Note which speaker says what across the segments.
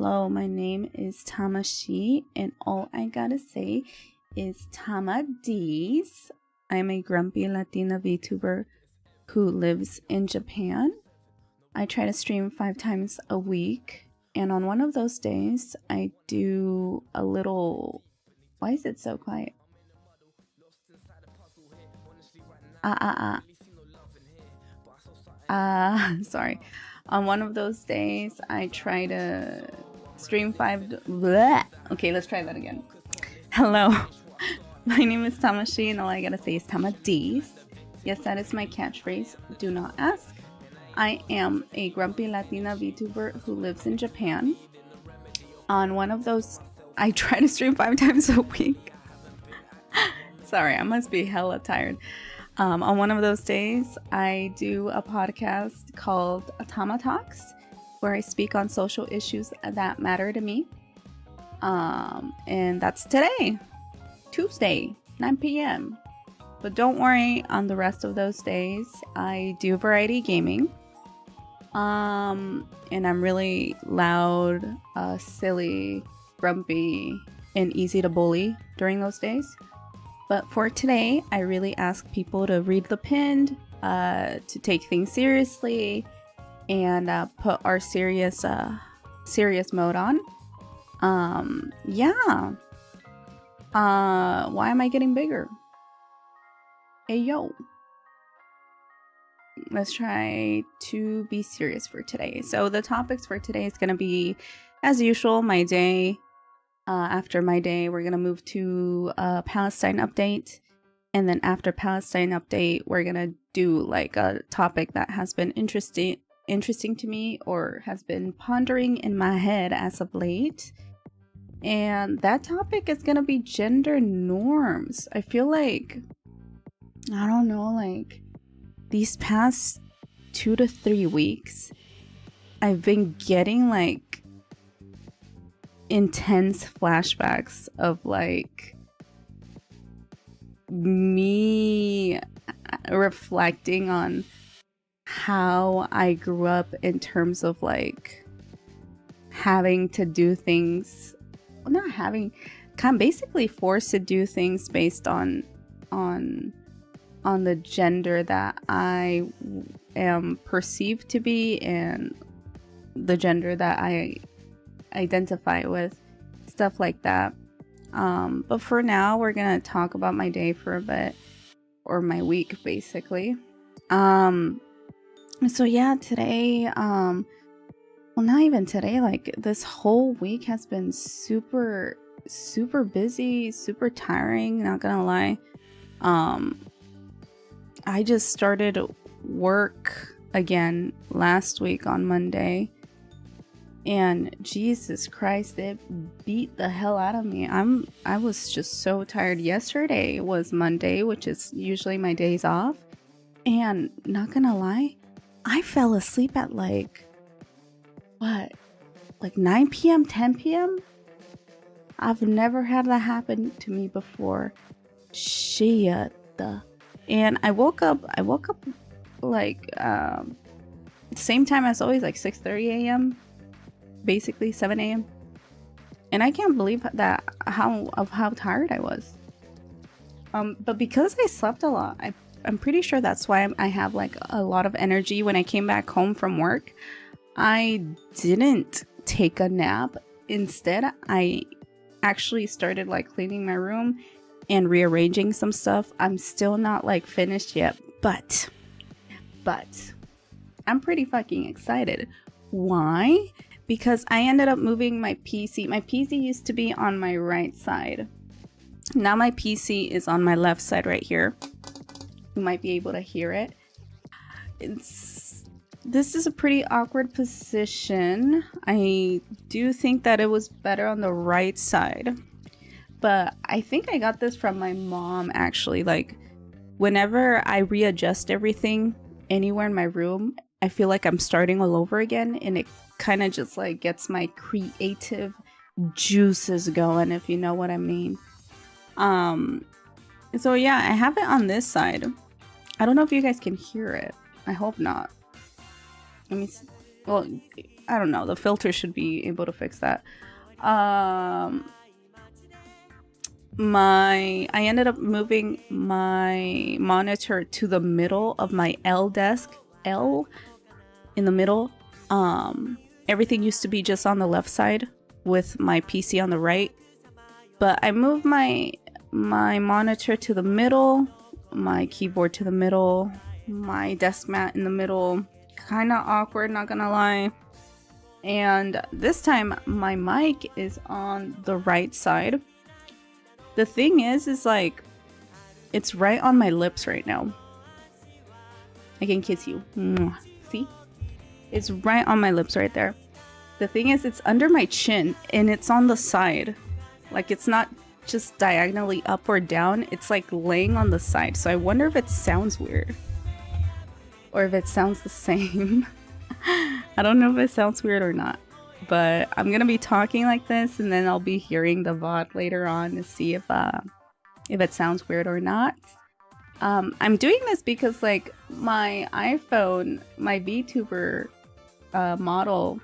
Speaker 1: Hello, my name is Tamashii, and all I gotta say is Tamadis. I'm a grumpy Latina VTuber who lives in Japan. I try to stream 5 times a week, and on one of those days, I do a little... Why is it so quiet? Sorry. On one of those days, I try to stream 5... Bleh. Okay, let's try that again. Hello. My name is Tamashii, and all I gotta say is Tamadis. Yes, that is my catchphrase. Do not ask. I am a grumpy Latina VTuber who lives in Japan. On one of those, I try to stream 5 times a week. Sorry, I must be hella tired. On one of those days, I do a podcast called TamaTalks, where I speak on social issues that matter to me. And that's today, Tuesday, 9 p.m. But don't worry, on the rest of those days, I do variety gaming. And I'm really loud, silly, grumpy, and easy to bully during those days. But for today, I really ask people to read the pinned, to take things seriously, and put our serious mode on. Yeah. Why am I getting bigger? Hey, yo. Let's try to be serious for today. So the topics for today is going to be, as usual, my day. After my day, we're going to move to a Palestine update. And then after Palestine update, we're going to do like a topic that has been interesting to me or has been pondering in my head as of late. And that topic is going to be gender norms. I feel like, I don't know, like these past 2 to 3 weeks, I've been getting like intense flashbacks of like me reflecting on how I grew up in terms of like having to do things, well, not having, kind of basically forced to do things based on the gender that I am perceived to be and the gender that I identify with, stuff like that. But for now, we're gonna talk about my day for a bit, or my week basically. So yeah, today, well, not even today, like this whole week has been super busy, super tiring, not gonna lie. I just started work again last week on Monday, and Jesus Christ, it beat the hell out of me. I was just so tired. Yesterday was Monday, which is usually my days off, and not gonna lie, I fell asleep at like 9 p.m., 10 p.m. I've never had that happen to me before. Shit. And I woke up like the same time as always, like 6:30 a.m. basically 7 a.m. and I can't believe that how tired I was. But because I slept a lot, I'm pretty sure that's why I have like a lot of energy. When I came back home from work, I didn't take a nap. Instead, I actually started like cleaning my room and rearranging some stuff. I'm still not like finished yet, but I'm pretty fucking excited. Why? Because I ended up moving my PC. My PC used to be on my right side. Now my PC is on my left side right here. You might be able to hear it. This is a pretty awkward position. I do think that it was better on the right side. But I think I got this from my mom, actually. Like, whenever I readjust everything anywhere in my room, I feel like I'm starting all over again. And it kind of just, like, gets my creative juices going, if you know what I mean. So, yeah, I have it on this side. I don't know if you guys can hear it. I hope not. Let me see. Well, I don't know. The filter should be able to fix that. I ended up moving my monitor to the middle of my L desk. L in the middle. Everything used to be just on the left side with my PC on the right. But I moved my monitor to the middle, my keyboard to the middle, my desk mat in the middle. Kind of awkward, not gonna lie. And this time my mic is on the right side. The thing is like, it's right on my lips right now. I can kiss you. See? It's right on my lips right there. The thing is, it's under my chin and it's on the side. Like, it's not just diagonally up or down. It's like laying on the side. So I wonder if it sounds weird. Or if it sounds the same. I don't know if it sounds weird or not. But I'm gonna be talking like this, and then I'll be hearing the VOD later on to see if it sounds weird or not. I'm doing this because like my iPhone, my VTuber model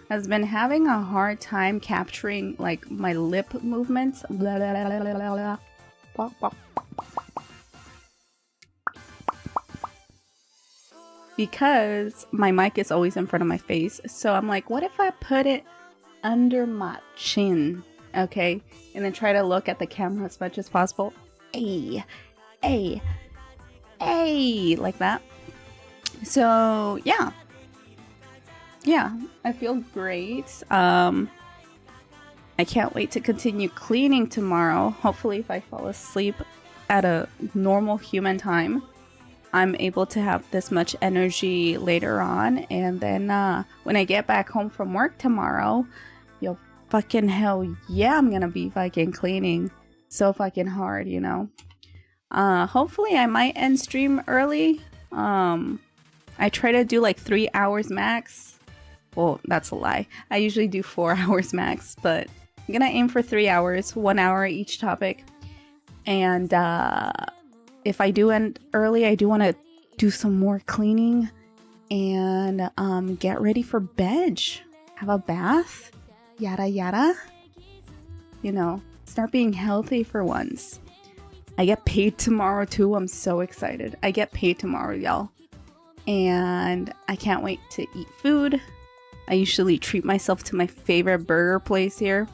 Speaker 1: has been having a hard time capturing like my lip movements. Blah, blah, blah, blah, blah, blah. Because my mic is always in front of my face. So I'm like, what if I put it under my chin? Okay. And then try to look at the camera as much as possible. Ay, ay, ay, like that. So yeah. Yeah, I feel great. I can't wait to continue cleaning tomorrow. Hopefully if I fall asleep at a normal human time, I'm able to have this much energy later on. And then when I get back home from work tomorrow, yo, fucking hell yeah, I'm gonna be fucking cleaning so fucking hard, you know. Hopefully I might end stream early. I try to do like 3 hours max. Well, that's a lie. I usually do 4 hours max, but I'm gonna aim for 3 hours, 1 hour each topic. And if I do end early, I do want to do some more cleaning and get ready for bed. Have a bath, yada yada. You know, start being healthy for once. I get paid tomorrow too. I'm so excited. I get paid tomorrow, y'all. And I can't wait to eat food. I usually treat myself to my favorite burger place here.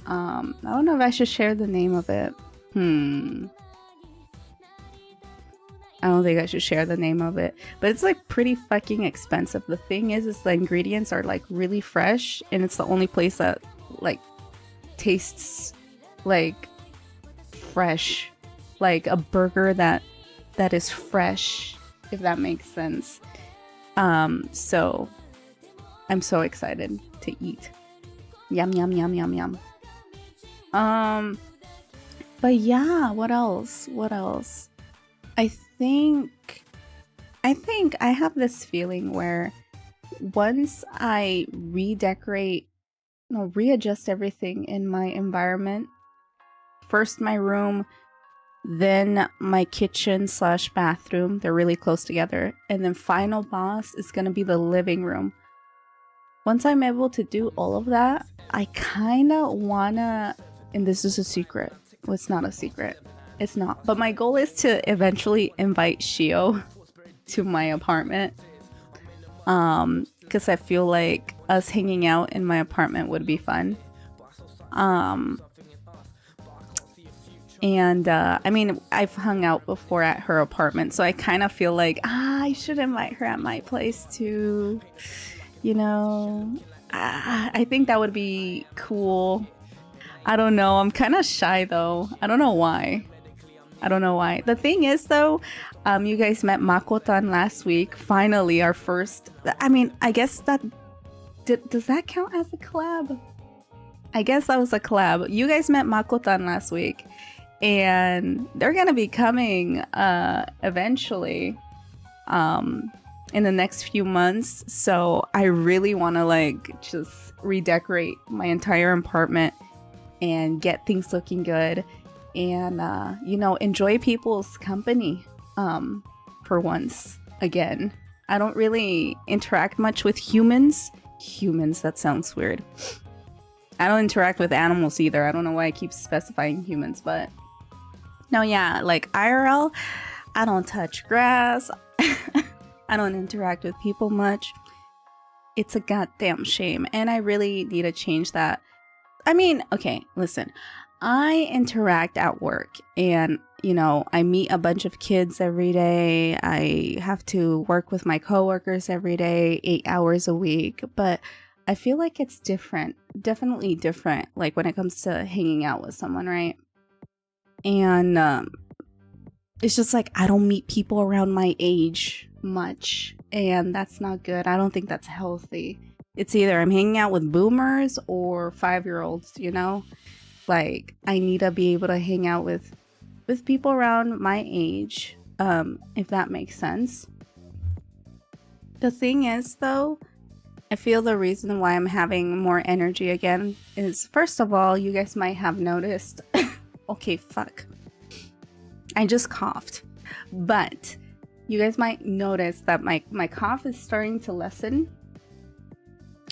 Speaker 1: I don't know if I should share the name of it. I don't think I should share the name of it. But it's like pretty fucking expensive. The thing is the ingredients are like really fresh. And it's the only place that like tastes like fresh. Like a burger that is fresh. If that makes sense. So I'm so excited to eat. Yum, yum, yum, yum, yum. But yeah, what else? I think I have this feeling where once I readjust everything in my environment, first my room, then my kitchen / bathroom, they're really close together, and then final boss is gonna be the living room. Once I'm able to do all of that, I kinda wanna, and this is a secret, well, it's not a secret, it's not, but my goal is to eventually invite Shio to my apartment, because I feel like us hanging out in my apartment would be fun. And I mean, I've hung out before at her apartment, so I kind of feel like I should invite her at my place too. You know, I think that would be cool. I don't know. I'm kind of shy though. I don't know why. The thing is though, you guys met Makotan last week. Finally, our first. I mean, I guess that does that count as a collab? I guess that was a collab. You guys met Makotan last week. And they're gonna be coming eventually in the next few months. So I really want to like just redecorate my entire apartment and get things looking good, and you know, enjoy people's company for once again. I don't really interact much with humans. humans. That sounds weird. I don't interact with animals either. I don't know why I keep specifying humans, but no, yeah, like IRL, I don't touch grass. I don't interact with people much. It's a goddamn shame, and I really need to change that. I mean, okay, listen, I interact at work, and you know, I meet a bunch of kids every day. I have to work with my coworkers every day, 8 hours a week, but I feel like it's different, definitely different, like when it comes to hanging out with someone, right? And it's just like I don't meet people around my age much, and that's not good. I don't think that's healthy. It's either I'm hanging out with boomers or 5-year-olds, you know? Like, I need to be able to hang out with people around my age, if that makes sense. The thing is, though, I feel the reason why I'm having more energy again is, first of all, you guys might have noticed. Okay, fuck. I just coughed. But you guys might notice that my cough is starting to lessen.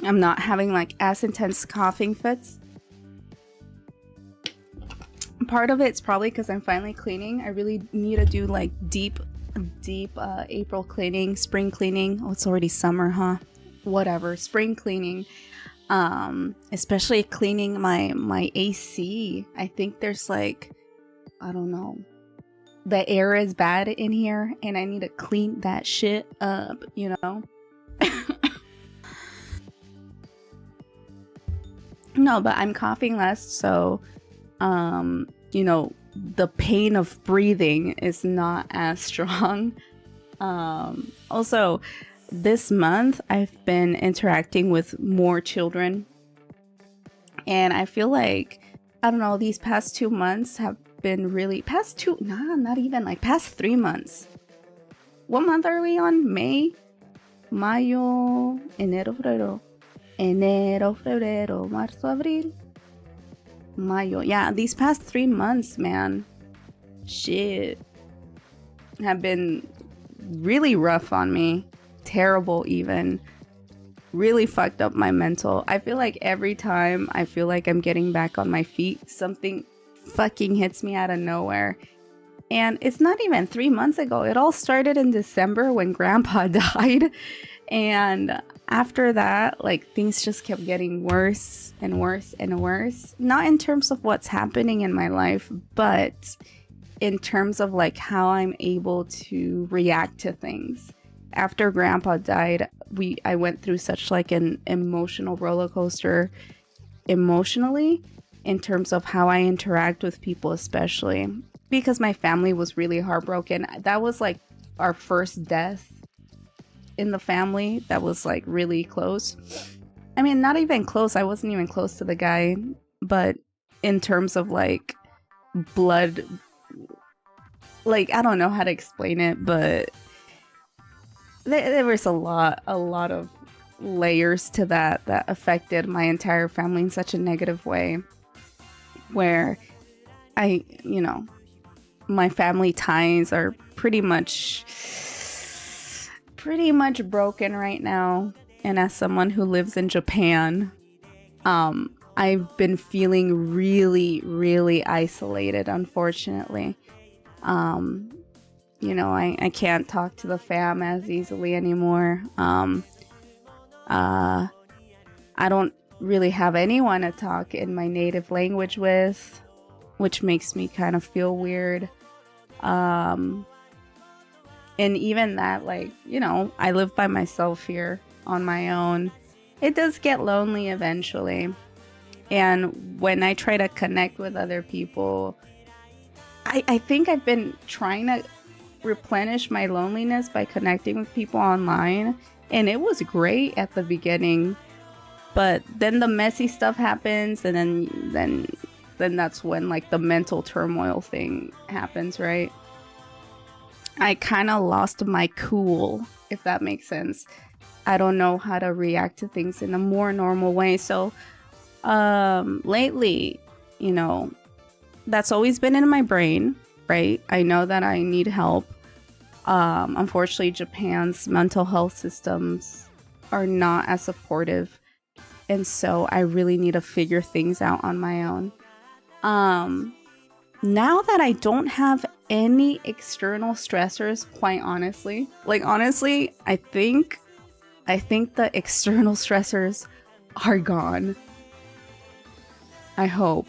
Speaker 1: I'm not having like as intense coughing fits. Part of it's probably because I'm finally cleaning. I really need to do like deep April cleaning, spring cleaning. Oh, it's already summer, huh? Whatever, spring cleaning. Especially cleaning my AC. I think there's like, I don't know, the air is bad in here and I need to clean that shit up, you know? No, but I'm coughing less, so you know, the pain of breathing is not as strong. Also, this month I've been interacting with more children, and I feel like, I don't know, these past 2 months have been really, past 3 months. What month are we on? May, Mayo, enero, febrero, marzo, abril, mayo. Yeah, these past 3 months, man, shit, have been really rough on me. Terrible, even. Really fucked up my mental. I feel like every time I feel like I'm getting back on my feet, something fucking hits me out of nowhere. And it's not even 3 months ago. It all started in December when Grandpa died. And after that, like, things just kept getting worse and worse and worse. Not in terms of what's happening in my life, but in terms of like how I'm able to react to things. After Grandpa died, I went through such like an emotional roller coaster emotionally, in terms of how I interact with people, especially because my family was really heartbroken. That was like our first death in the family that was like really close. I mean, not even close. I wasn't even close to the guy, but in terms of like blood, like, I don't know how to explain it, but there was a lot of layers to that affected my entire family in such a negative way, where you know, my family ties are pretty much broken right now. And as someone who lives in Japan, I've been feeling really, really isolated, unfortunately. You know, I can't talk to the fam as easily anymore. I don't really have anyone to talk in my native language with, which makes me kind of feel weird. And even that, like, you know, I live by myself here on my own. It does get lonely eventually. And when I try to connect with other people, I think I've been trying to replenish my loneliness by connecting with people online, and it was great at the beginning, but then the messy stuff happens, and then that's when like the mental turmoil thing happens, right? I kind of lost my cool, if that makes sense. I don't know how to react to things in a more normal way. So lately, you know, that's always been in my brain, right? I know that I need help. Unfortunately, Japan's mental health systems are not as supportive And so I really need to figure things out on my own. Now that I don't have any external stressors, quite honestly, I think the external stressors are gone. I hope.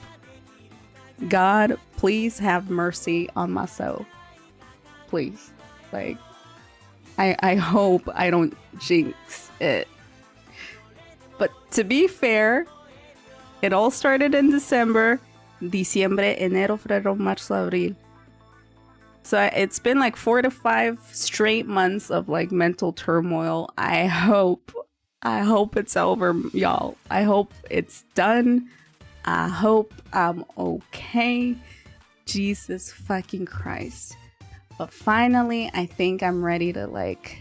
Speaker 1: God, please have mercy on my soul. Please. Like, I hope I don't jinx it. But to be fair, it all started in December. Diciembre, enero, febrero, marzo, abril. So it's been like 4 to 5 straight months of like mental turmoil. I hope it's over, y'all. I hope it's done. I hope I'm okay. Jesus fucking Christ. But finally, I think I'm ready to like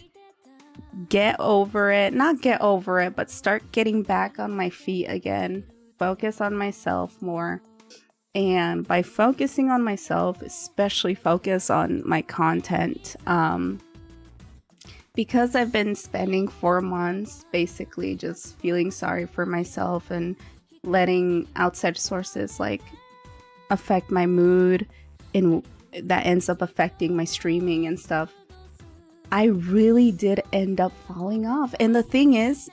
Speaker 1: get over it. Not get over it, but start getting back on my feet again. Focus on myself more. And by focusing on myself, especially focus on my content. Because I've been spending 4 months basically just feeling sorry for myself and letting outside sources like affect my mood, and that ends up affecting my streaming and stuff. I really did end up falling off. And the thing is,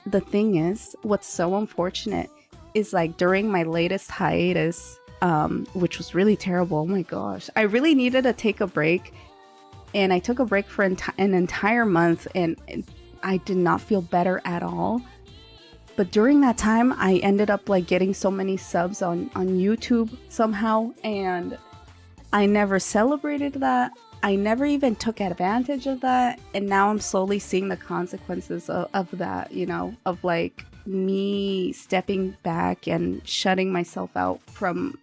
Speaker 1: what's so unfortunate is like during my latest hiatus, which was really terrible. Oh my gosh. I really needed to take a break. And I took a break for an entire month, and I did not feel better at all. But during that time, I ended up like getting so many subs on YouTube somehow. And I never celebrated that. I never even took advantage of that. And now I'm slowly seeing the consequences of that, you know, of like me stepping back and shutting myself out from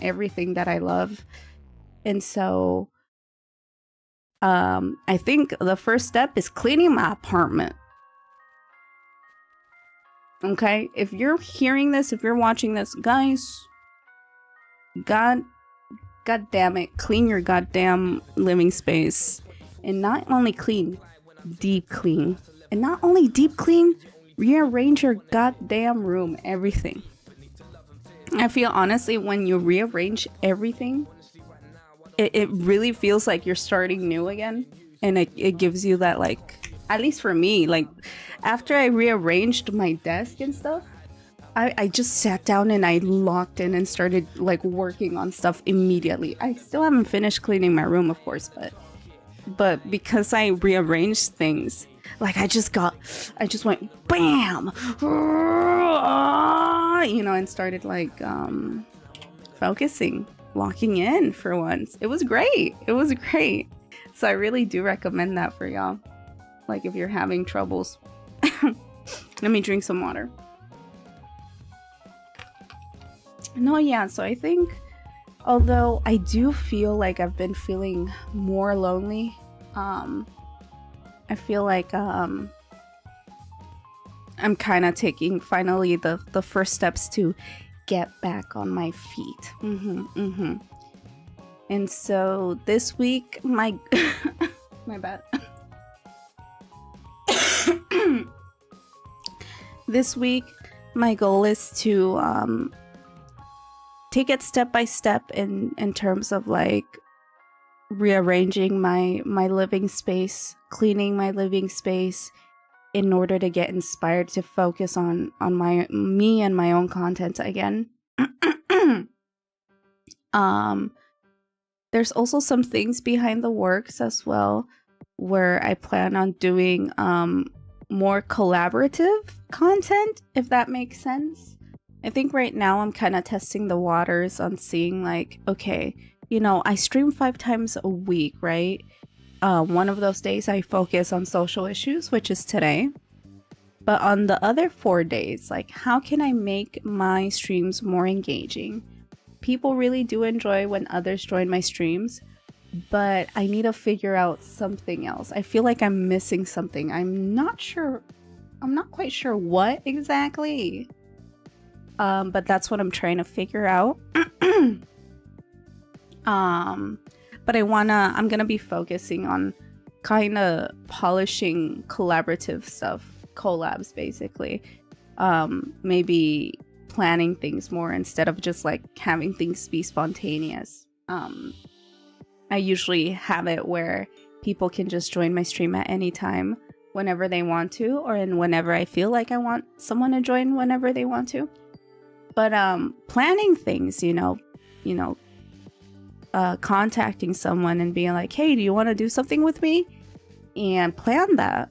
Speaker 1: everything that I love. And so I think the first step is cleaning my apartment. Okay, if you're hearing this, if you're watching this, guys, God damn it, clean your goddamn living space. And not only clean, deep clean. And not only deep clean, rearrange your goddamn room, everything. I feel honestly, when you rearrange everything, it really feels like you're starting new again. And it gives you that, like, at least for me, like, after I rearranged my desk and stuff, I just sat down and I locked in and started, like, working on stuff immediately. I still haven't finished cleaning my room, of course, but because I rearranged things, like, I just went, bam! You know, and started, like, focusing, locking in for once. It was great. So I really do recommend that for y'all. Like, if you're having troubles. Let me drink some water. No, yeah, so I think, although I do feel like I've been feeling more lonely, I feel like I'm kind of taking finally the first steps to get back on my feet. And so this week, my bad. This week, my goal is to take it step by step in terms of like rearranging my living space, cleaning my living space, in order to get inspired to focus on me and my own content again. There's also some things behind the works as well, where I plan on doing more collaborative content, if that makes sense. I think right now I'm kind of testing the waters on seeing like, okay, you know, I stream 5 times a week, right? One of those days I focus on social issues, which is today. But on the other 4 days, like, how can I make my streams more engaging? People really do enjoy when others join my streams, but I need to figure out something else. I feel like I'm missing something. I'm not quite sure what exactly. But that's what I'm trying to figure out. But I'm gonna be focusing on kind of polishing collaborative stuff, collabs basically. maybe planning things more instead of just like having things be spontaneous. I usually have it where people can just join my stream at any time whenever they want to, or whenever I feel like I want someone to join whenever they want to. But planning things, contacting someone and being like, hey, do you want to do something with me? And plan that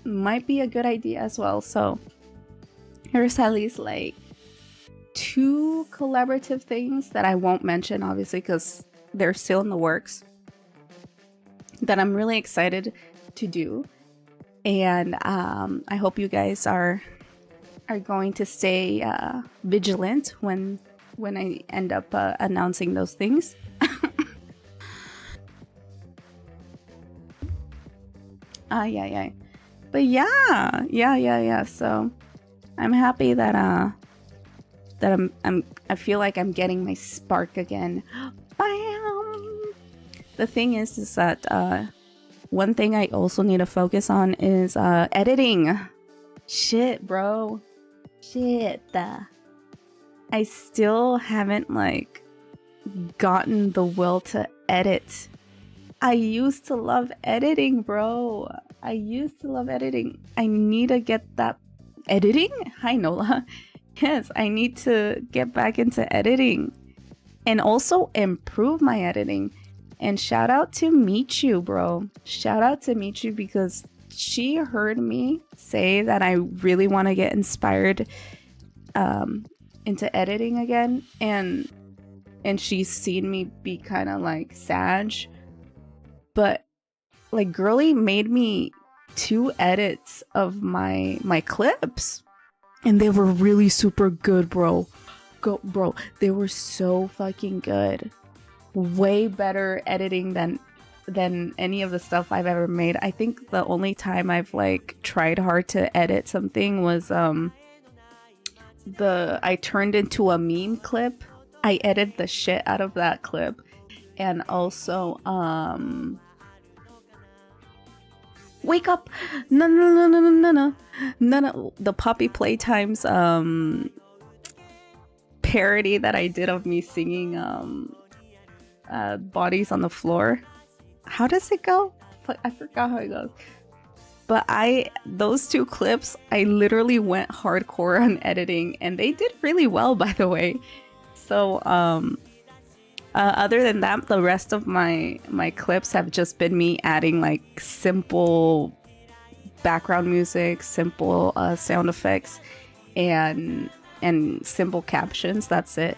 Speaker 1: might be a good idea as well. So here's at least like 2 collaborative things that I won't mention, obviously, because they're still in the works, that I'm really excited to do. And I hope you guys are going to stay vigilant when I end up announcing those things. Yeah. But yeah. So I'm happy that I feel like I'm getting my spark again. Bam! The thing is that one thing I also need to focus on is editing. Shit, bro. Shit. I still haven't like gotten the will to edit. I used to love editing, bro. I used to love editing. I need to get that editing. Hi, Nola. Yes, I need to get back into editing and also improve my editing. And shout out to Michu, bro. Shout out to Michu, because she heard me say that I really want to get inspired into editing again, and she's seen me be kind of like sag, but like girly made me 2 edits of my clips, and they were really super good, bro. Bro, they were so fucking good. Way better editing than any of the stuff I've ever made. I think the only time I've like tried hard to edit something was I turned into a meme clip. I edited the shit out of that clip. And also wake up. No, the Poppy Playtimes parody that I did of me singing Bodies on the Floor. How does it go? I forgot how it goes. But those 2 clips, I literally went hardcore on editing, and they did really well, by the way. So other than that, the rest of my clips have just been me adding like simple background music, simple sound effects, and simple captions. That's it.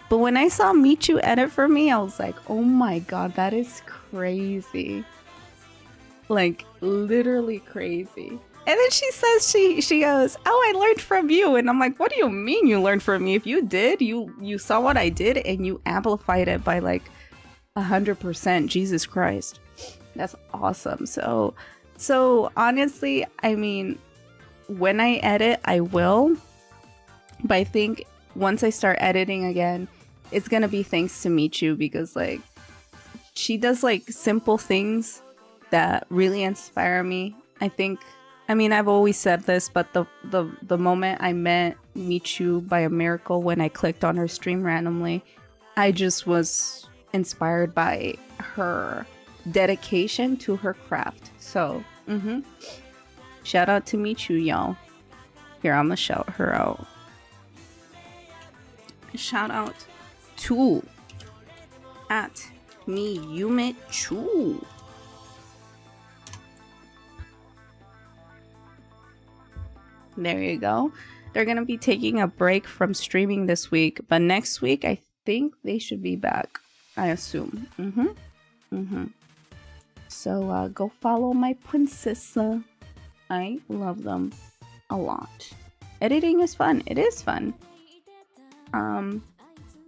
Speaker 1: But when I saw Michu edit for me, I was like, oh my god, that is crazy. Like, literally crazy. And then she says, she goes, oh, I learned from you. And I'm like, what do you mean you learned from me? If you did, you saw what I did and you amplified it by like 100%. Jesus Christ. That's awesome. So honestly, I mean, when I edit, I will. But I think once I start editing again, it's gonna be thanks to Michu, because like she does like simple things that really inspire me. I mean, I've always said this, but the moment I met Michu by a miracle, when I clicked on her stream randomly, I just was inspired by her dedication to her craft. So, shout out to Michu, y'all. Here, I'm gonna shout her out. Shout out to @MeYumeChu. There you go. They're gonna be taking a break from streaming this week, but next week I think they should be back. I assume. So go follow my princess. I love them a lot. Editing is fun. It is fun.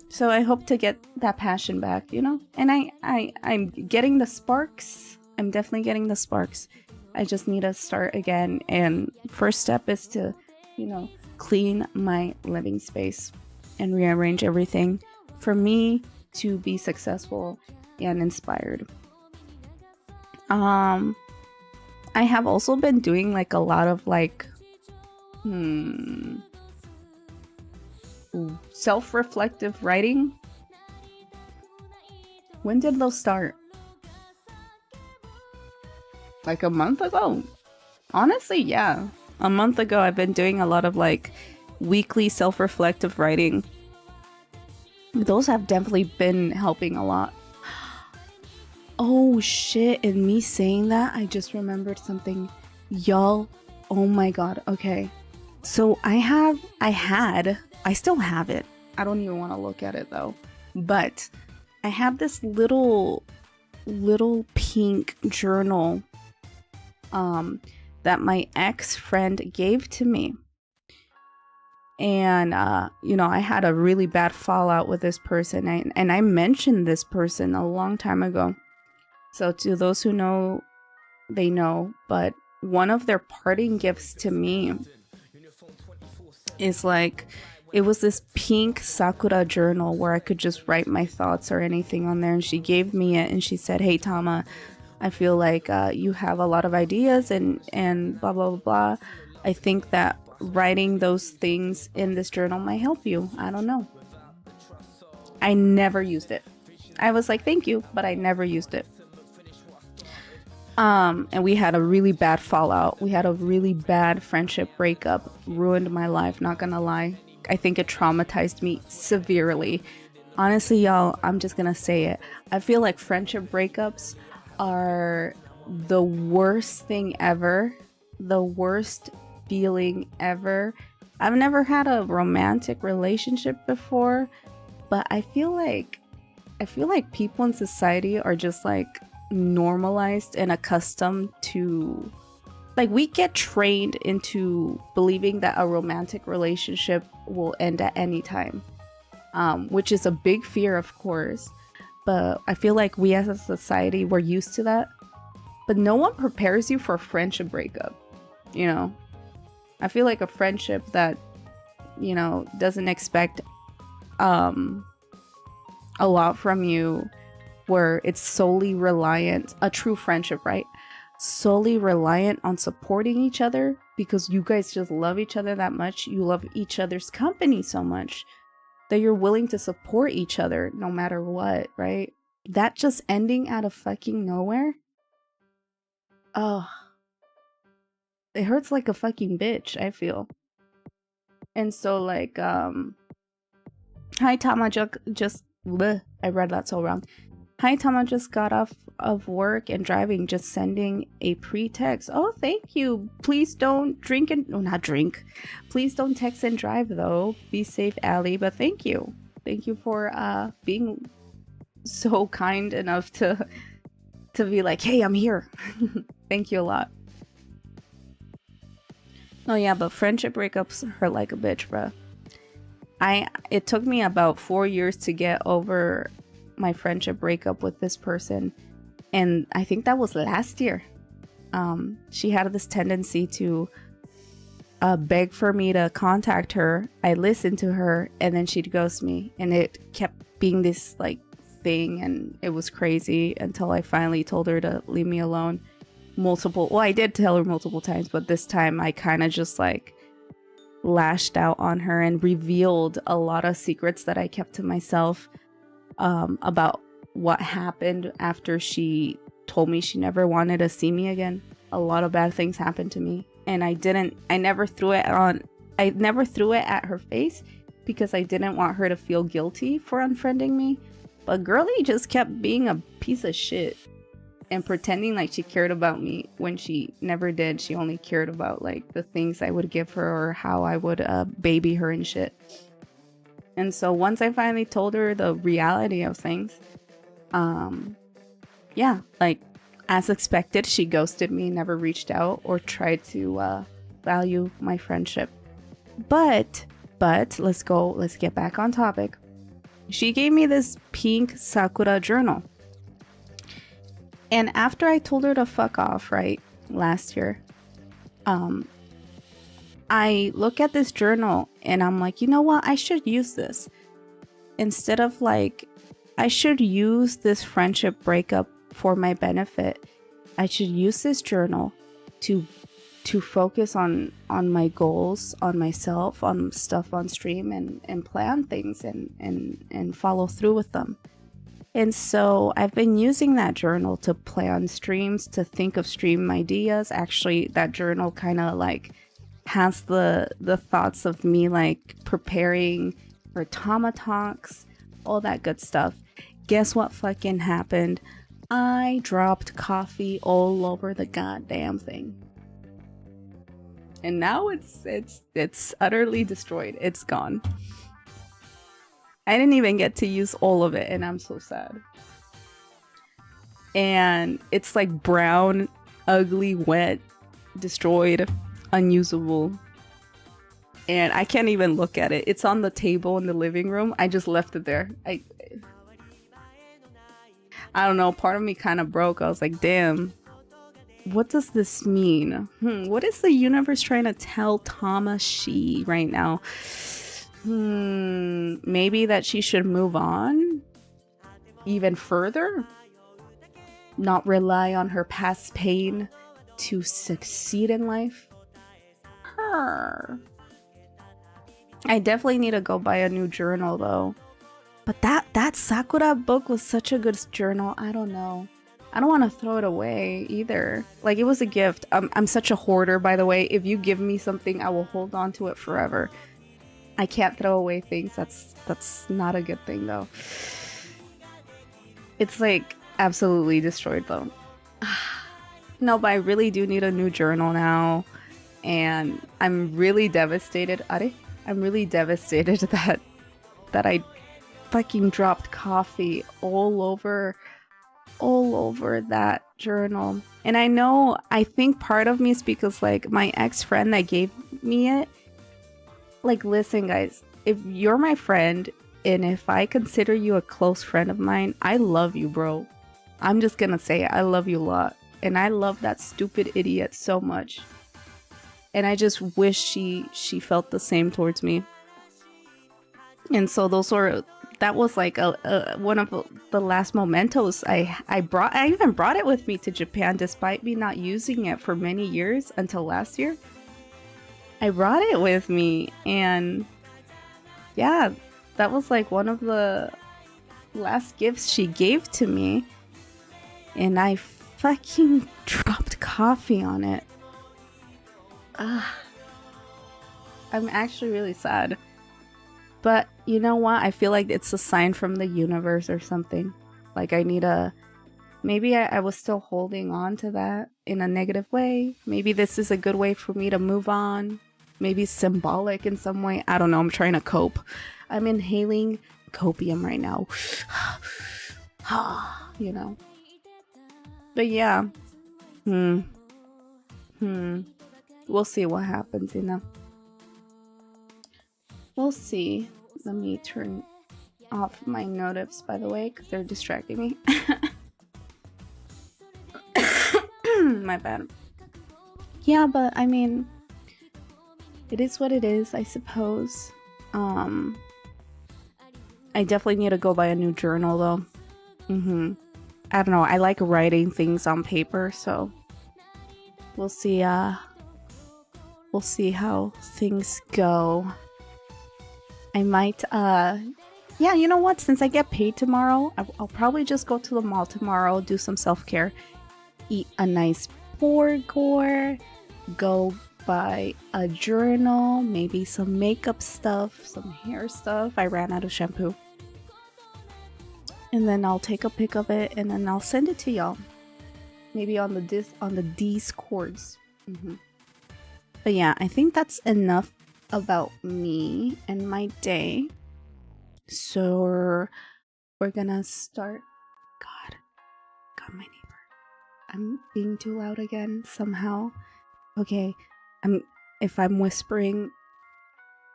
Speaker 1: So I hope to get that passion back, you know? And I'm getting the sparks. I'm definitely getting the sparks. I just need to start again. And first step is to, you know, clean my living space and rearrange everything for me to be successful and inspired. I have also been doing like a lot of like Self-reflective writing. When did those start? Like a month ago? Honestly, yeah. A month ago, I've been doing a lot of like weekly self-reflective writing. Those have definitely been helping a lot. Oh shit, and me saying that, I just remembered something. Y'all, oh my god, okay. So I still have it. I don't even want to look at it though. But I have this little pink journal that my ex-friend gave to me. And you know, I had a really bad fallout with this person, and I mentioned this person a long time ago. So to those who know, they know, but one of their parting gifts to me is like, it was this pink sakura journal where I could just write my thoughts or anything on there. And she gave me it and she said, "Hey Tama, I feel like you have a lot of ideas and blah blah blah blah. I think that writing those things in this journal might help you." I don't know. I never used it. I was like, thank you, but I never used it. And we had a really bad fallout. We had a really bad friendship breakup. Ruined my life, not gonna lie. I think it traumatized me severely. Honestly, y'all, I'm just gonna say it. I feel like friendship breakups are the worst thing ever. The worst feeling ever. I've never had a romantic relationship before, but I feel like people in society are just like normalized and accustomed to, like, we get trained into believing that a romantic relationship will end at any time, which is a big fear, of course, but I feel like we as a society, we're used to that. But no one prepares you for a friendship breakup, you know. I feel like a friendship that, you know, doesn't expect a lot from you, where it's solely reliant, a true friendship, right? Solely reliant on supporting each other because you guys just love each other that much. You love each other's company so much that you're willing to support each other no matter what, right? That just ending out of fucking nowhere. Oh, it hurts like a fucking bitch, I feel. And so like, hi Tama, just bleh, I read that so wrong. Hi Tama, just got off of work and driving, just sending a pre-text. Oh, thank you. Please don't drink and, no, not drink. Please don't text and drive though. Be safe, Allie. But thank you. Thank you for being so kind enough to be like, hey, I'm here. Thank you a lot. Oh yeah, but friendship breakups hurt like a bitch, bruh. It took me about 4 years to get over my friendship breakup with this person, and I think that was last year. She had this tendency to beg for me to contact her. I listened to her, and then she'd ghost me, and it kept being this like thing, and it was crazy until I finally told her to leave me alone. I did tell her multiple times, but this time I kind of just like lashed out on her and revealed a lot of secrets that I kept to myself about what happened after she told me she never wanted to see me again. A lot of bad things happened to me, and I never threw it at her face because I didn't want her to feel guilty for unfriending me. But girlie just kept being a piece of shit and pretending like she cared about me when she never did. She only cared about like the things I would give her or how I would baby her and shit. And so once I finally told her the reality of things, yeah, like as expected, she ghosted me, never reached out or tried to value my friendship. But let's get back on topic. She gave me this pink sakura journal. And after I told her to fuck off, right, last year, I look at this journal and I'm like, you know what? I should use this. Instead of like, I should use this friendship breakup for my benefit. I should use this journal to to focus on my goals, on myself, on stuff on stream, and plan things and follow through with them. And so I've been using that journal to plan streams, to think of stream ideas. Actually, that journal kind of like has the thoughts of me like preparing for TamaTalks, all that good stuff. Guess what fucking happened? I dropped coffee all over the goddamn thing. And now it's utterly destroyed. It's gone. I didn't even get to use all of it, and I'm so sad. And it's like brown, ugly, wet, destroyed, unusable. And I can't even look at it. It's on the table in the living room. I just left it there. I don't know, part of me kind of broke. I was like, damn, what does this mean? What is the universe trying to tell Tamashii right now? Maybe that she should move on even further? Not rely on her past pain to succeed in life? I definitely need to go buy a new journal though. But that Sakura book was such a good journal. I don't know. I don't want to throw it away either. Like, it was a gift. I'm such a hoarder, by the way. If you give me something, I will hold on to it forever. I can't throw away things. That's not a good thing though. It's like absolutely destroyed though. No, but I really do need a new journal now. And I'm really devastated. I'm really devastated that I fucking dropped coffee all over that journal. And I think part of me is because like my ex-friend that gave me it, like, listen guys, if you're my friend and if I consider you a close friend of mine, I love you, bro. I'm just gonna say it. I love you a lot. And I love that stupid idiot so much. And I just wish she felt the same towards me. And so that was like one of the last mementos I even brought it with me to Japan despite me not using it for many years until last year. I brought it with me, and yeah, that was like one of the last gifts she gave to me, and I fucking dropped coffee on it. I'm actually really sad. But you know what? I feel like it's a sign from the universe or something. Like maybe I was still holding on to that in a negative way. Maybe this is a good way for me to move on. Maybe symbolic in some way. I don't know. I'm trying to cope. I'm inhaling copium right now. You know. But yeah. We'll see what happens, you know. We'll see. Let me turn off my notifs, by the way, because they're distracting me. My bad. Yeah, but I mean, it is what it is, I suppose. I definitely need to go buy a new journal, though. I don't know. I like writing things on paper, so we'll see. We'll see how things go. I might, yeah, you know what? Since I get paid tomorrow, I'll probably just go to the mall tomorrow, do some self-care, eat a nice burger, go buy a journal, maybe some makeup stuff, some hair stuff. I ran out of shampoo. And then I'll take a pic of it and then I'll send it to y'all. Maybe on the Discords. But yeah, I think that's enough about me and my day. So we're gonna start. God, my neighbor. I'm being too loud again somehow. Okay, if I'm whispering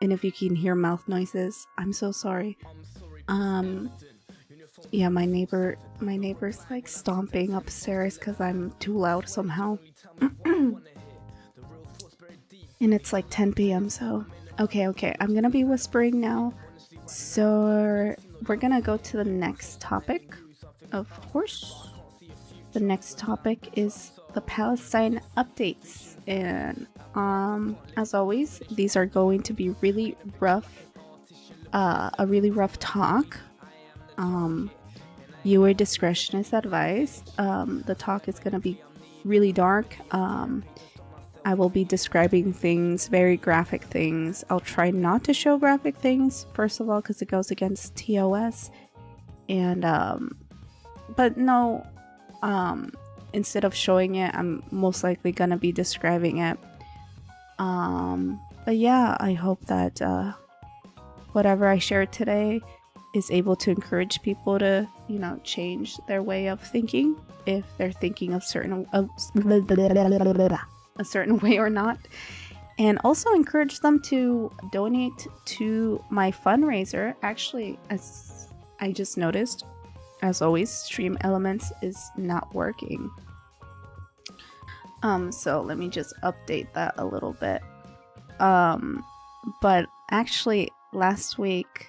Speaker 1: and if you can hear mouth noises, I'm so sorry. Yeah, my neighbor's like stomping upstairs because I'm too loud somehow. And it's like 10 p.m. so okay, I'm gonna be whispering now. So we're gonna go to the next topic. Of course, the next topic is the Palestine updates. And as always, these are going to be really rough, a really rough talk. Viewer discretion is advised. The talk is going to be really dark. I will be describing things, very graphic things. I'll try not to show graphic things, first of all, because it goes against TOS. And, but no, instead of showing it, I'm most likely going to be describing it. But yeah, I hope that, whatever I share today is able to encourage people to, you know, change their way of thinking if they're thinking of a certain way or not, and also encourage them to donate to my fundraiser. Actually, as I just noticed, as always, Stream Elements is not working. So let me just update that a little bit. But actually last week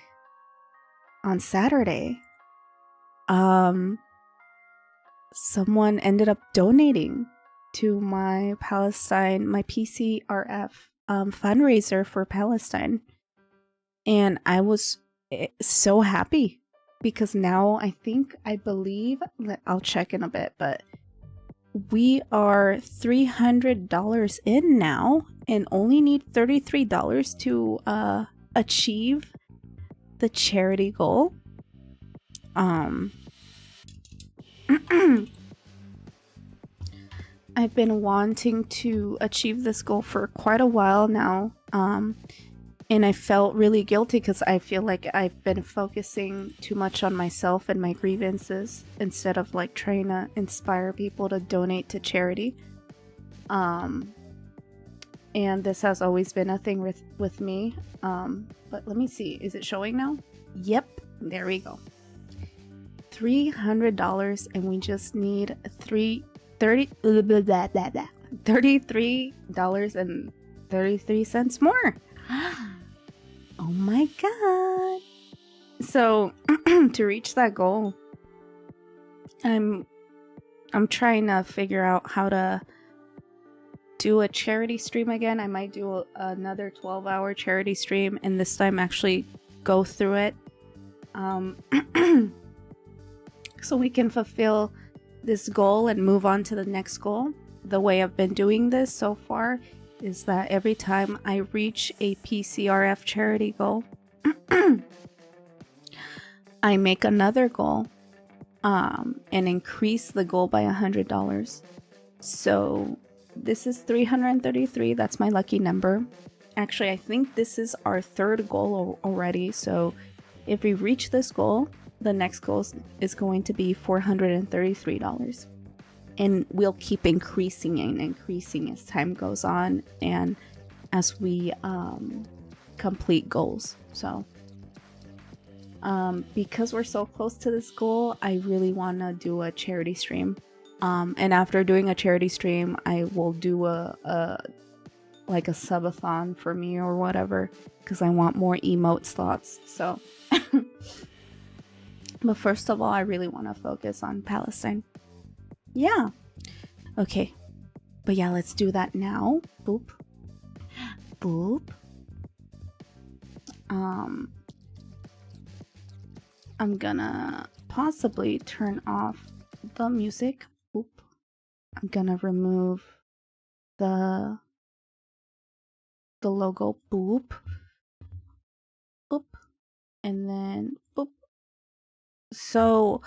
Speaker 1: on Saturday, someone ended up donating to my Palestine, my PCRF fundraiser for Palestine. And I was so happy because now I believe, I'll check in a bit, but we are $300 in now and only need $33 to achieve the charity goal. I've been wanting to achieve this goal for quite a while now, and I felt really guilty because I feel like I've been focusing too much on myself and my grievances instead of like trying to inspire people to donate to charity. And this has always been a thing with me. But let me see, is it showing now? Yep, there we go. $300, and we just need $33.33 more. Oh my god. So to reach that goal, I'm trying to figure out how to do a charity stream again. I might do another 12-hour charity stream, and this time actually go through it, so we can fulfill this goal and move on to the next goal. The way I've been doing this so far is that every time I reach a PCRF charity goal, I make another goal and increase the goal by $100. So this is 333. That's my lucky number. Actually, I think this is our third goal already. So if we reach this goal, the next goal is going to be $433. And we'll keep increasing and increasing as time goes on and as we complete goals. So because we're so close to this goal, I really want to do a charity stream. And after doing a charity stream, I will do a subathon for me or whatever, because I want more emote slots. So but first of all, I really want to focus on Palestine. Yeah. Okay. But yeah, let's do that now. Boop. Boop. I'm gonna possibly turn off the music. Boop. I'm gonna remove the logo. Boop. Boop. And then boop. So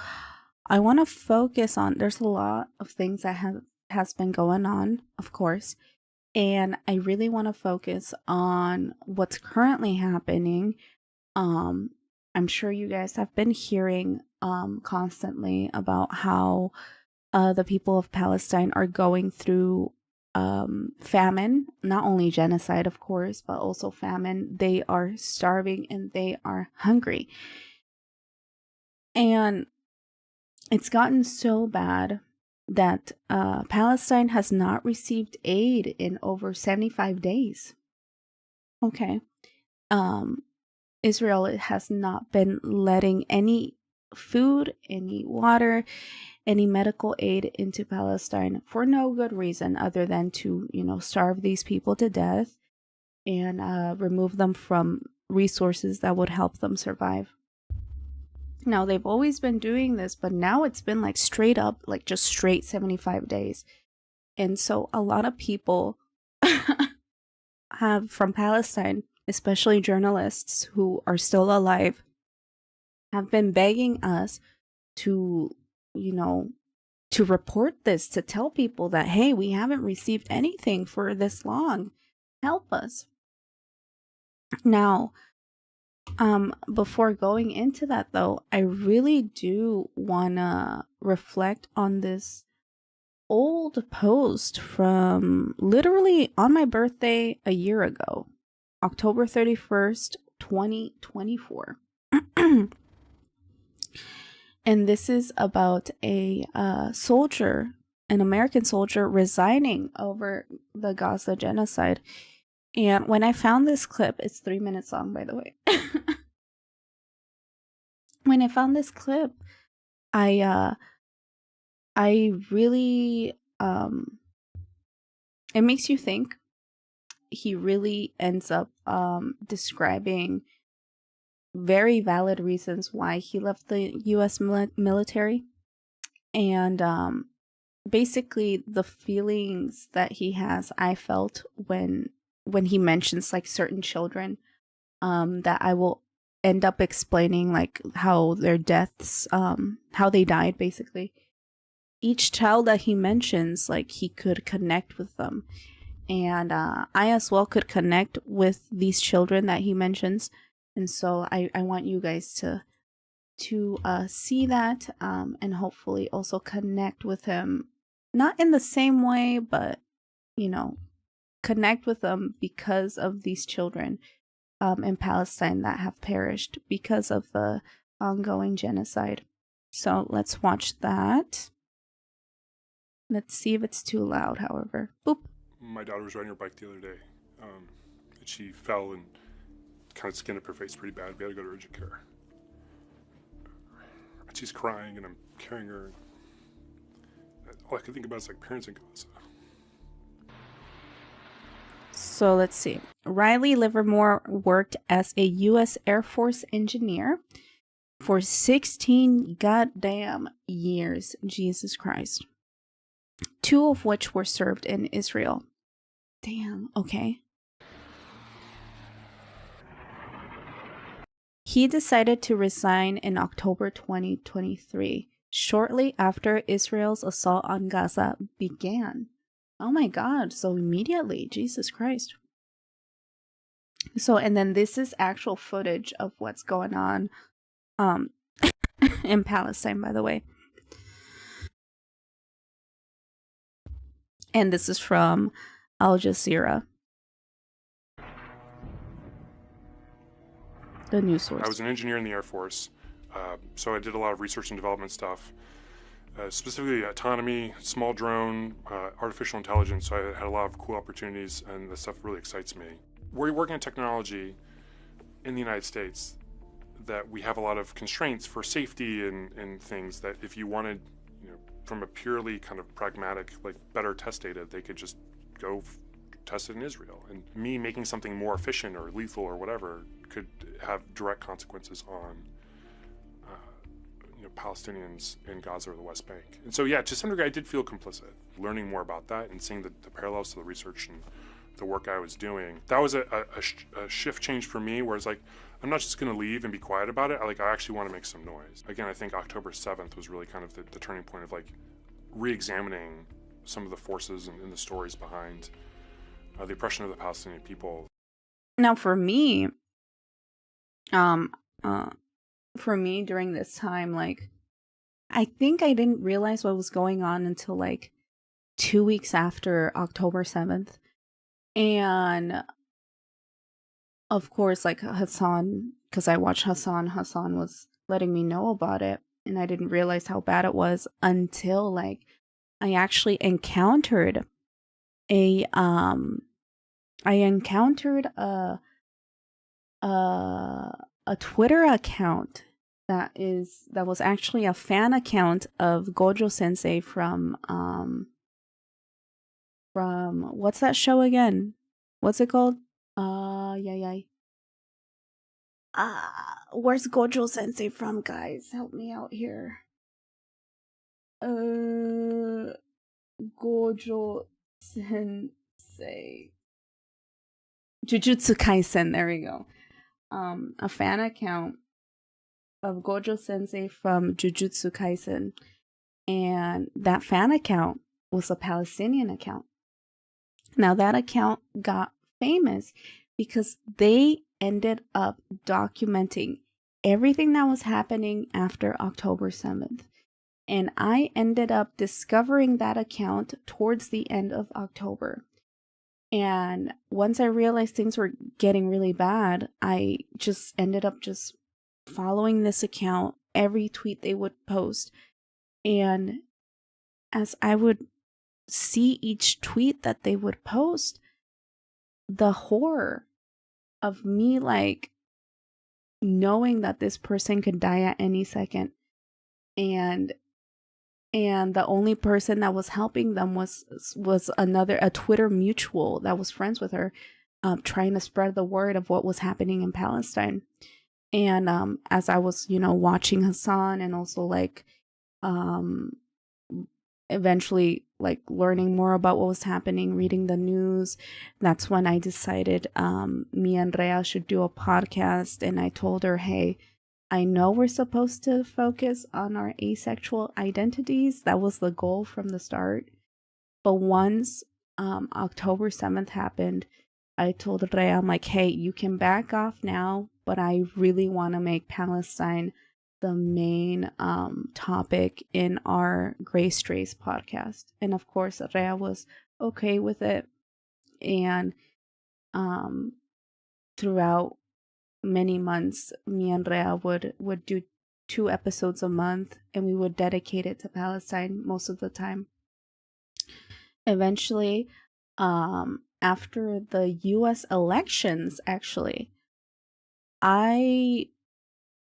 Speaker 1: I want to focus on, there's a lot of things that has been going on, of course, and I really want to focus on what's currently happening. I'm sure you guys have been hearing constantly about how the people of Palestine are going through famine, not only genocide, of course, but also famine. They are starving and they are hungry. And it's gotten so bad that Palestine has not received aid in over 75 days. Okay. Israel has not been letting any food, any water, any medical aid into Palestine for no good reason other than to, starve these people to death and remove them from resources that would help them survive. Now, they've always been doing this, but now it's been like straight up, like just straight 75 days. And so a lot of people have from Palestine, especially journalists who are still alive, have been begging us to, to report this, to tell people that, hey, we haven't received anything for this long. Help us. Now, before going into that though, I really do wanna reflect on this old post from literally on my birthday a year ago, October 31st, 2024. And this is about a soldier, an American soldier resigning over the Gaza genocide. And when I found this clip, it's 3 minutes long, by the way. When I found this clip, I really, it makes you think. He really ends up describing very valid reasons why he left the U.S. military, and basically the feelings that he has, I felt when he mentions like certain children, that I will end up explaining like how their deaths, how they died basically. Each child that he mentions, like he could connect with them. And I as well could connect with these children that he mentions. And so I want you guys to see that, and hopefully also connect with him. Not in the same way, but, connect with them because of these children in Palestine that have perished because of the ongoing genocide. So let's watch that. Let's see if it's too loud, however. Boop.
Speaker 2: My daughter was riding her bike the other day, and she fell and kind of skinned up her face pretty bad. We had to go to urgent care. And she's crying, and I'm carrying her. All I can think about is like parents in Gaza.
Speaker 1: So let's see. Riley Livermore worked as a U.S. Air Force engineer for 16 goddamn years. Jesus Christ. 2 of which were served in Israel. Damn, okay. He decided to resign in October 2023, shortly after Israel's assault on Gaza began. Oh my God, so immediately, Jesus Christ. So, and then this is actual footage of what's going on in Palestine, by the way. And this is from Al Jazeera, the news source.
Speaker 2: I was an engineer in the Air Force, so I did a lot of research and development stuff, specifically autonomy, small drone, artificial intelligence. So I had a lot of cool opportunities, and this stuff really excites me. We're working on technology in the United States that we have a lot of constraints for safety and things that if you wanted, from a purely kind of pragmatic, like better test data, they could just go test it in Israel. And me making something more efficient or lethal or whatever could have direct consequences on Palestinians in Gaza or the West Bank. And so, yeah, to some degree, I did feel complicit. Learning more about that and seeing the parallels to the research and the work I was doing, that was a shift change for me, where it's like, I'm not just going to leave and be quiet about it. I actually want to make some noise. Again, I think October 7th was really kind of the turning point of like re-examining some of the forces and the stories behind the oppression of the Palestinian people.
Speaker 1: Now, for me, during this time, like, I think I didn't realize what was going on until like 2 weeks after October 7th. And of course, like Hassan, because I watched Hassan was letting me know about it, and I didn't realize how bad it was until like I actually encountered a Twitter account that was actually a fan account of Gojo Sensei from what's that show again? What's it called? Yeah. Where's Gojo Sensei from, guys? Help me out here. Gojo Sensei. Jujutsu Kaisen, there we go. A fan account of Gojo Sensei from Jujutsu Kaisen. And that fan account was a Palestinian account. Now, that account got famous because they ended up documenting everything that was happening after October 7th. And I ended up discovering that account towards the end of October. And once I realized things were getting really bad, I just ended up just following this account, every tweet they would post. And as I would see each tweet that they would post, the horror of me like knowing that this person could die at any second, and the only person that was helping them was a Twitter mutual that was friends with her, trying to spread the word of what was happening in Palestine. And as I was, watching Hassan, and also like eventually like learning more about what was happening, reading the news, that's when I decided me and Rhea should do a podcast. And I told her, hey, I know we're supposed to focus on our asexual identities. That was the goal from the start. But once October 7th happened, I told Rhea, I'm like, hey, you can back off now, but I really want to make Palestine the main topic in our Gray Strays podcast. And of course, Rhea was okay with it. And throughout many months, me and Rhea would do 2 episodes a month, and we would dedicate it to Palestine most of the time. Eventually, after the US elections, actually, I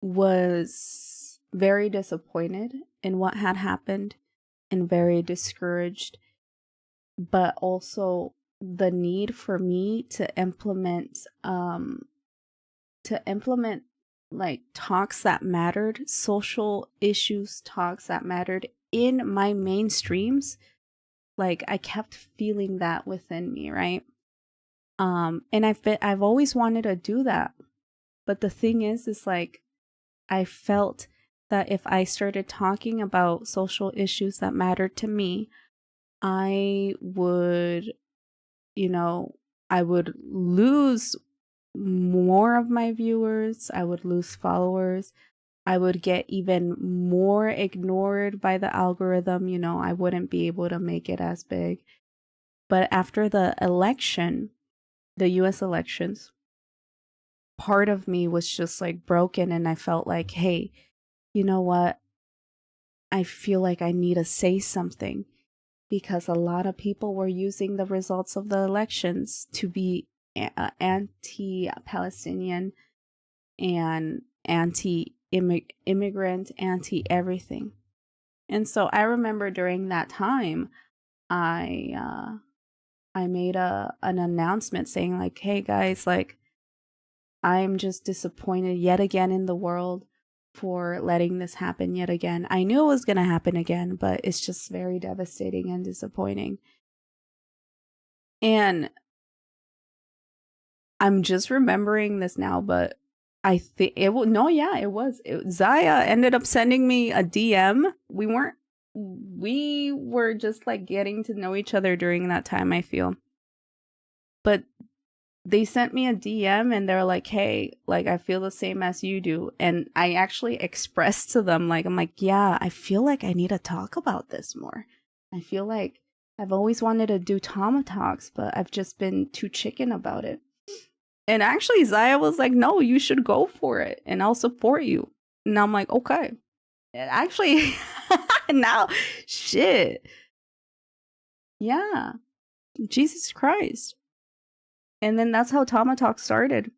Speaker 1: was very disappointed in what had happened and very discouraged, but also the need for me to implement like talks that mattered, social issues talks that mattered in my mainstreams. Like I kept feeling that within me, right? And I've always wanted to do that. But the thing is like I felt that if I started talking about social issues that mattered to me, I would, I would lose more of my viewers, I would lose followers, I would get even more ignored by the algorithm, I wouldn't be able to make it as big. But after the election, the US elections, part of me was just like broken, and I felt like, hey, you know what? I feel like I need to say something, because a lot of people were using the results of the elections to be anti-Palestinian and anti-immigrant, anti-everything. And so I remember during that time, I made an announcement saying like, hey guys, like I'm just disappointed yet again in the world for letting this happen yet again. I knew it was going to happen again, but it's just very devastating and disappointing. And I'm just remembering this now, but I think it was, no, yeah, it was. Zaya ended up sending me a DM. We were just like getting to know each other during that time, I feel. But they sent me a DM and they're like, hey, like I feel the same as you do. And I actually expressed to them, like, I'm like, yeah, I feel like I need to talk about this more. I feel like I've always wanted to do TamaTalks, but I've just been too chicken about it. And actually Zaya was like, no, you should go for it and I'll support you. And I'm like, okay. And actually, now, shit. Yeah. Jesus Christ. And then that's how TamaTalks started.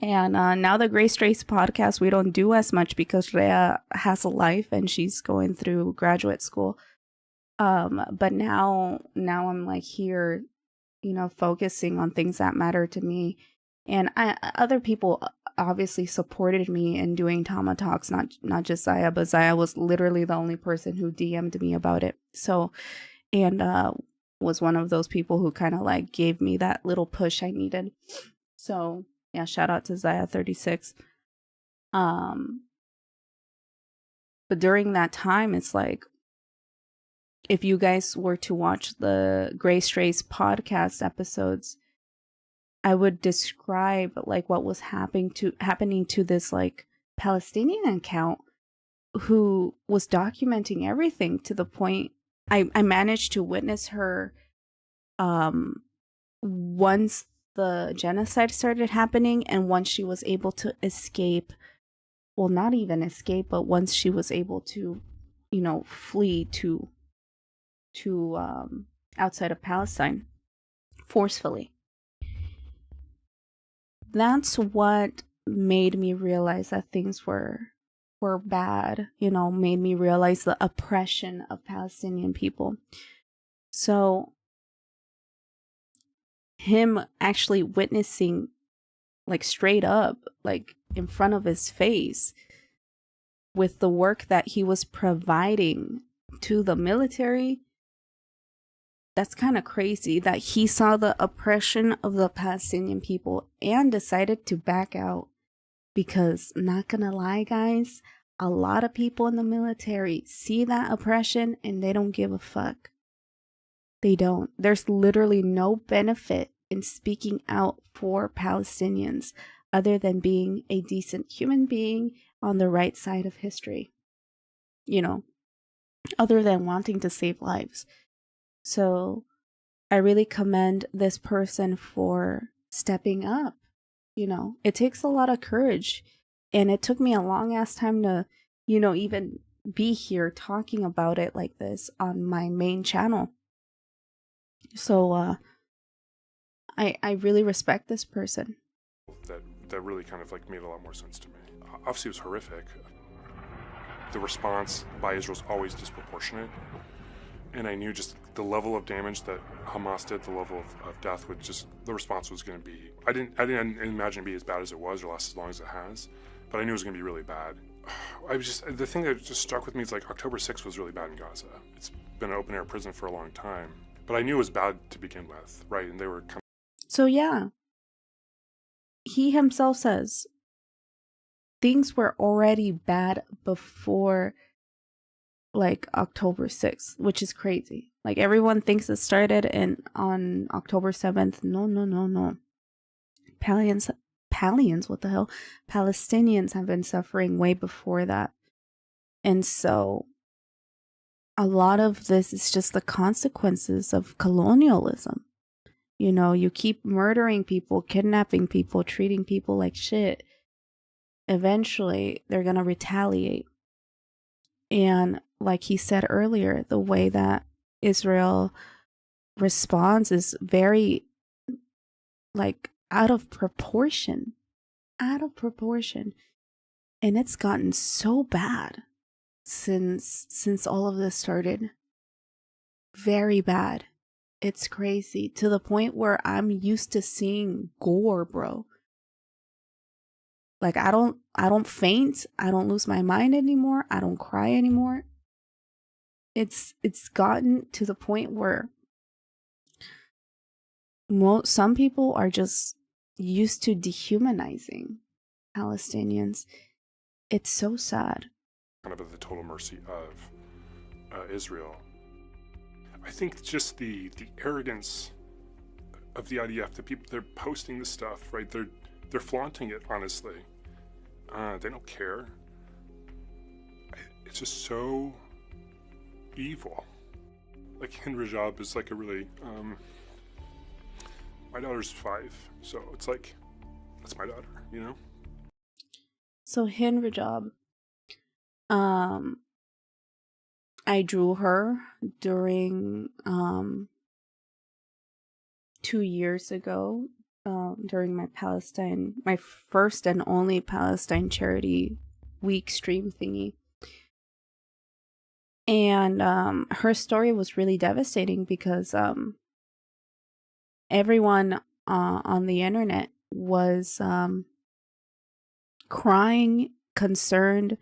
Speaker 1: And now the Grace Trace podcast, we don't do as much because Rhea has a life and she's going through graduate school. But now I'm like here, you know, focusing on things that matter to me. And other people obviously supported me in doing TamaTalks, not just Zaya, but Zaya was literally the only person who DM'd me about it. So, and was one of those people who kind of like gave me that little push I needed. So yeah, shout out to Zaya36. But during that time, it's like, if you guys were to watch the Grace Trace podcast episodes, I would describe like what was happening to this like Palestinian account who was documenting everything to the point I managed to witness her once the genocide started happening, and once she was able to escape, well, not even escape, but once she was able to, you know, flee to outside of Palestine forcefully. That's what made me realize that things were bad, you know, made me realize the oppression of Palestinian people. So him actually witnessing, like straight up, like in front of his face, with the work that he was providing to the military, that's kind of crazy that he saw the oppression of the Palestinian people and decided to back out. Because, not gonna lie, guys, a lot of people in the military see that oppression and they don't give a fuck. They don't. There's literally no benefit in speaking out for Palestinians other than being a decent human being on the right side of history. You know, other than wanting to save lives. So I really commend this person for stepping up. You know, it takes a lot of courage, and it took me a long ass time to, you know, even be here talking about it like this on my main channel. So I really respect this person.
Speaker 2: That really kind of like made a lot more sense to me. Obviously, it was horrific. The response by Israel is always disproportionate, and I knew just the level of damage that Hamas did, the level of death, would just, the response was going to be, I didn't imagine it be as bad as it was or last as long as it has, but I knew it was going to be really bad. The thing that just struck with me is like October 6th was really bad in Gaza. It's been an open air prison for a long time, but I knew it was bad to begin with, right? And they were kind of...
Speaker 1: So yeah, he himself says things were already bad before like October 6th, which is crazy. Like everyone thinks it started on October 7th. No. Palestinians, what the hell? Palestinians have been suffering way before that. And so a lot of this is just the consequences of colonialism. You know, you keep murdering people, kidnapping people, treating people like shit. Eventually, they're going to retaliate. And like he said earlier, the way that Israel responds is very like out of proportion. And it's gotten so bad since all of this started. Very bad. It's crazy to the point where I'm used to seeing gore, bro. Like I don't faint, I don't lose my mind anymore, I don't cry anymore. It's gotten to the point where some people are just used to dehumanizing Palestinians. It's so sad.
Speaker 2: kind of at the total mercy of Israel. I think just the arrogance of the IDF, the people, they're posting this stuff, right? They're flaunting it, honestly. They don't care. It's just so evil. Like Hind Rajab is like a really, my daughter's 5, so it's like, that's my daughter, you know?
Speaker 1: So Hind Rajab, I drew her during 2 years ago during my first and only Palestine charity week stream thingy. And her story was really devastating because everyone on the internet was crying, concerned,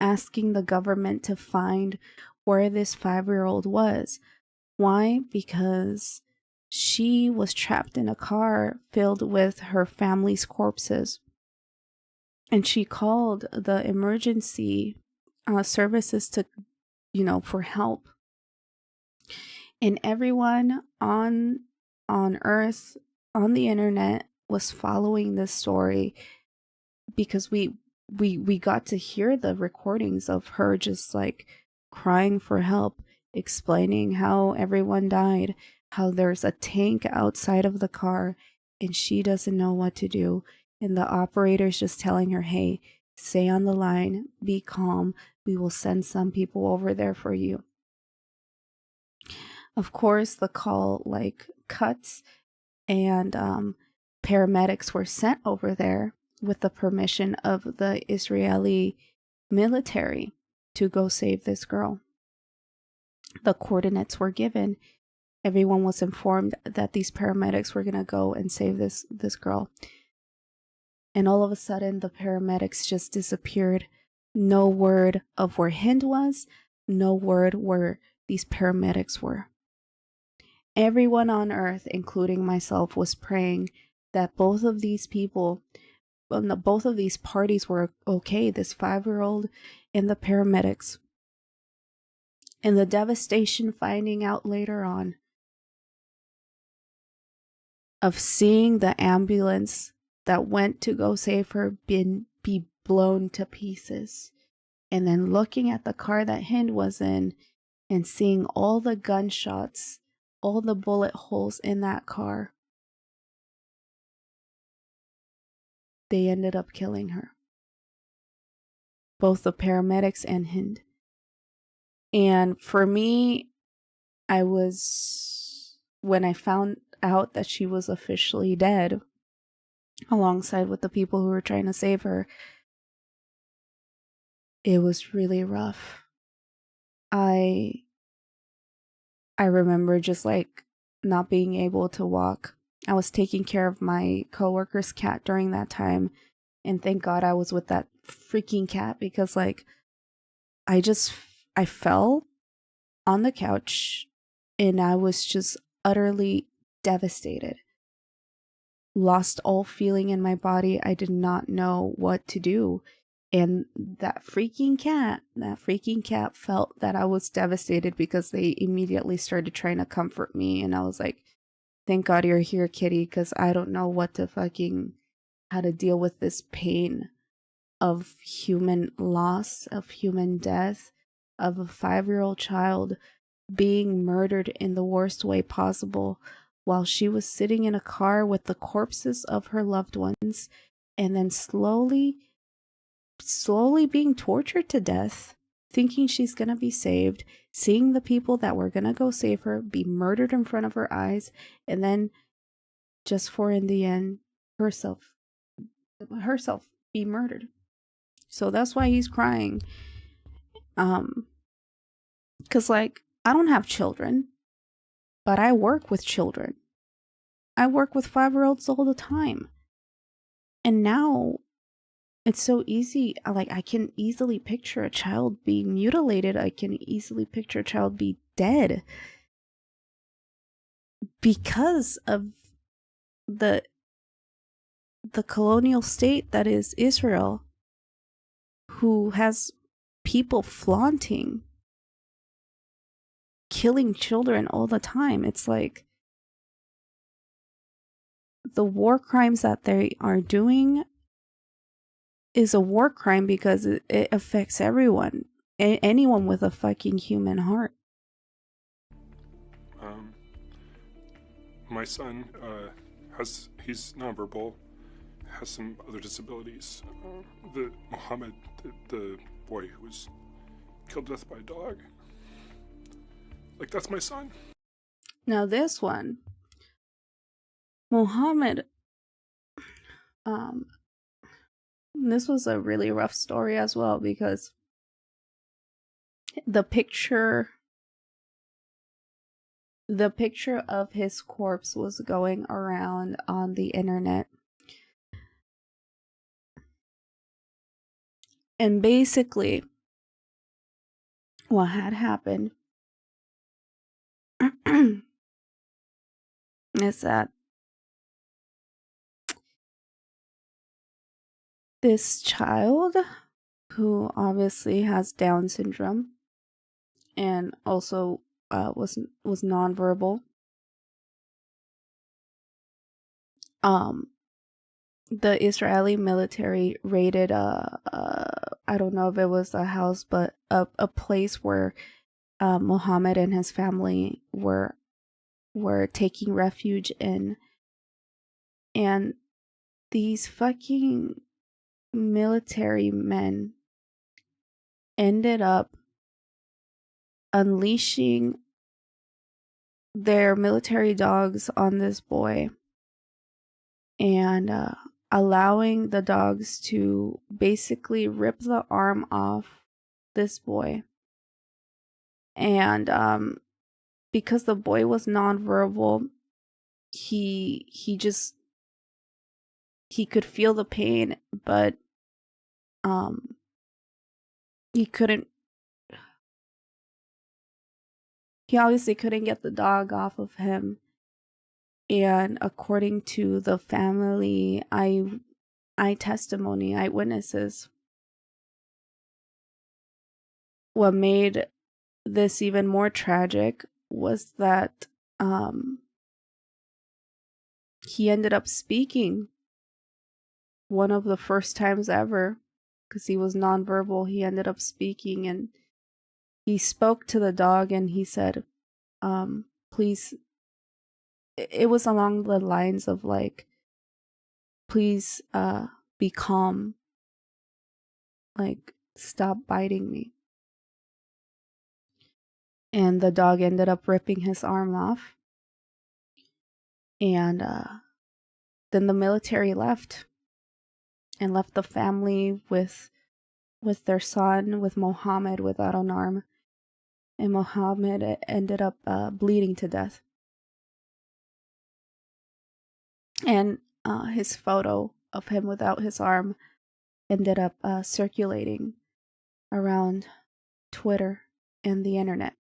Speaker 1: asking the government to find where this 5-year-old was. Why? Because she was trapped in a car filled with her family's corpses. And she called the emergency services to, for help. And everyone on Earth, on the internet, was following this story because we got to hear the recordings of her just like crying for help, explaining how everyone died, how there's a tank outside of the car and she doesn't know what to do, and the operator's just telling her, hey, stay on the line, be calm, we will send some people over there for you. Of course, the call cuts, and paramedics were sent over there with the permission of the Israeli military to go save this girl. The coordinates were given. Everyone was informed that these paramedics were going to go and save this girl. And all of a sudden, the paramedics just disappeared. No word of where Hind was. No word where these paramedics were. Everyone on Earth, including myself, was praying that both of these people, both of these parties were okay, this 5-year-old and the paramedics. And the devastation finding out later on of seeing the ambulance that went to go save her be blown to pieces. And then looking at the car that Hind was in and seeing all the gunshots, all the bullet holes in that car. They ended up killing her. Both the paramedics and Hind. And for me, when I found out that she was officially dead, alongside with the people who were trying to save her, it was really rough. I remember just not being able to walk. I was taking care of my coworker's cat during that time, and thank God I was with that freaking cat, because I fell on the couch and I was just utterly devastated. Lost all feeling in my body. I did not know what to do. And that freaking cat felt that I was devastated, because they immediately started trying to comfort me. And I was like, thank God you're here, kitty, because I don't know how to deal with this pain of human loss, of human death, of a 5-year-old child being murdered in the worst way possible while she was sitting in a car with the corpses of her loved ones, and then slowly being tortured to death, thinking she's gonna be saved, seeing the people that were gonna go save her be murdered in front of her eyes, and then just for in the end herself be murdered. So that's why he's crying. Because I don't have children, but I work with children. I work with 5-year-olds all the time. And now it's so easy. I can easily picture a child being mutilated. I can easily picture a child be dead because of the colonial state that is Israel, who has people flaunting killing children all the time. It's like the war crimes that they are doing is a war crime because it affects everyone, anyone with a fucking human heart.
Speaker 2: My son he's nonverbal, has some other disabilities. The Mohammed, the boy who was killed to death by a dog, that's my son.
Speaker 1: Now this one, Mohammed, This was a really rough story as well, because the picture of his corpse was going around on the internet. And basically, what had happened is that this child, who obviously has Down syndrome and also was nonverbal, the Israeli military raided I don't know if it was a house, but a place where Mohammed and his family were taking refuge in. And these fucking military men ended up unleashing their military dogs on this boy, and allowing the dogs to basically rip the arm off this boy. And because the boy was nonverbal, he could feel the pain, but he obviously couldn't get the dog off of him. And according to the family eyewitnesses, what made this even more tragic was that he ended up speaking one of the first times ever, because he was nonverbal. He ended up speaking, and he spoke to the dog, and he said, please, it was along the lines of like, please be calm, like, stop biting me. And the dog ended up ripping his arm off. And then the military left, and left the family with their son, with Mohammed without an arm. And Mohammed ended up bleeding to death. And his photo of him without his arm ended up circulating around Twitter and the internet.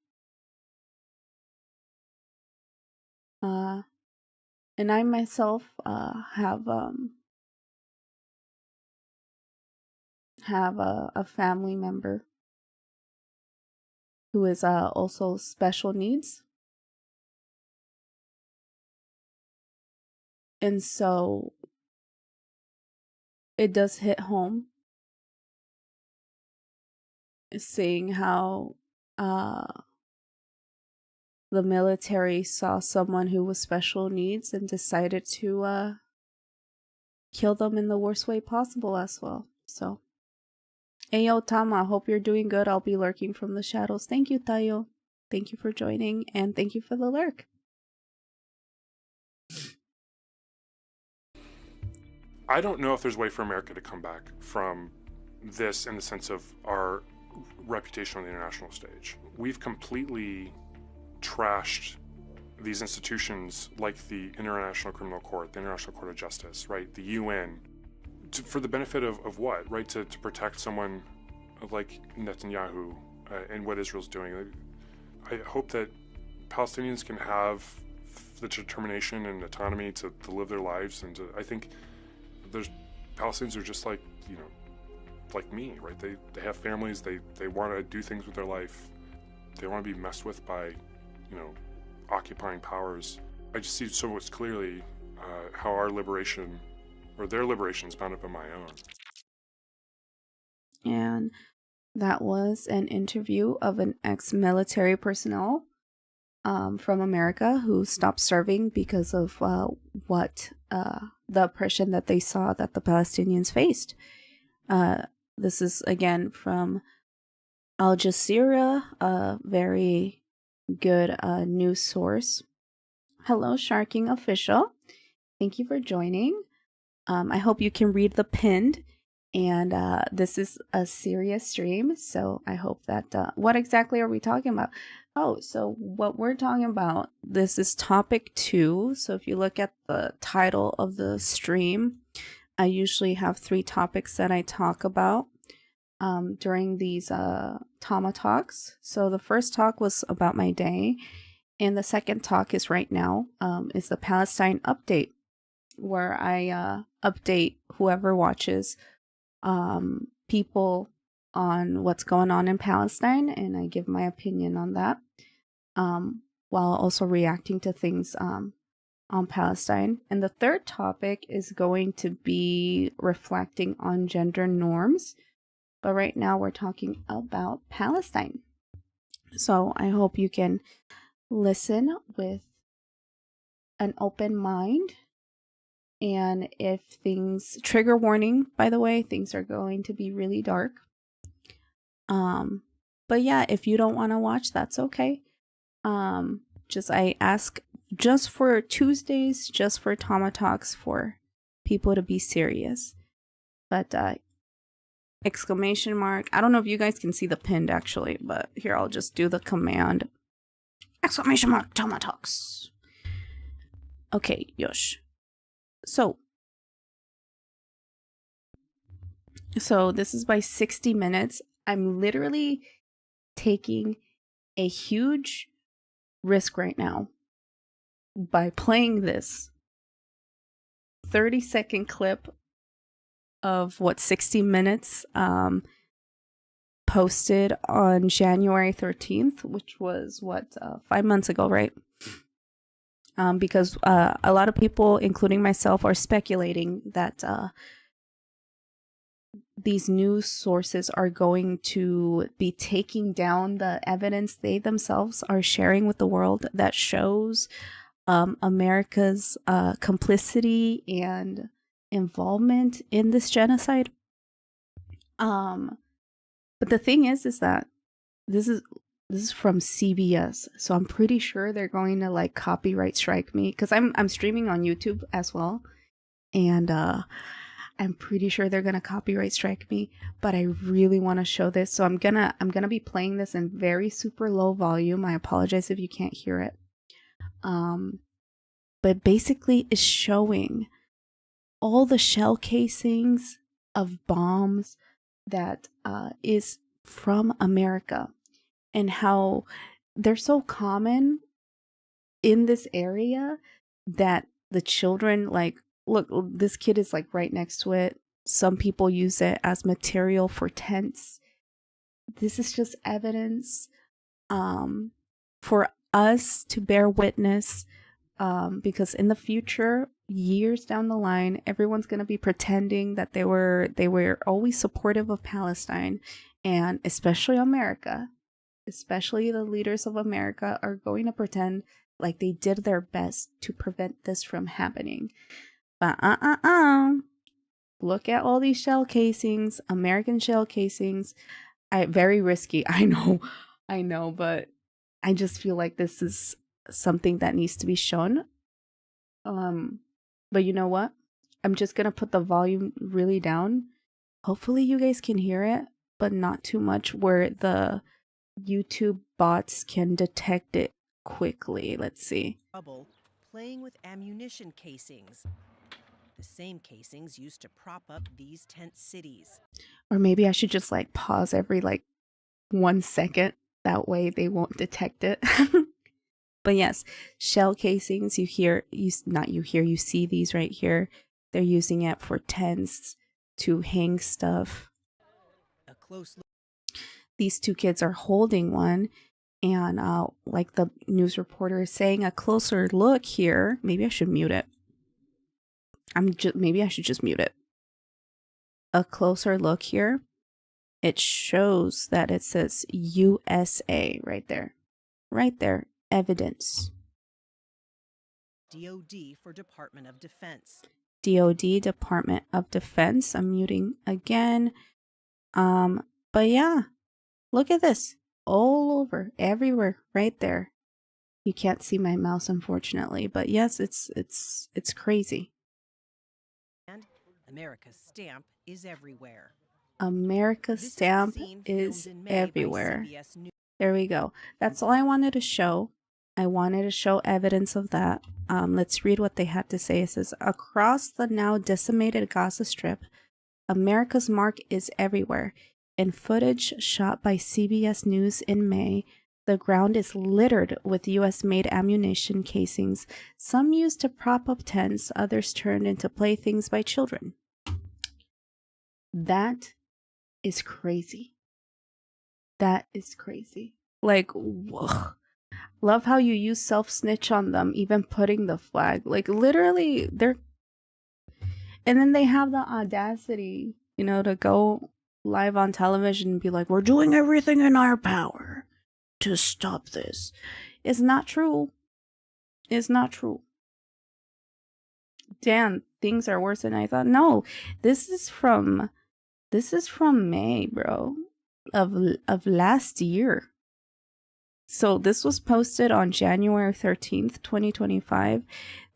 Speaker 1: And I myself have a family member who is also special needs. And so it does hit home, seeing how the military saw someone who was special needs and decided to kill them in the worst way possible as well. So, Ayo Tama, hope you're doing good. I'll be lurking from the shadows. Thank you, Tayo. Thank you for joining, and thank you for the lurk.
Speaker 2: I don't know if there's a way for America to come back from this in the sense of our reputation on the international stage. We've completely trashed these institutions like the International Criminal Court, the International Court of Justice, right? The UN, for the benefit of what, right? To protect someone like Netanyahu and what Israel's doing. I hope that Palestinians can have the determination and autonomy to live their lives, and I think there's Palestinians are just like, you know, like me, right? They have families, they want to do things with their life, they want to be messed with by, you know, occupying powers. I just see so much clearly how our liberation, or their liberation, is bound up in my own.
Speaker 1: And that was an interview of an ex-military personnel from America who stopped serving because of what the oppression that they saw that the Palestinians faced. This is again from Al Jazeera, a very good news source. Hello, Sharking Official. Thank you for joining. I hope you can read the pinned. And this is a serious stream, so I hope that what exactly are we talking about? Oh, so what we're talking about, this is topic 2. So if you look at the title of the stream, I usually have 3 topics that I talk about during these TamaTalks. So the first talk was about my day, and the second talk is right now, is the Palestine update, where I update whoever watches people on what's going on in Palestine, and I give my opinion on that, while also reacting to things on Palestine. And the third topic is going to be reflecting on gender norms, but right now we're talking about Palestine. So I hope you can listen with an open mind. And if things, trigger warning, by the way, things are going to be really dark. But yeah, if you don't want to watch, that's okay. I ask just for Tuesdays, just for TamaTalks, for people to be serious. But exclamation mark. I don't know if you guys can see the pinned actually, but here I'll just do the command. Exclamation mark TamaTalks. Okay, yosh. So this is by 60 minutes. I'm literally taking a huge risk right now by playing this 30-second clip of what 60 minutes posted on January 13th, which was 5 months ago, right? Because a lot of people, including myself, are speculating that these news sources are going to be taking down the evidence they themselves are sharing with the world that shows America's complicity and involvement in this genocide. But the thing is that this is from CBS, so I'm pretty sure they're going to like copyright strike me, because I'm streaming on YouTube as well, and I'm pretty sure they're gonna copyright strike me. But I really want to show this, so I'm gonna be playing this in very super low volume. I apologize if you can't hear it. But basically is showing all the shell casings of bombs that is from America, and how they're so common in this area that the children, like, look, this kid is like right next to it. Some people use it as material for tents. This is just evidence for us to bear witness, because in the future, years down the line, everyone's going to be pretending that they were always supportive of Palestine, and especially America, especially the leaders of America, are going to pretend like they did their best to prevent this from happening. But look at all these shell casings, American shell casings. Very risky, I know, but I just feel like this is something that needs to be shown. But you know what? I'm just gonna put the volume really down. Hopefully you guys can hear it, but not too much where the YouTube bots can detect it quickly. Let's see.
Speaker 3: Trouble playing with ammunition casings. The same casings used to prop up these tent cities.
Speaker 1: Or maybe I should just like pause every like 1 second. That way they won't detect it. But yes, shell casings, you see these right here. They're using it for tents to hang stuff.
Speaker 3: A close look.
Speaker 1: These 2 kids are holding one, and like the news reporter is saying, a closer look here. Maybe I should mute it. Maybe I should just mute it. A closer look here. It shows that it says USA right there. Right there. Evidence.
Speaker 3: DOD for Department of Defense.
Speaker 1: DOD, Department of Defense. I'm muting again. But yeah, look at this. All over, everywhere, right there. You can't see my mouse, unfortunately, but yes, it's crazy.
Speaker 3: And America's stamp is everywhere.
Speaker 1: America's
Speaker 3: This is the
Speaker 1: stamp
Speaker 3: scene
Speaker 1: is
Speaker 3: filmed in May by
Speaker 1: everywhere.
Speaker 3: CBS News.
Speaker 1: There we go. That's all I wanted to show. I wanted to show evidence of that. Let's read what they had to say. It says, across the now decimated Gaza Strip, America's mark is everywhere. In footage shot by CBS News in May, the ground is littered with US-made ammunition casings, some used to prop up tents, others turned into playthings by children. That is crazy. That is crazy. Like, whoa. Love how you use self-snitch on them, even putting the flag. Like, literally, they're... And then they have the audacity, you know, to go live on television and be like, we're doing everything in our power to stop this. It's not true. It's not true. Damn, things are worse than I thought. No, this is from May, bro, of last year. So this was posted on January 13th, 2025.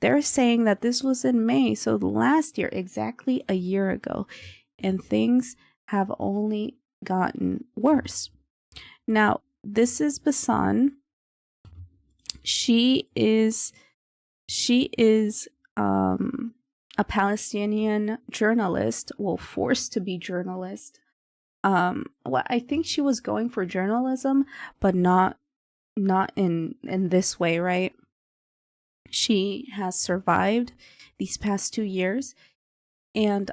Speaker 1: They're saying that this was in May, so last year, exactly a year ago. And things have only gotten worse. Now, this is Basan. She is a Palestinian journalist, well, forced to be journalist. Well, I think she was going for journalism, but not in this way, right? She has survived these past 2 years, and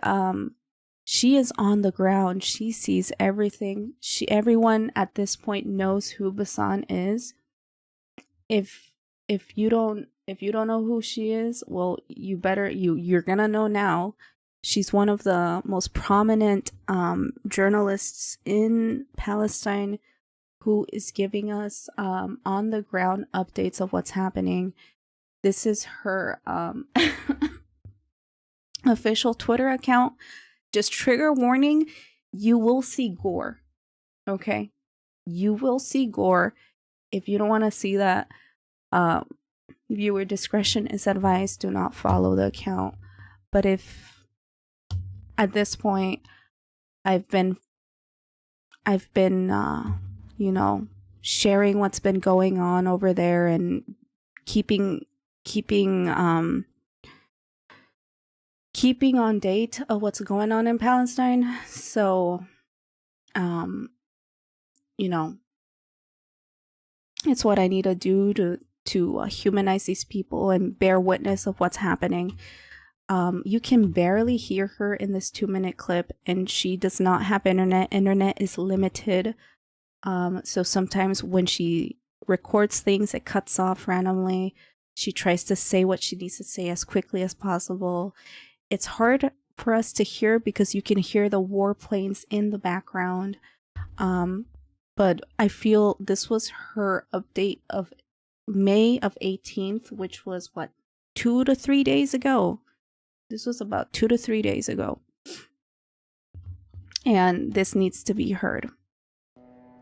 Speaker 1: she is on the ground. She sees everything. Everyone at this point knows who Basan is. If you don't know who she is, well, you're gonna know now. She's one of the most prominent journalists in Palestine, who is giving us on the ground updates of what's happening. This is her official Twitter account. Just trigger warning, you will see gore. Okay? You will see gore. If you don't want to see that, viewer discretion is advised. Do not follow the account. But if at this point I've been you know, sharing what's been going on over there and keeping on date of what's going on in Palestine. So you know, it's what I need to do to humanize these people and bear witness of what's happening. You can barely hear her in this 2-minute clip, and she does not have internet. Internet is limited. So sometimes when she records things, it cuts off randomly. She tries to say what she needs to say as quickly as possible. It's hard for us to hear because you can hear the warplanes in the background. But I feel this was her update of May of 18th, which was what, 2 to 3 days ago. This was about 2 to 3 days ago. And this needs to be heard.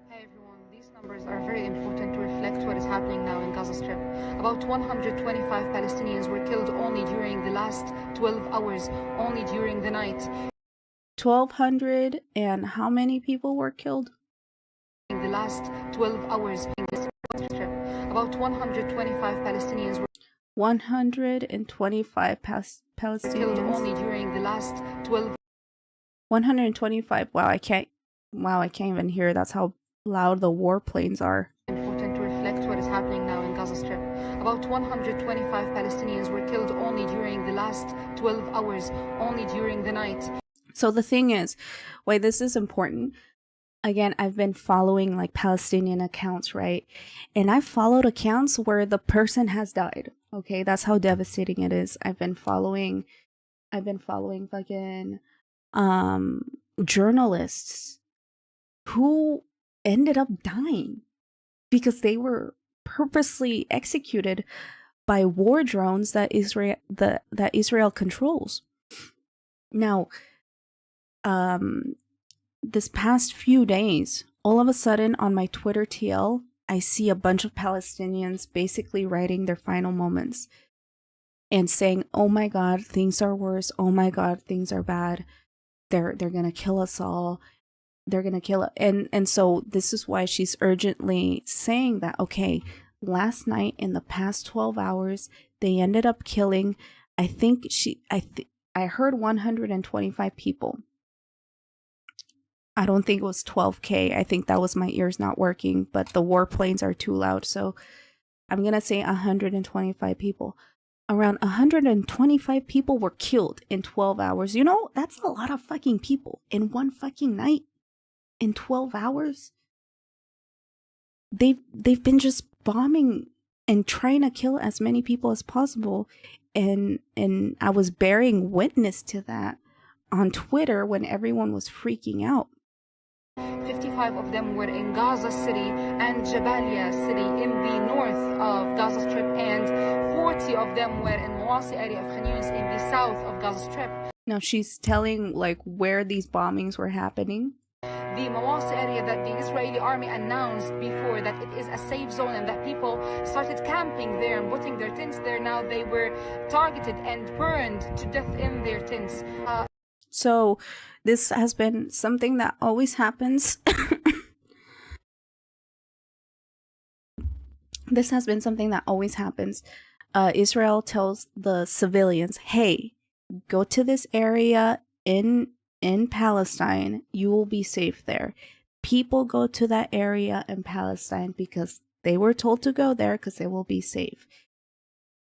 Speaker 4: Hi everyone, these numbers are very important to reflect what is happening now in Gaza Strip. About 125 Palestinians were killed only during the last 12 hours, only during the night.
Speaker 1: 1,200 and how many people were killed?
Speaker 4: In the last 12 hours in Gaza Strip, about 125 Palestinians were
Speaker 1: 125 Palestinians
Speaker 4: killed only during the last 12.
Speaker 1: 125. Wow, I can't even hear. That's how loud the warplanes are.
Speaker 4: Important to reflect what is happening now in Gaza Strip. About 125 Palestinians were killed only during the last 12 hours, only during the night.
Speaker 1: So the thing is, why this is important, again, I've been following like Palestinian accounts, right? And I've followed accounts where the person has died. Okay, that's how devastating it is. I've been following fucking journalists who ended up dying because they were purposely executed by war drones that Israel controls. Now, this past few days, all of a sudden on my Twitter TL, I see a bunch of Palestinians basically writing their final moments. and saying, oh my God, things are worse. Oh my God, things are bad. They're gonna kill us all. They're gonna kill it. And so this is why she's urgently saying that, okay, last night in the past 12 hours, they ended up killing, I heard 125 people. I don't think it was 12K. I think that was my ears not working, but the warplanes are too loud. So I'm going to say 125 people. Around 125 people were killed in 12 hours. You know, that's a lot of fucking people in one fucking night. In 12 hours. They've been just bombing and trying to kill as many people as possible. And I was bearing witness to that on Twitter when everyone was freaking out.
Speaker 4: 55 of them were in Gaza City and Jabalia City in the north of Gaza Strip, and 40 of them were in Mawasi area of Khan Yunis in the south of Gaza Strip.
Speaker 1: Now she's telling like where these bombings were happening.
Speaker 4: The Mawasi area that the Israeli army announced before that it is a safe zone and that people started camping there and putting their tents there. Now they were targeted and burned to death in their tents.
Speaker 1: So this has been something that always happens. This has been something that always happens. Israel tells the civilians, hey, go to this area in Palestine. You will be safe there. People go to that area in Palestine because they were told to go there because they will be safe.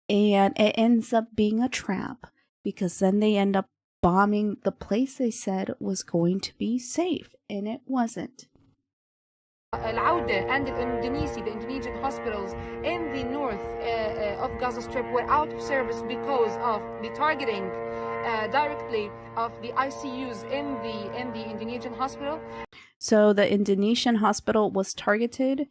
Speaker 1: And it ends up being a trap because then they end up bombing the place they said was going to be safe, and it wasn't.
Speaker 4: Al-Auda and the Indonesian hospitals in the north of Gaza Strip were out of service because of the targeting directly of the ICUs in the Indonesian hospital.
Speaker 1: So the Indonesian hospital was targeted.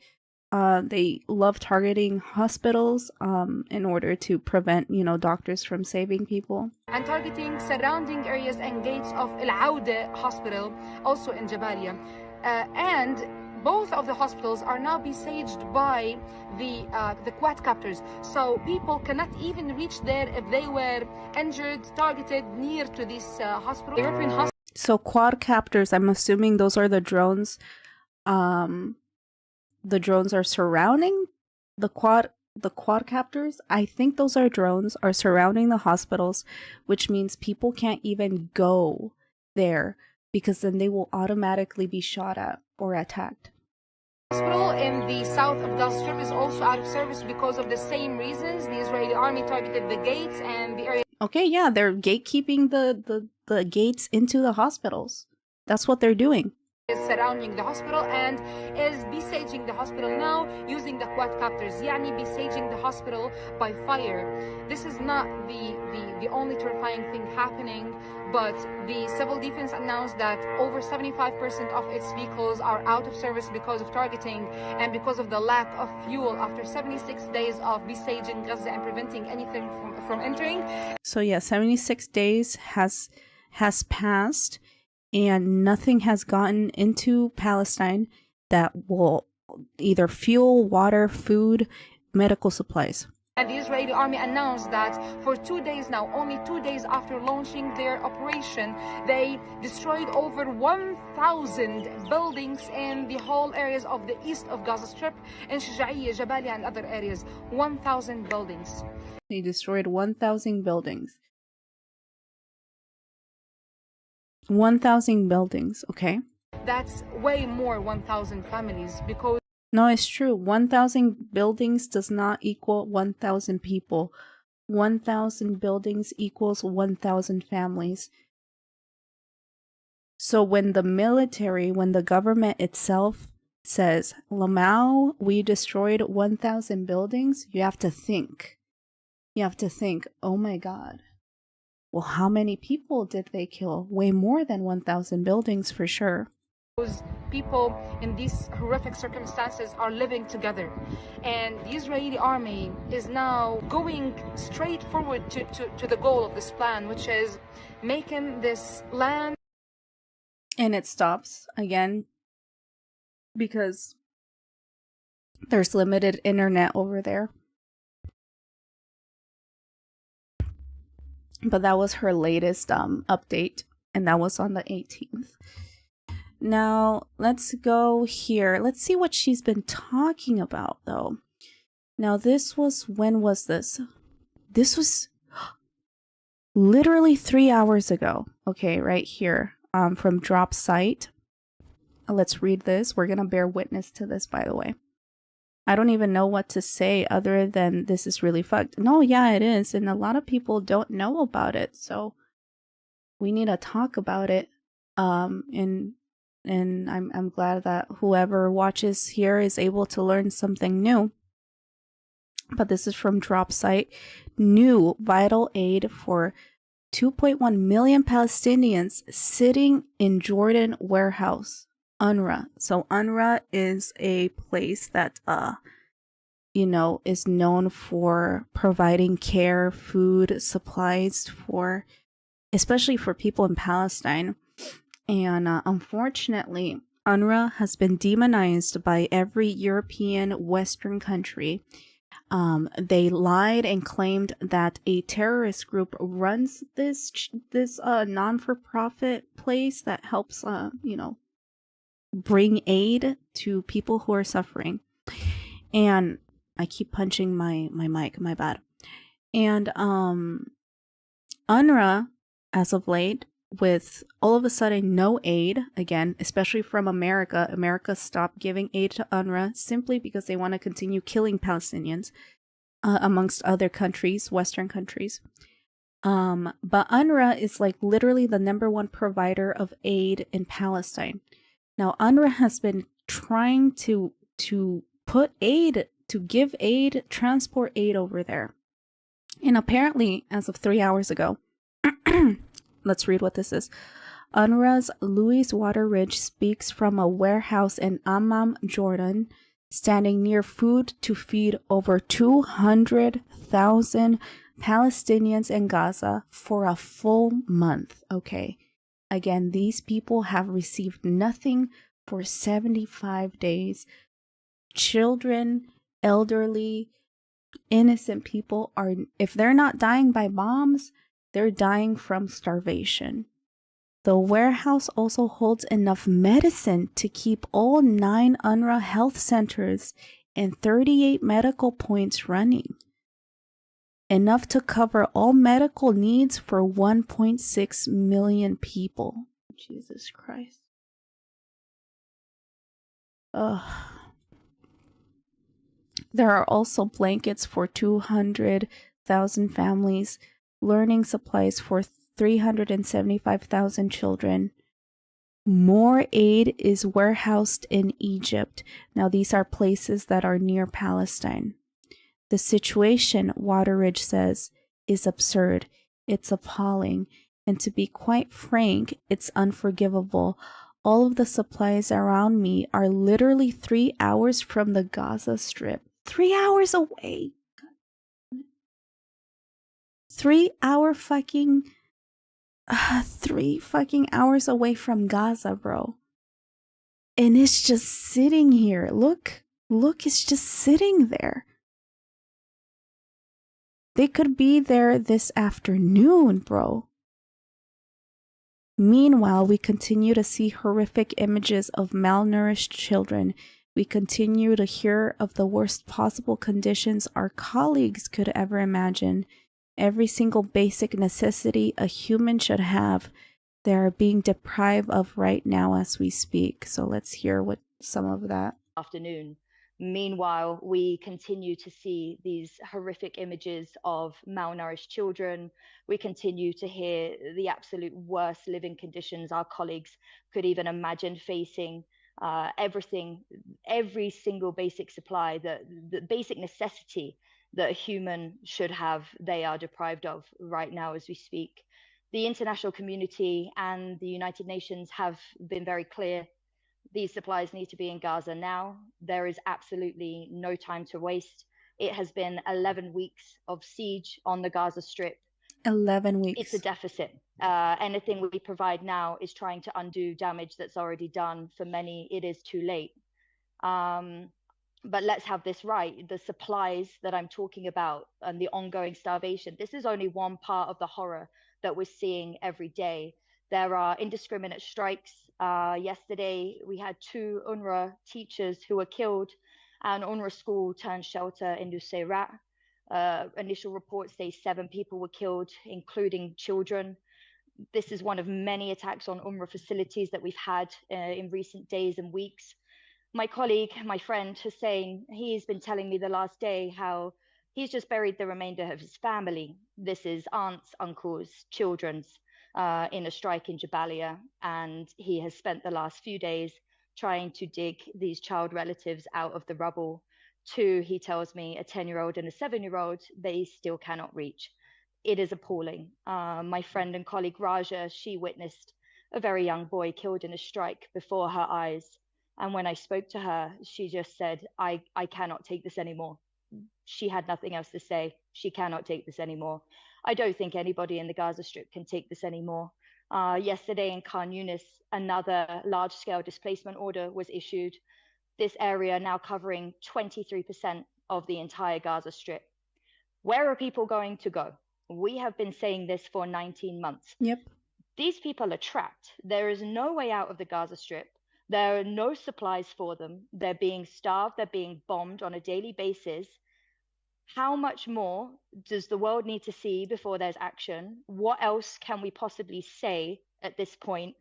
Speaker 1: They love targeting hospitals in order to prevent, doctors from saving people.
Speaker 4: And targeting surrounding areas and gates of Al-Auda hospital, also in Jabalia. And both of the hospitals are now besieged by the quadcopters. So people cannot even reach there if they were injured, targeted near to this hospital. European hospital.
Speaker 1: So quadcopters, I'm assuming those are the drones. The drones are surrounding the quadcopters. I think those are drones are surrounding the hospitals, which means people can't even go there because then they will automatically be shot at or attacked.
Speaker 4: Hospital in the south of Gaza Strip is also out of service because of the same reasons. The Israeli army targeted the gates and the area.
Speaker 1: Okay, yeah, they're gatekeeping the gates into the hospitals. That's what they're doing.
Speaker 4: Is surrounding the hospital and is besieging the hospital now using the quadcopters. Yani besieging the hospital by fire. This is not the only terrifying thing happening, but the civil defense announced that over 75% of its vehicles are out of service because of targeting and because of the lack of fuel after 76 days of besieging Gaza and preventing anything from entering.
Speaker 1: So yeah, 76 days has passed. And nothing has gotten into Palestine that will either fuel, water, food, medical supplies.
Speaker 4: And the Israeli army announced that for 2 days now, only 2 days after launching their operation, they destroyed over 1,000 buildings in the whole areas of the east of Gaza Strip, in Shuja'iyya, Jabalia, and other areas. 1,000 buildings.
Speaker 1: They destroyed 1,000 buildings. 1,000 buildings, okay?
Speaker 4: That's way more 1,000 families because...
Speaker 1: No, it's true. 1,000 buildings does not equal 1,000 people. 1,000 buildings equals 1,000 families. So when the government itself says, Lamau, we destroyed 1,000 buildings, you have to think. Oh my God. Well, how many people did they kill? Way more than 1,000 buildings for sure.
Speaker 4: Those people in these horrific circumstances are living together. And the Israeli army is now going straight forward to the goal of this plan, which is making this land.
Speaker 1: And it stops again because there's limited internet over there. But that was her latest update, and that was on the 18th. Now, let's go here. Let's see what she's been talking about, though. Now, this was, when was this? This was literally 3 hours ago. Okay, right here, from Drop Site. Let's read this. We're gonna bear witness to this, by the way. I don't even know what to say other than this is really fucked. No, yeah, it is. And a lot of people don't know about it. So we need to talk about it. And I'm glad that whoever watches here is able to learn something new. But this is from Drop Site. New vital aid for 2.1 million Palestinians sitting in Jordan warehouse. UNRWA. So UNRWA is a place that is known for providing care, food, supplies for, especially for people in Palestine. And unfortunately, UNRWA has been demonized by every European Western country. They lied and claimed that a terrorist group runs this non-for-profit place that helps bring aid to people who are suffering. And I keep punching my mic, my bad. And UNRWA, as of late, with all of a sudden no aid, again, especially from America stopped giving aid to UNRWA simply because they want to continue killing Palestinians, amongst other countries, Western countries. But UNRWA is like literally the #1 provider of aid in Palestine. Now, UNRWA has been trying to put aid, to give aid, transport aid over there. And apparently, as of 3 hours ago, let's read what this is. UNRWA's Louis Waterridge speaks from a warehouse in Amman, Jordan, standing near food to feed over 200,000 Palestinians in Gaza for a full month. Okay. Again, these people have received nothing for 75 days. Children, elderly, innocent people are, if they're not dying by bombs, they're dying from starvation. The warehouse also holds enough medicine to keep all 9 UNRWA health centers and 38 medical points running. Enough to cover all medical needs for 1.6 million people. Jesus Christ. Ugh. There are also blankets for 200,000 families, learning supplies for 375,000 children. More aid is warehoused in Egypt. Now, these are places that are near Palestine. The situation, Waterridge says, is absurd. It's appalling. And to be quite frank, it's unforgivable. All of the supplies around me are literally 3 hours from the Gaza Strip. 3 hours away. 3 fucking hours away from Gaza, bro. And it's just sitting here. Look, it's just sitting there. They could be there this afternoon, bro. Meanwhile, we continue to see horrific images of malnourished children. We continue to hear of the worst possible conditions our colleagues could ever imagine. Every single basic necessity a human should have, they are being deprived of right now as we speak. So let's hear what some of that.
Speaker 5: Afternoon. Meanwhile, we continue to see these horrific images of malnourished children. We continue to hear the absolute worst living conditions our colleagues could even imagine facing. Every single basic supply, the basic necessity that a human should have, they are deprived of right now as we speak. The international community and the United Nations have been very clear. These supplies need to be in Gaza now. There is absolutely no time to waste. It has been 11 weeks of siege on the Gaza Strip.
Speaker 1: 11 weeks.
Speaker 5: It's a deficit. Anything we provide now is trying to undo damage that's already done. For many, it is too late. But let's have this right. The supplies that I'm talking about and the ongoing starvation, this is only one part of the horror that we're seeing every day. There are indiscriminate strikes. Yesterday, we had 2 UNRWA teachers who were killed at an UNRWA school turned shelter in Nusayrat. Initial reports say 7 people were killed, including children. This is one of many attacks on UNRWA facilities that we've had in recent days and weeks. My colleague, my friend Hussein, he's been telling me the last day how he's just buried the remainder of his family. This is aunts, uncles, children's in a strike in Jabalia. And he has spent the last few days trying to dig these child relatives out of the rubble. 2, he tells me, a 10-year-old and a 7-year-old, they still cannot reach. It is appalling. My friend and colleague Raja, she witnessed a very young boy killed in a strike before her eyes. And when I spoke to her, she just said, I cannot take this anymore. She had nothing else to say. She cannot take this anymore. I don't think anybody in the Gaza Strip can take this anymore. Yesterday in Khan Yunis, another large-scale displacement order was issued. This area now covering 23% of the entire Gaza Strip. Where are people going to go? We have been saying this for 19 months.
Speaker 1: Yep.
Speaker 5: These people are trapped. There is no way out of the Gaza Strip. There are no supplies for them. They're being starved. They're being bombed on a daily basis. How much more does the world need to see before there's action? What else can we possibly say at this point?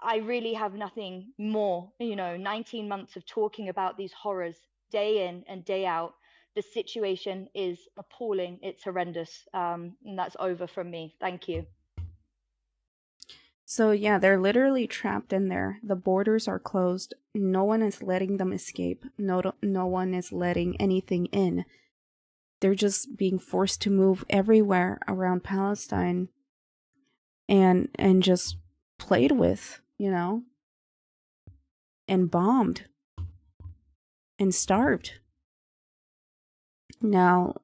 Speaker 5: I really have nothing more. 19 months of talking about these horrors day in and day out. The situation is appalling. It's horrendous. And that's over from me. Thank you.
Speaker 1: So yeah, they're literally trapped in there. The borders are closed. No one is letting them escape. No one is letting anything in. They're just being forced to move everywhere around Palestine and just played with, and bombed and starved. Now,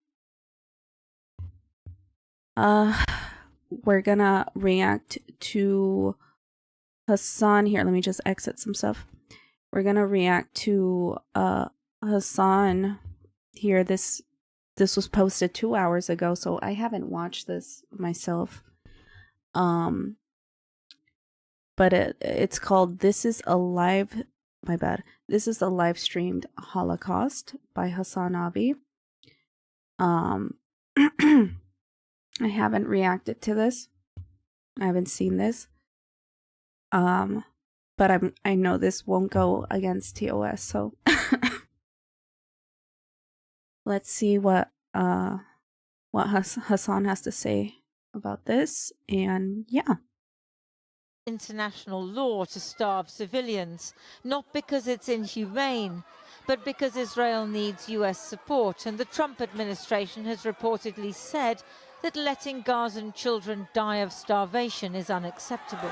Speaker 1: we're gonna react to Hassan here. Let me just exit some stuff. We're gonna react to Hassan here. This was posted 2 hours ago, so I haven't watched this myself. But it's called "This is a Live." My bad. This is a live streamed Holocaust by Hassan Abi. I haven't reacted to this. I haven't seen this. But I know this won't go against TOS, so let's see what Hassan has to say about this. And yeah.
Speaker 6: International law to starve civilians, not because it's inhumane, but because Israel needs US support, and the Trump administration has reportedly said that letting Gazan children die of starvation is unacceptable.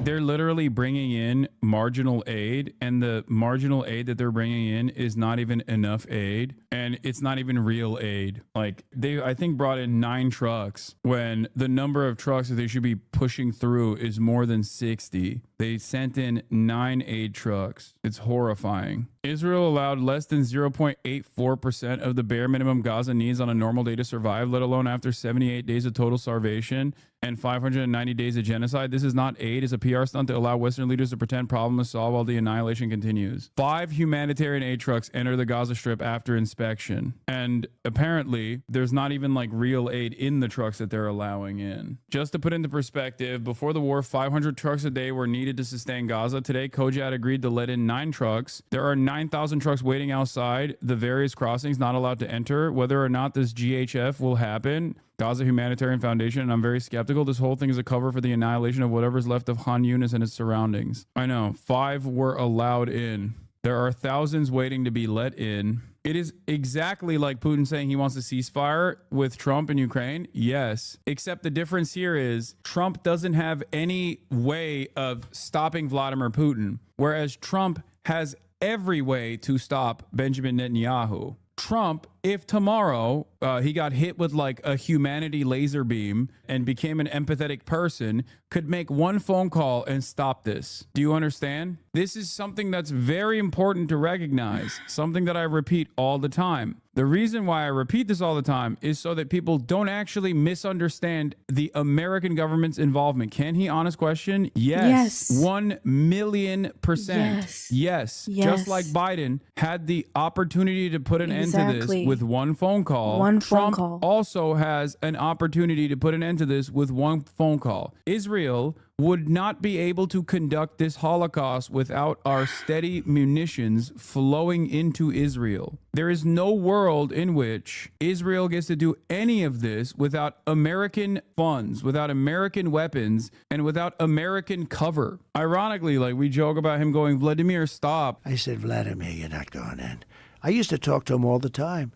Speaker 7: They're literally bringing in marginal aid, and the marginal aid that they're bringing in is not even enough aid, and it's not even real aid. Like, they, I think, brought in 9 trucks when the number of trucks that they should be pushing through is more than 60. They sent in 9 aid trucks. It's horrifying. Israel allowed less than 0.84% of the bare minimum Gaza needs on a normal day to survive, let alone after 78 days of total starvation and 590 days of genocide. This is not aid. It's a PR stunt to allow Western leaders to pretend problem is solved while the annihilation continues. 5 humanitarian aid trucks enter the Gaza Strip after inspection. And apparently, there's not even like real aid in the trucks that they're allowing in. Just to put into perspective, before the war, 500 trucks a day were needed to sustain Gaza. Today, Kojat agreed to let in 9 trucks. There are 9,000 trucks waiting outside the various crossings, not allowed to enter. Whether or not this GHF will happen, Gaza Humanitarian Foundation, and I'm very skeptical. This whole thing is a cover for the annihilation of whatever's left of Khan Yunis and its surroundings. I know, 5 were allowed in. There are thousands waiting to be let in. It is exactly like Putin saying he wants a ceasefire with Trump in Ukraine. Yes, except the difference here is Trump doesn't have any way of stopping Vladimir Putin, whereas Trump has every way to stop Benjamin Netanyahu. Trump if tomorrow he got hit with like a humanity laser beam and became an empathetic person, could make one phone call and stop this. Do you understand? This is something that's very important to recognize, something that I repeat all the time. The reason why I repeat this all the time is so that people don't actually misunderstand the American government's involvement. Can he? Honest question. Yes. 1,000,000%. Yes. Just like Biden had the opportunity to put an end to this with one phone call. Trump also has an opportunity to put an end to this with one phone call. Israel would not be able to conduct this Holocaust without our steady munitions flowing into Israel. There is no world in which Israel gets to do any of this without American funds, without American weapons, and without American cover. Ironically, like we joke about him going, Vladimir, stop.
Speaker 8: I said, Vladimir, you're not going in. I used to talk to him all the time.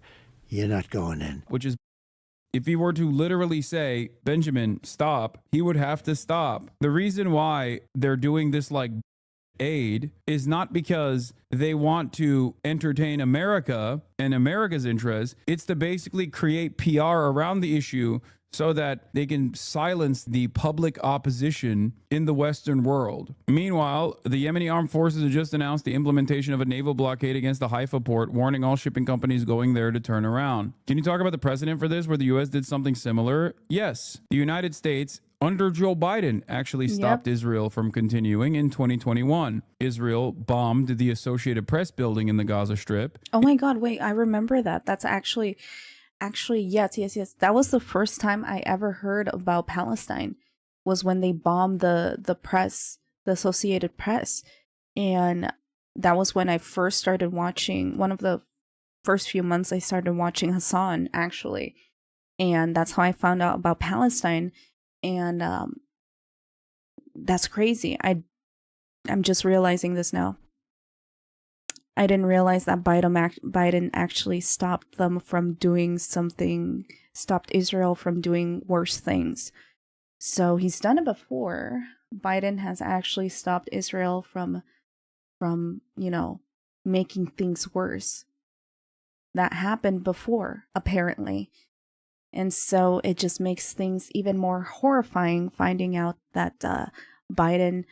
Speaker 8: You're not going in.
Speaker 7: Which is, if he were to literally say, Benjamin, stop, he would have to stop. The reason why they're doing this like aid is not because they want to entertain America and America's interests. It's to basically create PR around the issue so that they can silence the public opposition in the Western world. Meanwhile, the Yemeni armed forces have just announced the implementation of a naval blockade against the Haifa port, warning all shipping companies going there to turn around. Can you talk about the precedent for this, where the U.S. did something similar? Yes. The United States, under Joe Biden, actually stopped Israel from continuing in 2021. Israel bombed the Associated Press building in the Gaza Strip.
Speaker 1: Oh my God, wait, I remember that. That's actually, yes. That was the first time I ever heard about Palestine, was when they bombed the press, the Associated Press. And that was when I first started watching, one of the first few months I started watching Hassan, actually. And that's how I found out about Palestine. And that's crazy. I'm just realizing this now. I didn't realize that Biden actually stopped them from doing something, stopped Israel from doing worse things. So he's done it before. Biden has actually stopped Israel from making things worse. That happened before, apparently. And so it just makes things even more horrifying, finding out that Biden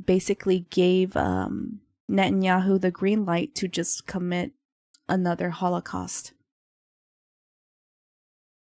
Speaker 1: basically gave Netanyahu the green light to just commit another Holocaust.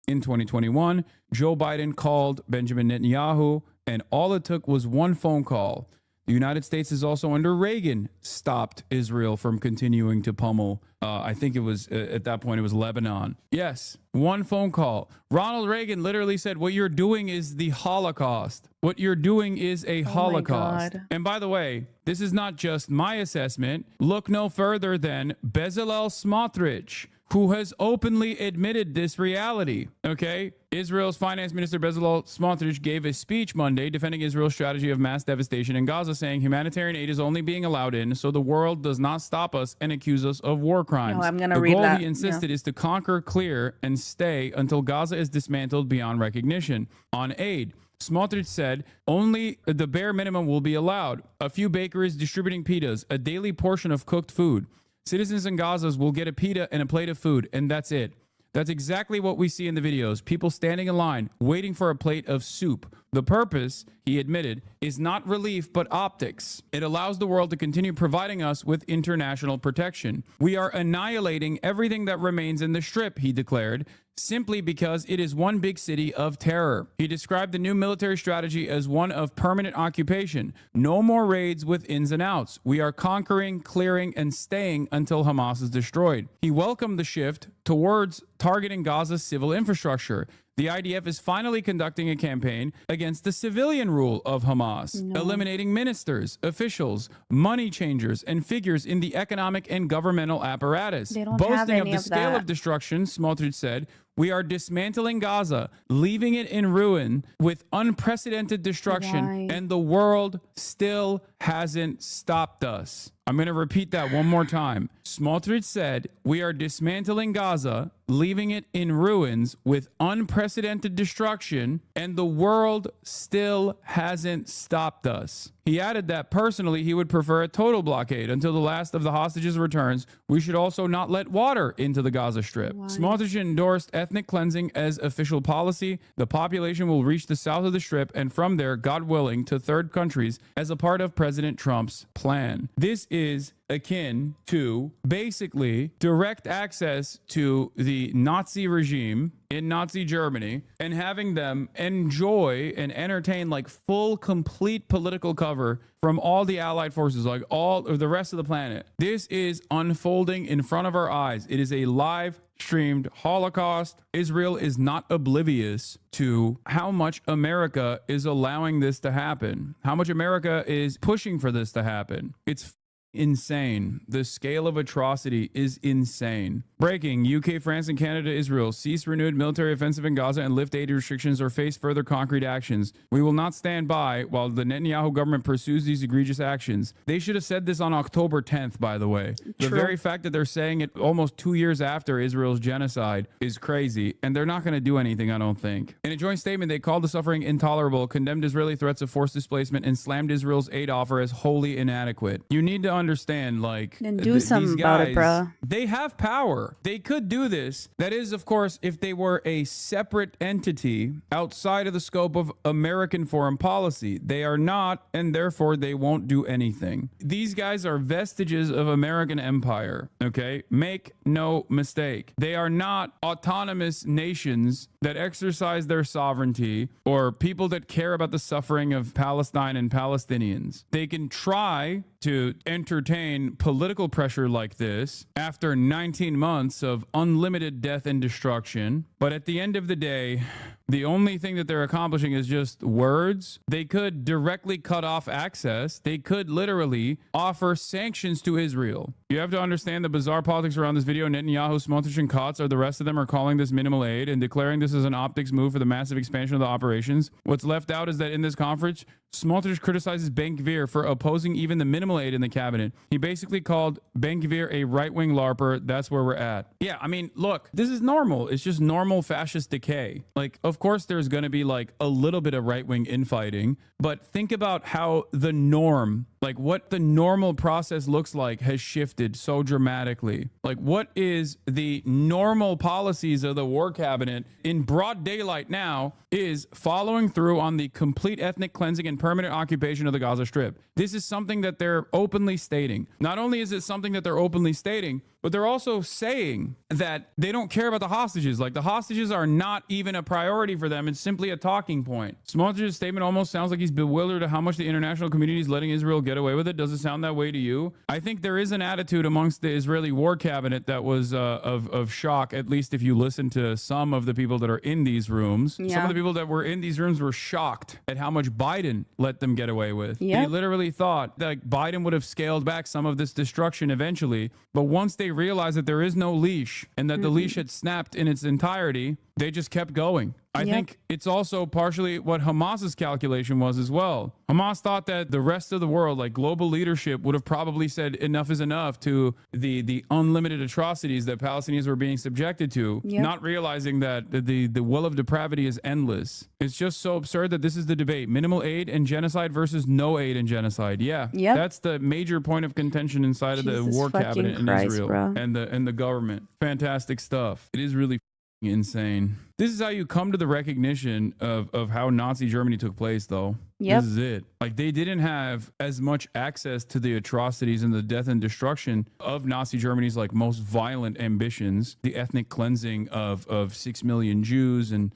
Speaker 7: In 2021, Joe Biden called Benjamin Netanyahu, and all it took was one phone call. The United States is also, under Reagan, stopped Israel from continuing to pummel. I think it was, at that point, it was Lebanon. Yes, one phone call. Ronald Reagan literally said, what you're doing is the Holocaust. What you're doing is a Holocaust.
Speaker 1: My God.
Speaker 7: And by the way, this is not just my assessment. Look no further than Bezalel Smotrich, who has openly admitted this reality, okay? Israel's finance minister Bezalel Smotrich gave a speech Monday defending Israel's strategy of mass devastation in Gaza, saying humanitarian aid is only being allowed in so the world does not stop us and accuse us of war crimes.
Speaker 1: No, I'm gonna read
Speaker 7: the goal,
Speaker 1: that.
Speaker 7: he insisted, is to conquer, clear, and stay until Gaza is dismantled beyond recognition. On aid, Smotrich said only the bare minimum will be allowed. A few bakeries distributing pitas, a daily portion of cooked food. Citizens in Gaza will get a pita and a plate of food, and that's it. That's exactly what we see in the videos. People standing in line, waiting for a plate of soup. The purpose, he admitted, is not relief, but optics. It allows the world to continue providing us with international protection. We are annihilating everything that remains in the Strip, he declared, simply because it is one big city of terror. He described the new military strategy as one of permanent occupation. No more raids with ins and outs. We are conquering, clearing, and staying until Hamas is destroyed. He welcomed the shift towards targeting Gaza's civil infrastructure. The IDF is finally conducting a campaign against the civilian rule of Hamas, eliminating ministers, officials, money changers, and figures in the economic and governmental apparatus.
Speaker 1: They don't
Speaker 7: Boasting
Speaker 1: have any
Speaker 7: of the
Speaker 1: of
Speaker 7: scale
Speaker 1: that.
Speaker 7: of destruction, Smotrich said, we are dismantling Gaza, leaving it in ruin with unprecedented destruction,
Speaker 1: Why?
Speaker 7: and the world still hasn't stopped us. I'm going to repeat that one more time. Smotrich said, we are dismantling Gaza, leaving it in ruins with unprecedented destruction, and the world still hasn't stopped us. He added that personally he would prefer a total blockade until the last of the hostages returns. We should also not let water into the Gaza Strip. Smotrich endorsed ethnic cleansing as official policy. The population will reach the south of the Strip and from there, God willing, to third countries as a part of President Trump's plan. This is akin to basically direct access to the Nazi regime in Nazi Germany and having them enjoy and entertain like full, complete political cover from all the allied forces, like all of the rest of the planet. This is unfolding in front of our eyes. It is a live streamed Holocaust. Israel is not oblivious to how much America is allowing this to happen, how much America is pushing for this to happen. It's insane. The scale of atrocity is insane. Breaking: UK, France, and Canada, Israel cease renewed military offensive in Gaza and lift aid restrictions or face further concrete actions. We will not stand by while the Netanyahu government pursues these egregious actions. They should have said this on October 10th, by the way. The very fact that they're saying it almost 2 years after Israel's genocide is crazy, and they're not going to do anything, I don't think. In a joint statement, they called the suffering intolerable, condemned Israeli threats of forced displacement, and slammed Israel's aid offer as wholly inadequate. You need to understand, like,
Speaker 1: then do something about it, bro.
Speaker 7: They have power. They could do this. That is, of course, if they were a separate entity outside of the scope of American foreign policy. They are not, and therefore they won't do anything. These guys are vestiges of American empire, okay? Make no mistake. They are not autonomous nations that exercise their sovereignty or people that care about the suffering of Palestine and Palestinians. They can try to entertain political pressure like this after 19 months of unlimited death and destruction. But at the end of the day, the only thing that they're accomplishing is just words. They could directly cut off access. They could literally offer sanctions to Israel. You have to understand the bizarre politics around this video. Netanyahu, Smotrich, and Katz, or the rest of them, are calling this minimal aid and declaring this as an optics move for the massive expansion of the operations. What's left out is that in this conference, Smotrich criticizes Ben-Gvir for opposing even the minimal aid in the cabinet. He basically called Ben-Gvir a right-wing LARPer. That's where we're at. Yeah, I mean, look, this is normal. It's just normal fascist decay. Like, of course, there's going to be like a little bit of right-wing infighting, but think about how the norm, like what the normal process looks like, has shifted so dramatically. Like, what is the normal policies of the war cabinet in broad daylight now is following through on the complete ethnic cleansing and permanent occupation of the Gaza Strip. This is something that they're openly stating. Not only is it something that they're openly stating, but they're also saying that they don't care about the hostages. Like, the hostages are not even a priority for them. It's simply a talking point. Smotrich's statement almost sounds like he's bewildered at how much the international community is letting Israel get away with it. Does it sound that way to you? I think there is an attitude amongst the Israeli war cabinet that was of shock, at least if you listen to some of the people that are in these rooms.
Speaker 1: Yeah.
Speaker 7: Some of the people that were in these rooms were shocked at how much Biden let them get away with.
Speaker 1: Yep.
Speaker 7: They literally thought that Biden would have scaled back some of this destruction eventually, but once they realized that there is no leash and that the leash had snapped in its entirety, they just kept going. I think it's also partially what Hamas's calculation was as well. Hamas thought that the rest of the world, like global leadership, would have probably said enough is enough to the unlimited atrocities that Palestinians were being subjected to, not realizing that the well of depravity is endless. It's just so absurd that this is the debate. Minimal aid and genocide versus no aid and genocide. That's the major point of contention inside of the war cabinet in Israel and the government. Fantastic stuff. It is really insane. This is how you come to the recognition of how Nazi Germany took place, though. This is it. Like, they didn't have as much access to the atrocities and the death and destruction of Nazi Germany's like most violent ambitions, the ethnic cleansing of 6 million Jews and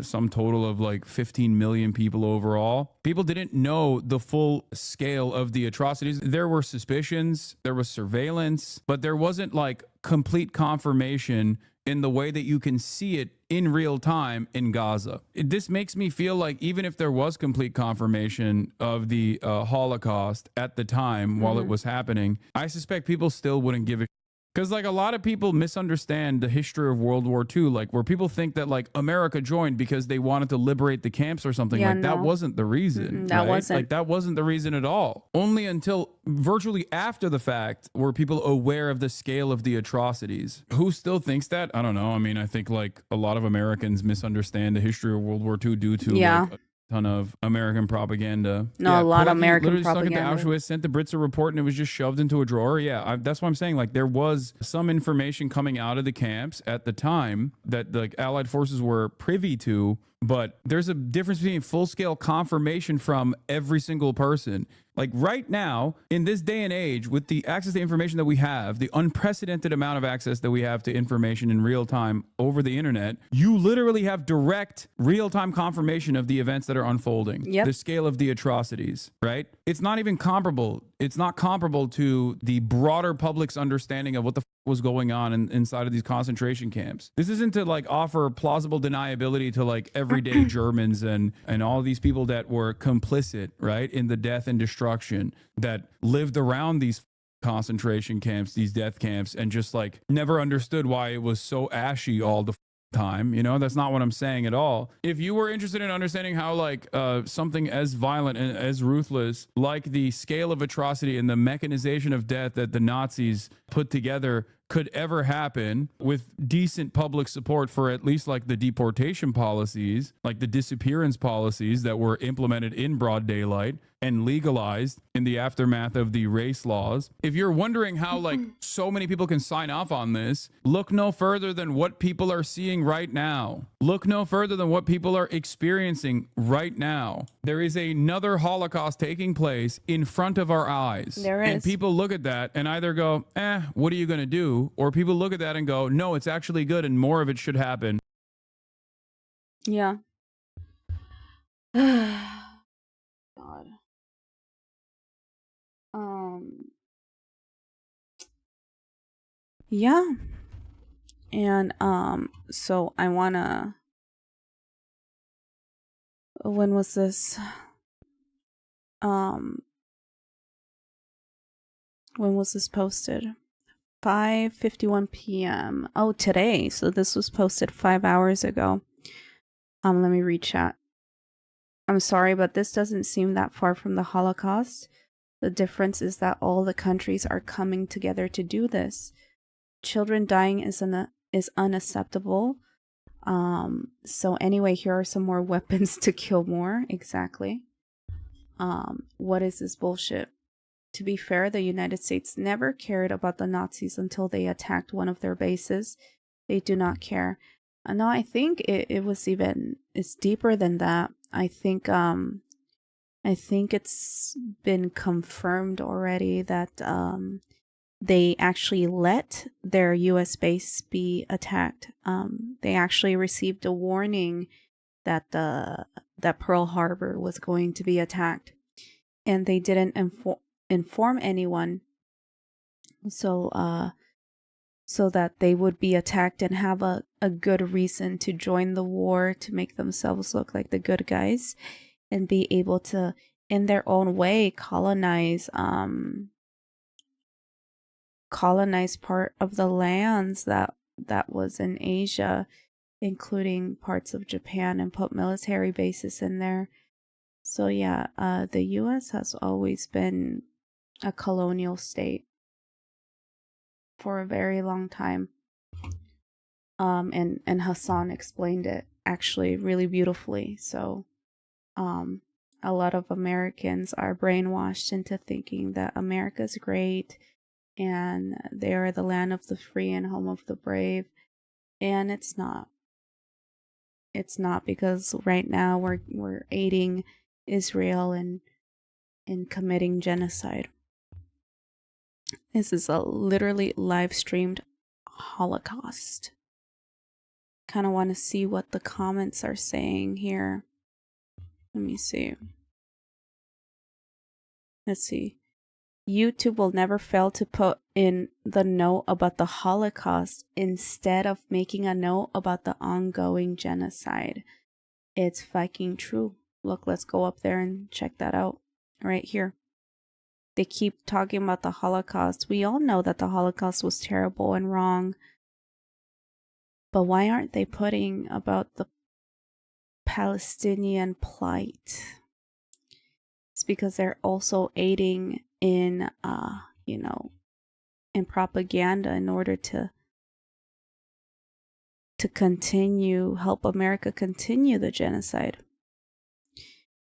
Speaker 7: some total of like 15 million people overall. People didn't know the full scale of the atrocities. There were suspicions, there was surveillance, but there wasn't like complete confirmation in the way that you can see it in real time in Gaza. This makes me feel like even if there was complete confirmation of the Holocaust at the time while it was happening, I suspect people still wouldn't give a because like a lot of people misunderstand the history of World War II, like where people think that like America joined because they wanted to liberate the camps or something. That wasn't the reason. That wasn't the reason at all. Only until virtually after the fact were people aware of the scale of the atrocities. Who still thinks that? I don't know. I mean, I think like a lot of Americans misunderstand the history of World War II due to like, ton of American propaganda.
Speaker 1: No, a lot of American
Speaker 7: literally
Speaker 1: propaganda.
Speaker 7: stuck at the Auschwitz, sent the Brits a report, and it was just shoved into a drawer. Yeah, that's what I'm saying. Like, there was some information coming out of the camps at the time that the Allied forces were privy to, but there's a difference between full-scale confirmation from every single person. Like right now, in this day and age, with the access to information that we have, the unprecedented amount of access that we have to information in real time over the internet, you literally have direct real-time confirmation of the events that are unfolding.
Speaker 1: Yep.
Speaker 7: The scale of the atrocities, right? It's not even comparable. It's not comparable to the broader public's understanding of what the was going on inside of these concentration camps. This isn't to like offer plausible deniability to like everyday Germans and all these people that were complicit, right, in the death and destruction that lived around these concentration camps, these death camps, and just like never understood why it was so ashy all the time. You know, that's not what I'm saying at all. If you were interested in understanding how like something as violent and as ruthless, like the scale of atrocity and the mechanization of death that the Nazis put together could ever happen with decent public support for at least like the deportation policies, like the disappearance policies that were implemented in broad daylight and legalized in the aftermath of the race laws. If you're wondering how like so many people can sign off on this, look no further than what people are seeing right now. Look no further than what people are experiencing right now. There is another Holocaust taking place in front of our eyes.
Speaker 1: There is.
Speaker 7: And people look at that and either go, what are you going to do? Or people look at that and go, no, it's actually good and more of it should happen.
Speaker 1: Yeah. God. Yeah. And so I wanna, when was this? When was this posted? 5:51 p.m. Oh, today. So this was posted 5 hours ago. Let me read chat. I'm sorry, but this doesn't seem that far from the Holocaust. The difference is that all the countries are coming together to do this. Children dying is unacceptable. So anyway, here are some more weapons to kill more. Exactly. What is this bullshit? To be fair, the United States never cared about the Nazis until they attacked one of their bases. They do not care. No, I think it's deeper than that. I think it's been confirmed already that they actually let their U.S. base be attacked. They actually received a warning that that Pearl Harbor was going to be attacked, and they didn't inform anyone, so that they would be attacked and have a good reason to join the war, to make themselves look like the good guys and be able to, in their own way, colonize part of the lands that was in Asia, including parts of Japan, and put military bases in there. So yeah, the U.S. has always been a colonial state for a very long time. And Hassan explained it actually really beautifully. So a lot of Americans are brainwashed into thinking that America's great and they are the land of the free and home of the brave. And it's not. It's not, because right now we're aiding Israel in committing genocide. This is a literally live streamed Holocaust. Kind of want to see what the comments are saying here. Let me see. Let's see. YouTube will never fail to put in the note about the Holocaust instead of making a note about the ongoing genocide. It's fucking true. Look, let's go up there and check that out. Right here. They keep talking about the Holocaust. We all know that the Holocaust was terrible and wrong. But why aren't they putting about the Palestinian plight? It's because they're also aiding in, in propaganda in order to help America continue the genocide.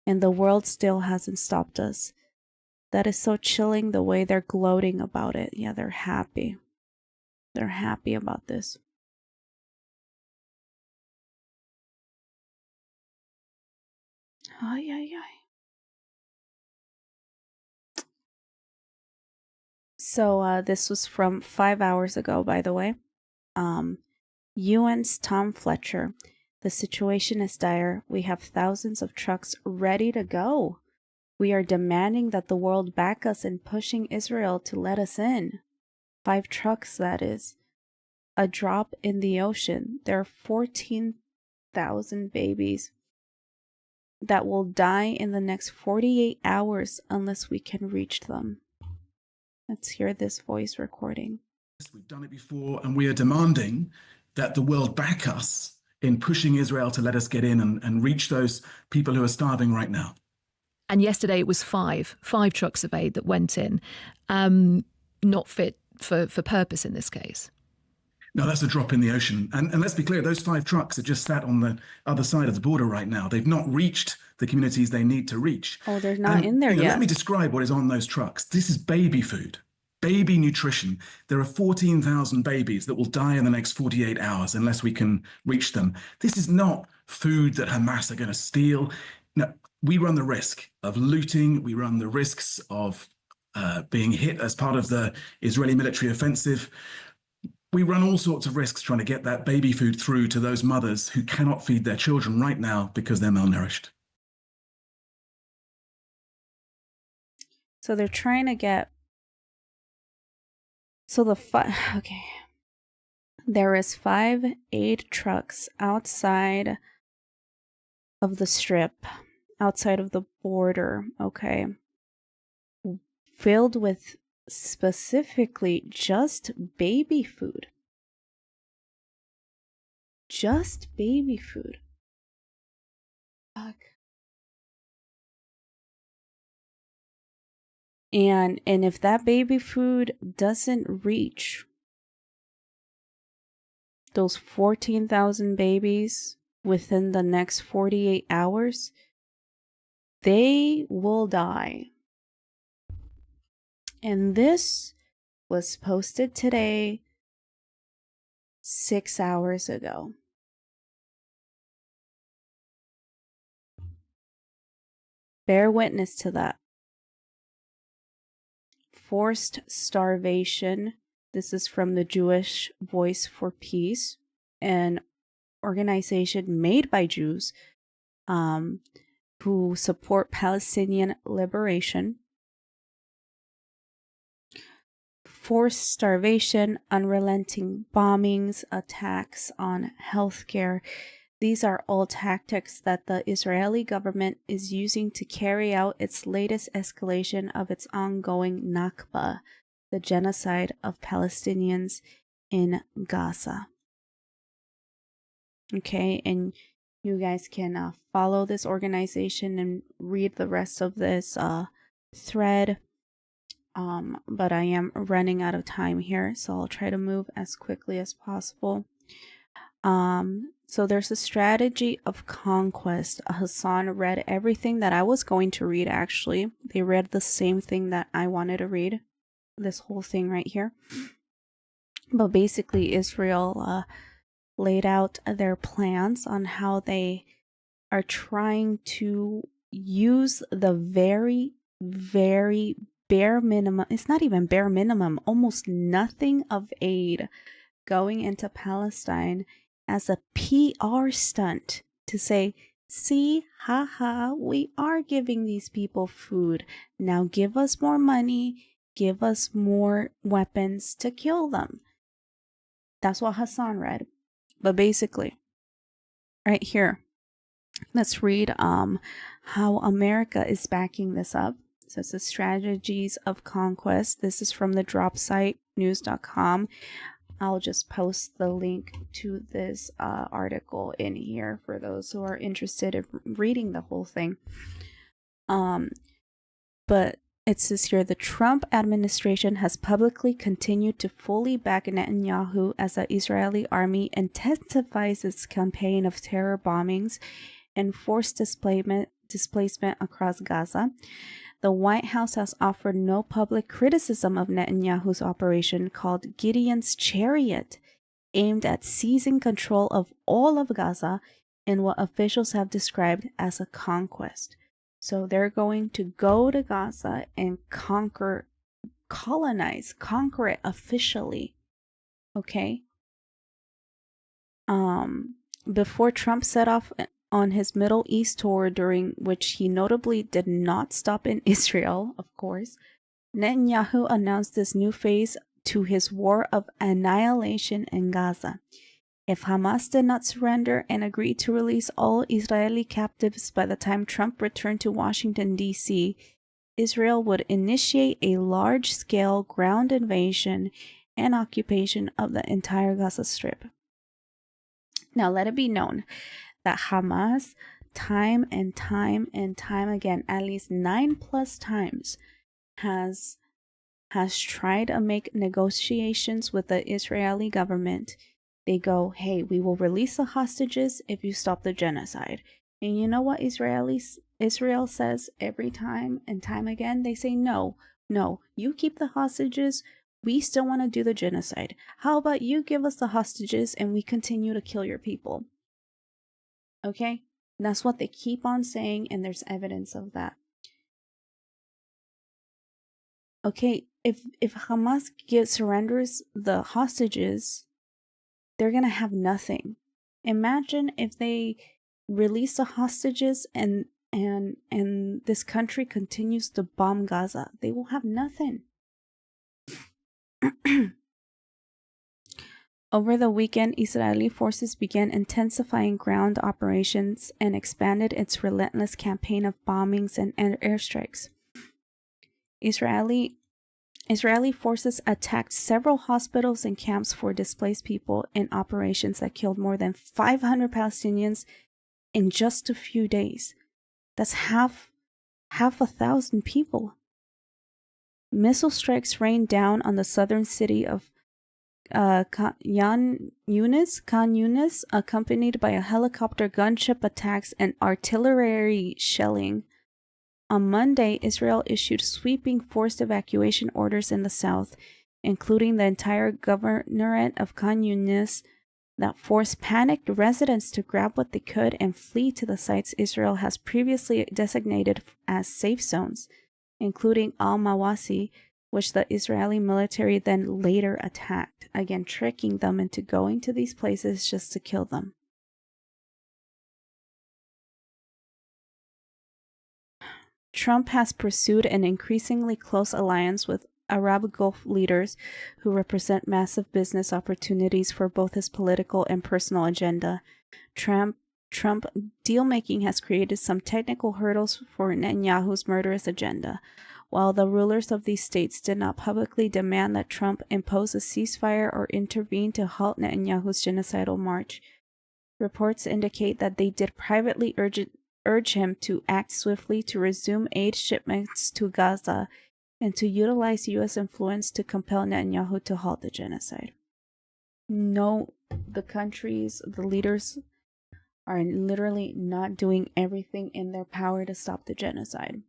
Speaker 1: and the world still hasn't stopped us. That is so chilling, the way they're gloating about it. Yeah, they're happy. They're happy about this. Ay, ay, ay. So this was from 5 hours ago, by the way. UN's Tom Fletcher. The situation is dire. We have thousands of trucks ready to go. We are demanding that the world back us in pushing Israel to let us in. 5 trucks, that is. A drop in the ocean. There are 14,000 babies that will die in the next 48 hours unless we can reach them. Let's hear this voice recording.
Speaker 9: We've done it before, and we are demanding that the world back us in pushing Israel to let us get in and reach those people who are starving right now.
Speaker 10: And yesterday it was five trucks of aid that went in, not fit for purpose in this case.
Speaker 9: No, that's a drop in the ocean. And let's be clear, those 5 trucks are just sat on the other side of the border right now. They've not reached the communities they need to reach.
Speaker 1: Oh, they're not in there yet.
Speaker 9: Let me describe what is on those trucks. This is baby food, baby nutrition. There are 14,000 babies that will die in the next 48 hours unless we can reach them. This is not food that Hamas are going to steal. No, we run the risk of looting. We run the risks of being hit as part of the Israeli military offensive. We run all sorts of risks trying to get that baby food through to those mothers who cannot feed their children right now because they're malnourished.
Speaker 1: So they're trying to get... Okay. There is 5 aid trucks outside of the strip, outside of the border, okay? Filled with specifically just baby food. Just baby food. Fuck. And if that baby food doesn't reach those 14,000 babies within the next 48 hours, they will die. And this was posted today, 6 hours ago. Bear witness to that. Forced starvation. This is from the Jewish Voice for Peace, an organization made by Jews who support Palestinian liberation. Forced starvation, unrelenting bombings, attacks on healthcare. These are all tactics that the Israeli government is using to carry out its latest escalation of its ongoing Nakba, the genocide of Palestinians in Gaza. Okay, and you guys can follow this organization and read the rest of this thread. But I am running out of time here, so I'll try to move as quickly as possible. So there's a strategy of conquest. Hassan read everything that I was going to read, actually. They read the same thing that I wanted to read. This whole thing right here. But basically, Israel laid out their plans on how they are trying to use the very, very bare minimum. It's not even bare minimum, almost nothing of aid going into Palestine as a PR stunt to say, see, haha, we are giving these people food. Now give us more money, give us more weapons to kill them. That's what Hassan read. But basically, right here, let's read how America is backing this up. So it says strategies of conquest. This is from the drop site, news.com. I'll just post the link to this article in here for those who are interested in reading the whole thing. But it says here, the Trump administration has publicly continued to fully back Netanyahu as the Israeli army intensifies its campaign of terror bombings and forced displacement across Gaza. The White House has offered no public criticism of Netanyahu's operation called Gideon's Chariot, aimed at seizing control of all of Gaza in what officials have described as a conquest. So they're going to go to Gaza and conquer it officially. Okay? Before Trump set off on his Middle East tour, during which he notably did not stop in Israel, of course, Netanyahu announced this new phase to his war of annihilation in Gaza. If Hamas did not surrender and agree to release all Israeli captives by the time Trump returned to Washington, D.C., Israel would initiate a large-scale ground invasion and occupation of the entire Gaza Strip. Now, let it be known that Hamas, time and time again, at least 9+ times, has tried to make negotiations with the Israeli government. They go, hey, we will release the hostages if you stop the genocide. And you know what Israel says every time and time again? They say, no, you keep the hostages. We still want to do the genocide. How about you give us the hostages and we continue to kill your people? Okay? That's what they keep on saying, and there's evidence of that. Okay, if Hamas surrenders the hostages, they're gonna have nothing. Imagine if they release the hostages and this country continues to bomb Gaza. They will have nothing. Over the weekend, Israeli forces began intensifying ground operations and expanded its relentless campaign of bombings and airstrikes. Israeli forces attacked several hospitals and camps for displaced people in operations that killed more than 500 Palestinians in just a few days. That's half 1,000 people. Missile strikes rained down on the southern city of Khan Yunis, accompanied by a helicopter gunship attacks and artillery shelling. On Monday, Israel issued sweeping forced evacuation orders in the south, including the entire governorate of Khan Yunis, that forced panicked residents to grab what they could and flee to the sites Israel has previously designated as safe zones, including al-Mawasi, which the Israeli military then later attacked, again tricking them into going to these places just to kill them. Trump has pursued an increasingly close alliance with Arab Gulf leaders who represent massive business opportunities for both his political and personal agenda. Trump deal-making has created some technical hurdles for Netanyahu's murderous agenda. While the rulers of these states did not publicly demand that Trump impose a ceasefire or intervene to halt Netanyahu's genocidal march, reports indicate that they did privately urge him to act swiftly to resume aid shipments to Gaza and to utilize U.S. influence to compel Netanyahu to halt the genocide. No, the leaders are literally not doing everything in their power to stop the genocide.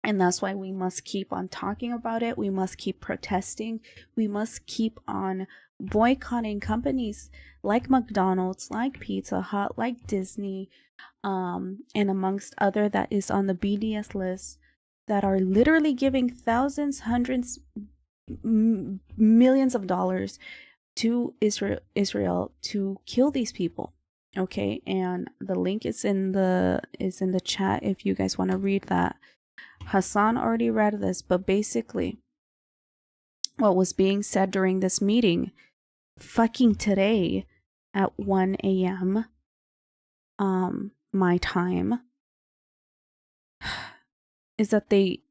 Speaker 1: And that's why we must keep on talking about it. We must keep protesting. We must keep on boycotting companies like McDonald's, like Pizza Hut, like Disney, and amongst other that is on the BDS list, that are literally giving thousands, hundreds, millions of dollars to Israel to kill these people. Okay, and the link is in the chat if you guys want to read that. Hassan already read this, but basically what was being said during this meeting fucking today at 1 a.m. My time is that they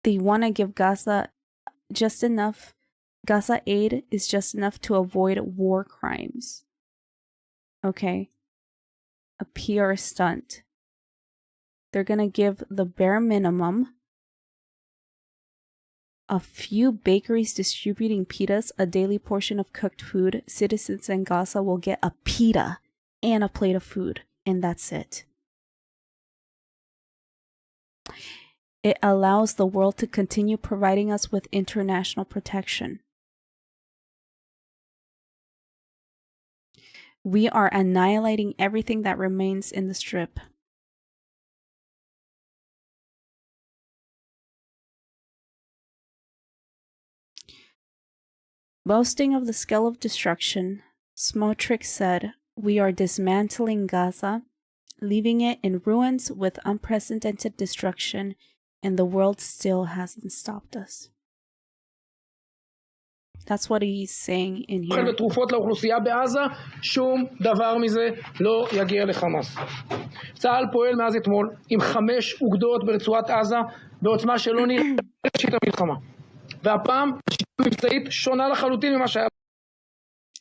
Speaker 1: want to give Gaza just enough. Gaza aid is just enough to avoid war crimes. Okay, a PR stunt. They're gonna give the bare minimum. A few bakeries distributing pitas, a daily portion of cooked food. Citizens in Gaza will get a pita and a plate of food, and that's it. It allows the world to continue providing us with international protection. We are annihilating everything that remains in the strip. Boasting of the scale of destruction, Smotrich said, "We are dismantling Gaza, leaving it in ruins with unprecedented destruction, and the world still hasn't stopped us." That's what he's saying in here.
Speaker 11: ותרופות לאוכלוסייה בעזה, שום דבר מזה לא יגיע לחמאס. צה"ל פועל מאז אתמול עם 5 אוגדות ברצועת עזה בעוצמה שלא נראית בראשית המלחמה. והפעם השיטה המבצעית שונה לחלוטין ממה שהיה.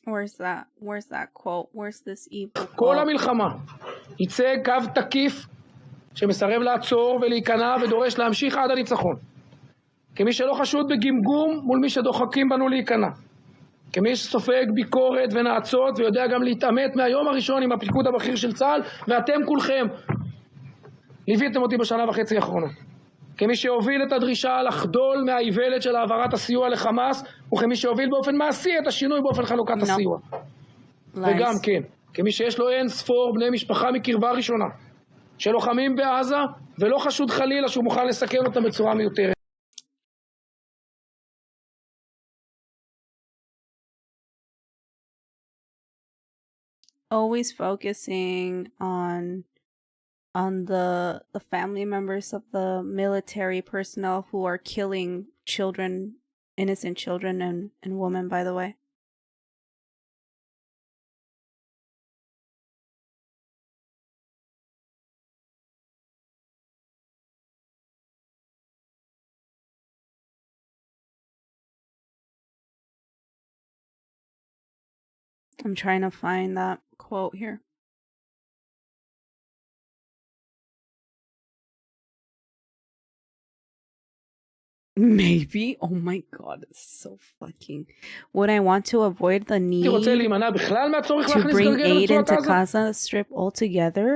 Speaker 1: Where's that quote? Where's this evil quote?
Speaker 11: כל המלחמה ייצג קו תקיף שמסרב לעצור ולהיכנע ודורש להמשיך עד הניצחון. כמי שלא חשוד בגמגום מול מי שדוחקים בנו להיכנע. כמי שסופג ביקורת ונעצות ויודע גם להתעמת מהיום הראשון עם הפיקוד הבכיר של צה"ל, ואתם כולכם ליוויתם אותי בשנה וחצי האחרונות. כמי שהוביל את הדרישה לחדול מהאיוולת של העברת הסיוע לחמאס, וכמי שהוביל באופן מעשי את השינוי באופן חלוקת הסיוע. וגם כן, כמי שיש לו אין ספור בני משפחה מקרבה ראשונה, שלוחמים בעזה ולא חשוד חלילה שהוא מוכן לסכן אותם בצורה מיותרת.
Speaker 1: Always focusing on the family members of the military personnel who are killing children, innocent children and women, by the way. I'm trying to find that quote here. Maybe. Oh my god, it's so fucking... Would I want to avoid the need to bring aid into Gaza Strip altogether?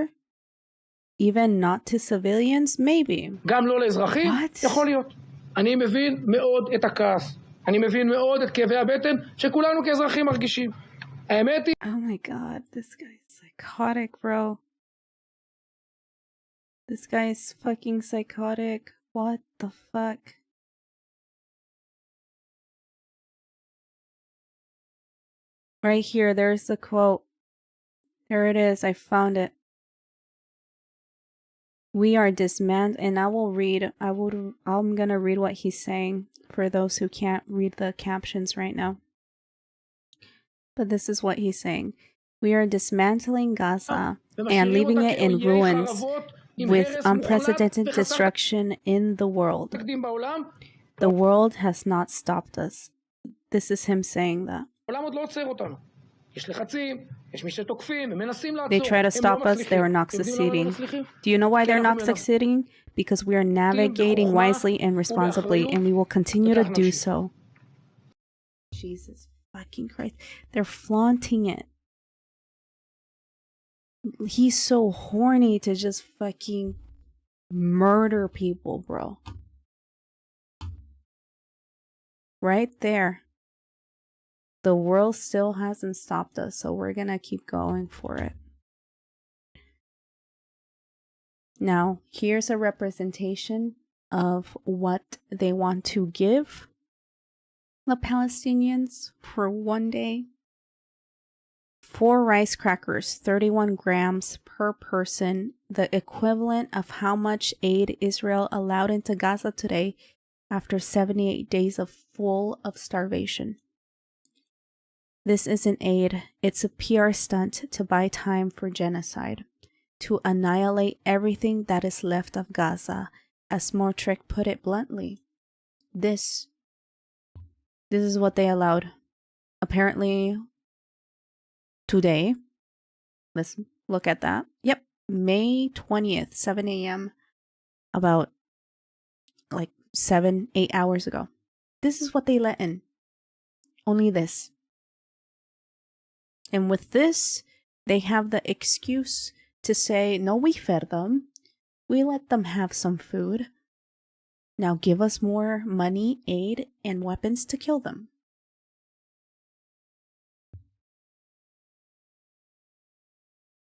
Speaker 1: Even not to civilians? Maybe.
Speaker 11: גם לא לאזרחים? יכול להיות. אני מבין מאוד את הכעס. אני מבין מאוד את כאבי הבטן שכולנו כאזרחים מרגישים. האמת היא...
Speaker 1: Oh my god, this guy is psychotic, bro. This guy is fucking psychotic. What the fuck? Right here, there's the quote. There it is, I found it. We are dismantling, and I will read, I'm gonna read what he's saying for those who can't read the captions right now. But this is what he's saying. We are dismantling Gaza and leaving it in ruins with unprecedented destruction in the world. The world has not stopped us. This is him saying that. They try to stop us, they are not succeeding. Do you know why they're not succeeding? Because we are navigating wisely and responsibly, and we will continue to do so. Jesus fucking Christ. They're flaunting it. He's so horny to just fucking murder people, bro. Right there. The world still hasn't stopped us, so we're gonna keep going for it. Now, here's a representation of what they want to give the Palestinians for one day. 4 rice crackers, 31 grams per person, the equivalent of how much aid Israel allowed into Gaza today after 78 days of starvation. This isn't aid, it's a PR stunt to buy time for genocide, to annihilate everything that is left of Gaza, as Smotrich put it bluntly. This is what they allowed. Apparently, today, let's look at that. Yep, May 20th, 7 a.m., about like 7-8 hours ago. This is what they let in. Only this. And with this, they have the excuse to say, no, we fed them. We let them have some food. Now give us more money, aid, and weapons to kill them.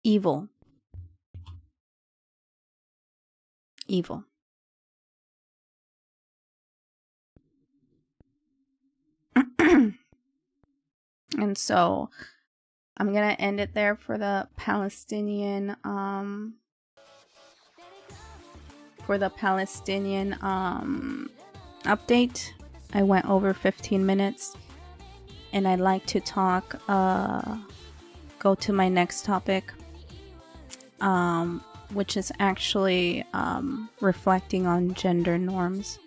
Speaker 1: Evil. Evil. And so I'm gonna end it there for the Palestinian update. I went over 15 minutes, and I'd like to talk go to my next topic, which is actually reflecting on gender norms.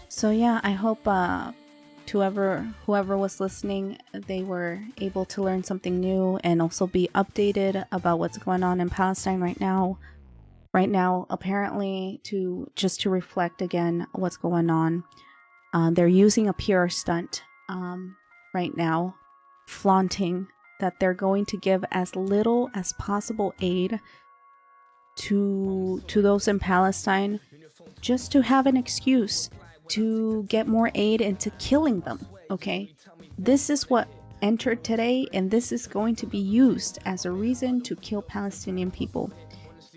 Speaker 1: So yeah, I hope whoever was listening, they were able to learn something new and also be updated about what's going on in Palestine right now. Right now, apparently, to reflect again what's going on, they're using a PR stunt right now, flaunting that they're going to give as little as possible aid to those in Palestine, just to have an excuse to get more aid into killing them. Okay, this is what entered today, and this is going to be used as a reason to kill Palestinian people.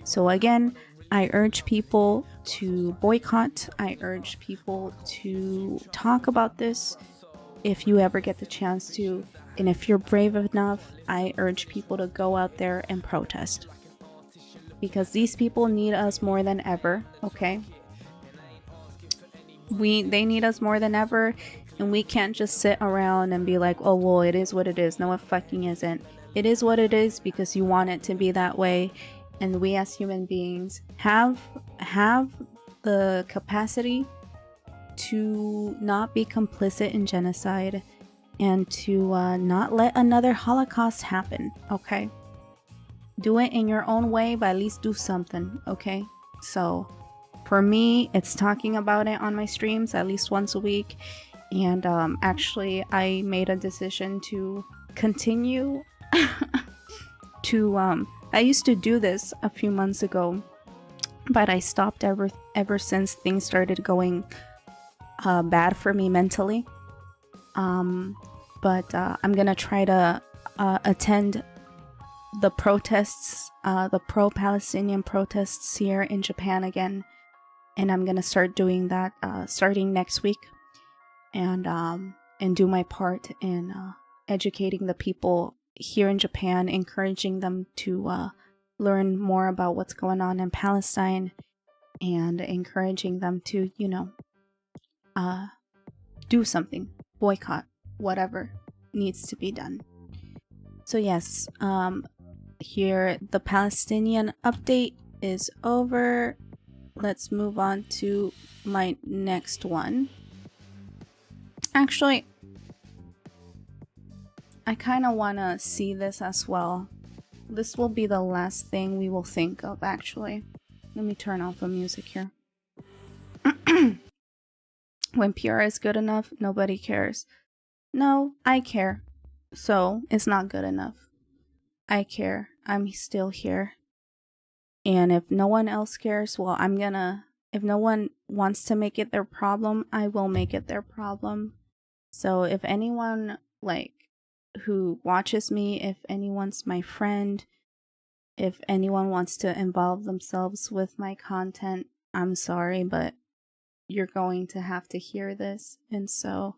Speaker 1: So again, I urge people to boycott. I urge people to talk about this if you ever get the chance to. And if you're brave enough, I urge people to go out there and protest. Because these people need us more than ever, okay? They need us more than ever, and we can't just sit around and be like, oh, well, it is what it is. No, it fucking isn't. It is what it is because you want it to be that way. And we as human beings have the capacity to not be complicit in genocide and to not let another Holocaust happen, okay? Do it in your own way, but at least do something, okay? So for me, it's talking about it on my streams at least once a week. And actually, I made a decision to continue to... I used to do this a few months ago, but I stopped ever since things started going bad for me mentally. But I'm gonna try to attend the protests, the pro-Palestinian protests here in Japan again, and I'm gonna start doing that starting next week, and do my part in educating the people here in Japan, encouraging them to learn more about what's going on in Palestine, and encouraging them to, you know, do something, boycott, whatever needs to be done. So yes, here the Palestinian update is over. Let's move on to my next one. Actually, I kind of want to see this as well. This will be the last thing we will think of, actually. Let me turn off the music here. When PR is good enough, nobody cares. No, I care. So, it's not good enough. I care. I'm still here. And if no one else cares, well, if no one wants to make it their problem, I will make it their problem. So, if anyone, who watches me, if anyone's my friend, if anyone wants to involve themselves with my content, I'm sorry, but you're going to have to hear this. And so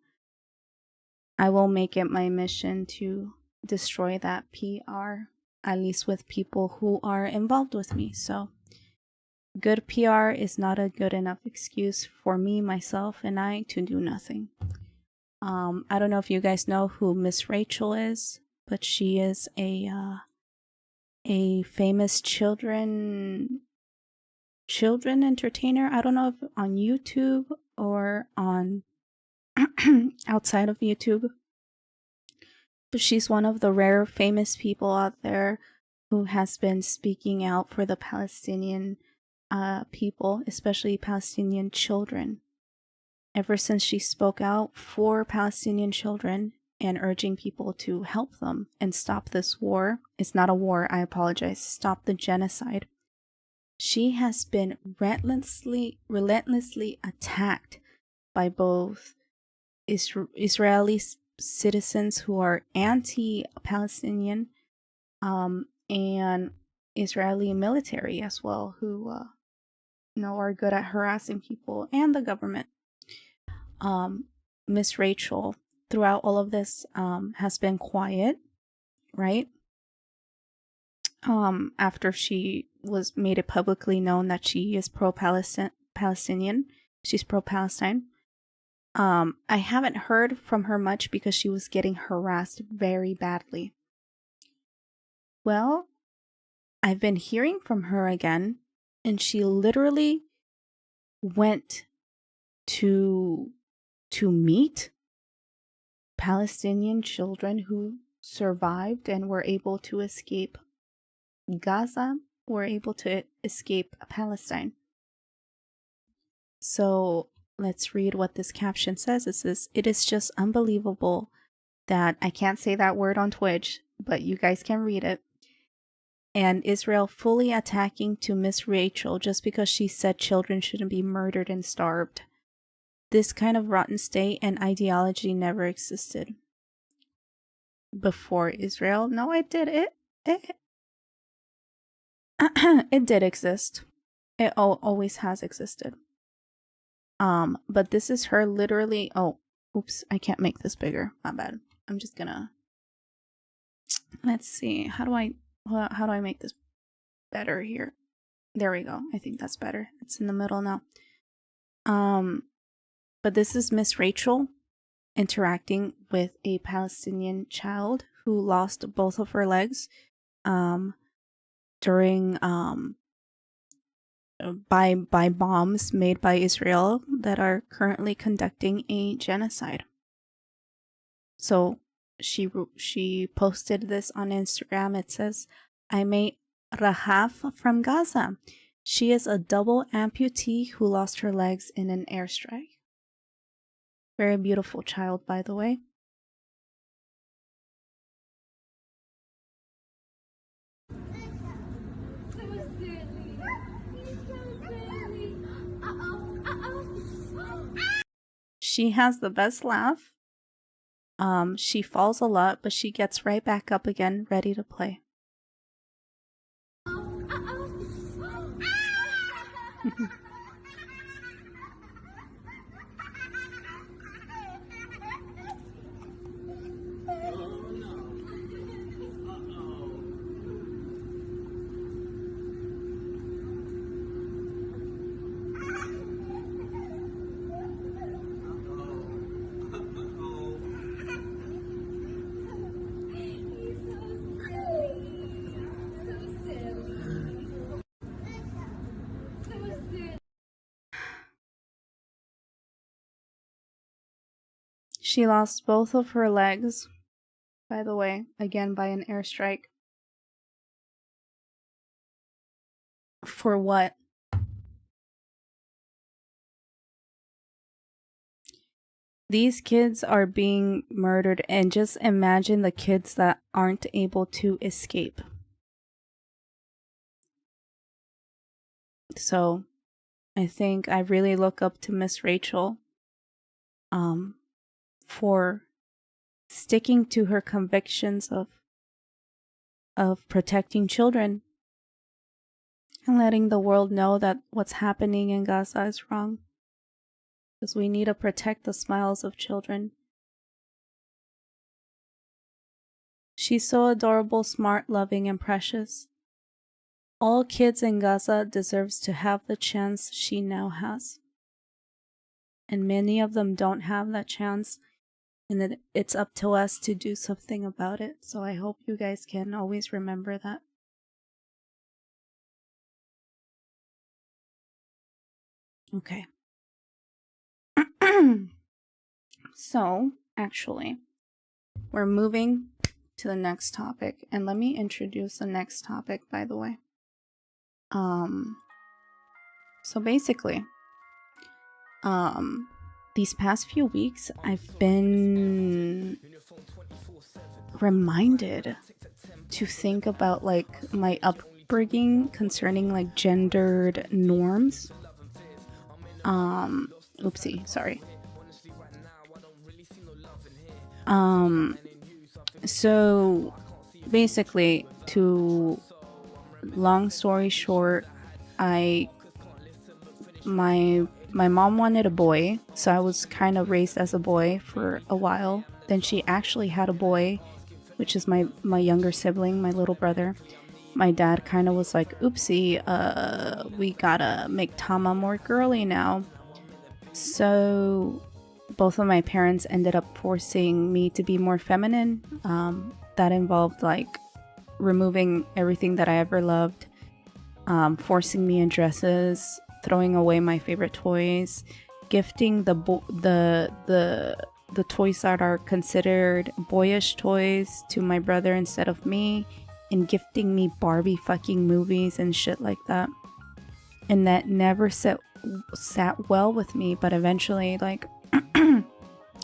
Speaker 1: I will make it my mission to destroy that PR, at least with people who are involved with me. So good PR is not a good enough excuse for me, myself, and I to do nothing. I don't know if you guys know who Miss Rachel is, but she is a famous children entertainer. I don't know if on YouTube or on outside of YouTube, but she's one of the rare famous people out there who has been speaking out for the Palestinian people, especially Palestinian children. Ever since she spoke out for Palestinian children and urging people to help them and stop this war. It's not a war, I apologize. Stop the genocide. she has been relentlessly attacked by both Israeli citizens who are anti-Palestinian, and Israeli military as well, who are good at harassing people, and the government. Miss Rachel, throughout all of this, has been quiet, right? After she was made it publicly known that she is pro-Palestinian, she's pro-Palestine. I haven't heard from her much because she was getting harassed very badly. Well, I've been hearing from her again, and she literally went to meet Palestinian children who survived and were able to escape Gaza, were able to escape Palestine. So let's read what this caption says. It says, "It is just unbelievable that," I can't say that word on Twitch, but you guys can read it, "and Israel fully attacking to Miss Rachel just because she said children shouldn't be murdered and starved. This kind of rotten state and ideology never existed before Israel." No, it did. It did exist. It always has existed. But this is her literally. Oh, oops! I can't make this bigger. My bad. I'm just gonna. Let's see. How do I make this better here? There we go. I think that's better. It's in the middle now. But this is Miss Rachel interacting with a Palestinian child who lost both of her legs during by bombs made by Israel that are currently conducting a genocide. So she posted this on Instagram. It says, "I made Rahaf from Gaza. She is a double amputee who lost her legs in an airstrike." Very beautiful child, by the way. She has the best laugh. She falls a lot, but she gets right back up again, ready to play. She lost both of her legs, by the way, again by an airstrike. For what? These kids are being murdered, and just imagine the kids that aren't able to escape. So, I think I really look up to Miss Rachel for sticking to her convictions of protecting children and letting the world know that what's happening in Gaza is wrong. Because we need to protect the smiles of children. She's so adorable, smart, loving, and precious. All kids in Gaza deserves to have the chance she now has. And many of them don't have that chance. And it's up to us to do something about it. So I hope you guys can always remember that. Okay. So, actually, we're moving to the next topic. And let me introduce the next topic, by the way. So basically, these past few weeks, I've been reminded to think about like my upbringing concerning like gendered norms. Oopsie, sorry. So basically, to long story short, my mom wanted a boy, so I was kind of raised as a boy for a while. Then she actually had a boy, which is my younger sibling, my little brother. My dad kind of was like, oopsie, we gotta make Tama more girly now. So both of my parents ended up forcing me to be more feminine. That involved like removing everything that I ever loved, forcing me in dresses, throwing away my favorite toys, gifting the toys that are considered boyish toys to my brother instead of me, and gifting me Barbie fucking movies and shit like that. And that never sat well with me, but eventually, like,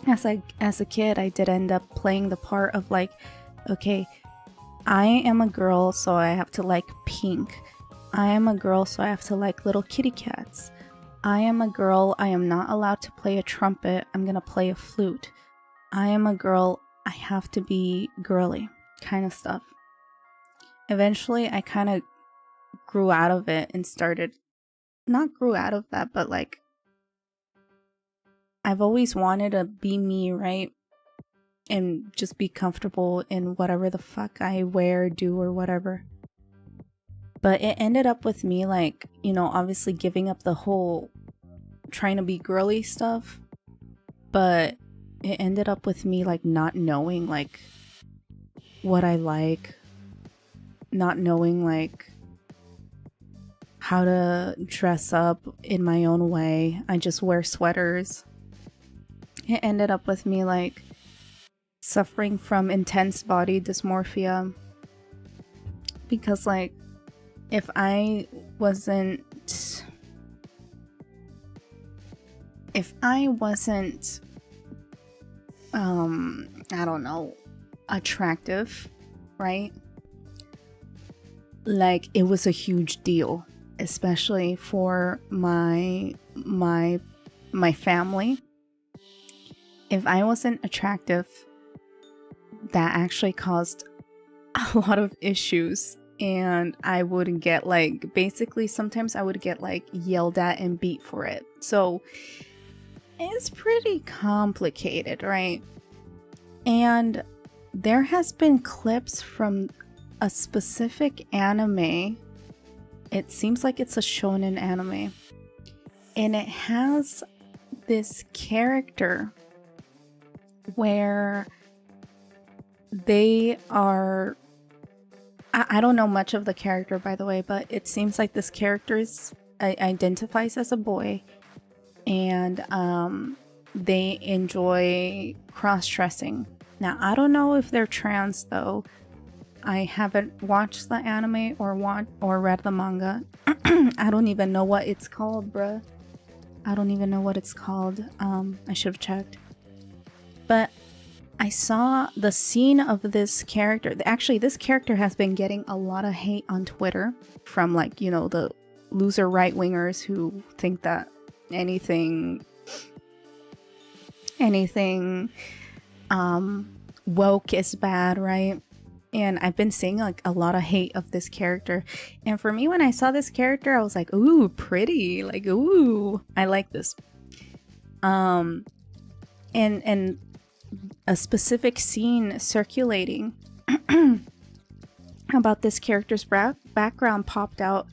Speaker 1: as a kid, I did end up playing the part of like, okay, I am a girl, so I have to like pink. I am a girl, so I have to like little kitty cats. I am a girl, I am not allowed to play a trumpet, I'm gonna play a flute. I am a girl, I have to be girly, kind of stuff. Eventually, I kind of grew out of it and not grew out of that, but like, I've always wanted to be me, right? And just be comfortable in whatever the fuck I wear, do, or whatever. But it ended up with me, like, you know, obviously giving up the whole trying to be girly stuff. But it ended up with me, like, not knowing, like, what I like. Not knowing, like, how to dress up in my own way. I just wear sweaters. It ended up with me, like, suffering from intense body dysmorphia. Because, like, if I wasn't I don't know, attractive, right? Like, it was a huge deal, especially for my family. If I wasn't attractive, that actually caused a lot of issues. And I would get, like, basically sometimes I would get, like, yelled at and beat for it. So it's pretty complicated, right? And there has been clips from a specific anime. It seems like it's a shonen anime. And it has this character where they are... I don't know much of the character, by the way, but it seems like this character identifies as a boy, and they enjoy cross-dressing. Now, I don't know if they're trans, though. I haven't watched the anime or read the manga. I don't even know what it's called, bruh. I don't even know what it's called. I should have checked. But I saw the scene of this character. Actually, this character has been getting a lot of hate on Twitter from, like, you know, the loser right-wingers who think that anything woke is bad, right? And I've been seeing, like, a lot of hate of this character. And for me, when I saw this character, I was like, ooh, pretty. Like, ooh, I like this. And a specific scene circulating about this character's background popped out,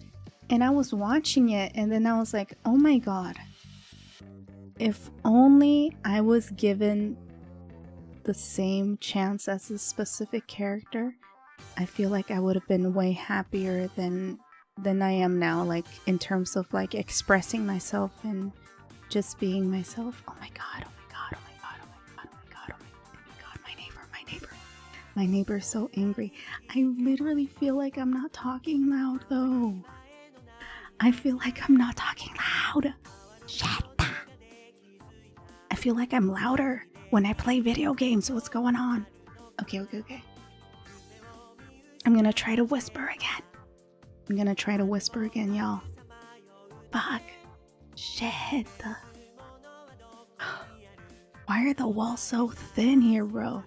Speaker 1: and I was watching it, and then I was like, oh my god, if only I was given the same chance as this specific character, I feel like I would have been way happier than I am now, like, in terms of, like, expressing myself and just being myself. Oh my god, my neighbor is so angry. I literally feel like I'm not talking loud, though. I feel like I'm not talking loud. Shut up. I feel like I'm louder when I play video games. What's going on? Okay. I'm gonna try to whisper again. I'm gonna try to whisper again, y'all. Fuck. Shit. Why are the walls so thin here, bro?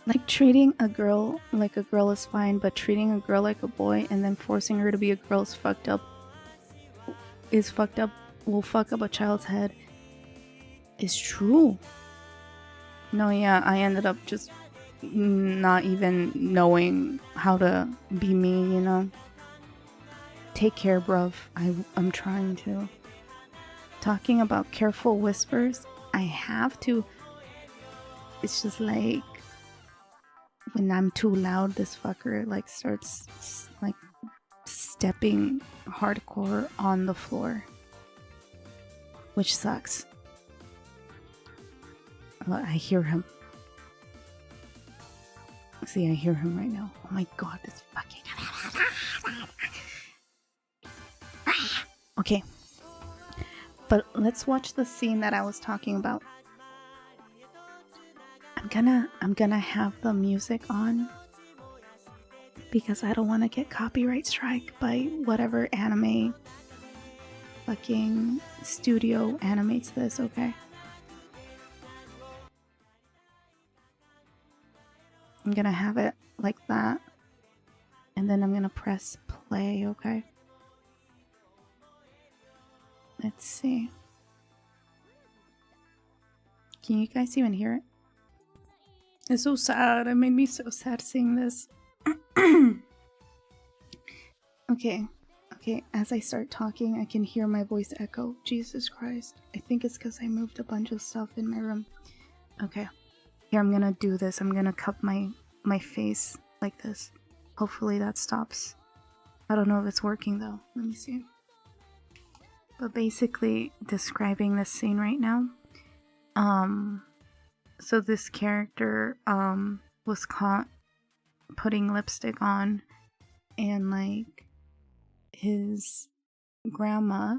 Speaker 1: Like, treating a girl like a girl is fine, but treating a girl like a boy and then forcing her to be a girl is fucked up. Will fuck up a child's head. Is true. No, yeah, I ended up just not even knowing how to be me, you know? Take care, bruv. I'm trying to. Talking about careful whispers, I have to. It's just like, when I'm too loud, this fucker like starts like stepping hardcore on the floor, which sucks. I hear him. See, I hear him right now. Oh my god, this fucking. Okay, but let's watch the scene that I was talking about. I'm gonna have the music on because I don't want to get copyright strike by whatever anime fucking studio animates this, okay? I'm gonna have it like that, and then I'm gonna press play, okay? Let's see. Can you guys even hear it? It's so sad. It made me so sad seeing this. Okay. As I start talking, I can hear my voice echo. Jesus Christ. I think it's because I moved a bunch of stuff in my room. Okay. Here, I'm gonna do this. I'm gonna cup my face like this. Hopefully that stops. I don't know if it's working though. Let me see. But basically, describing this scene right now. So this character was caught putting lipstick on, and like his grandma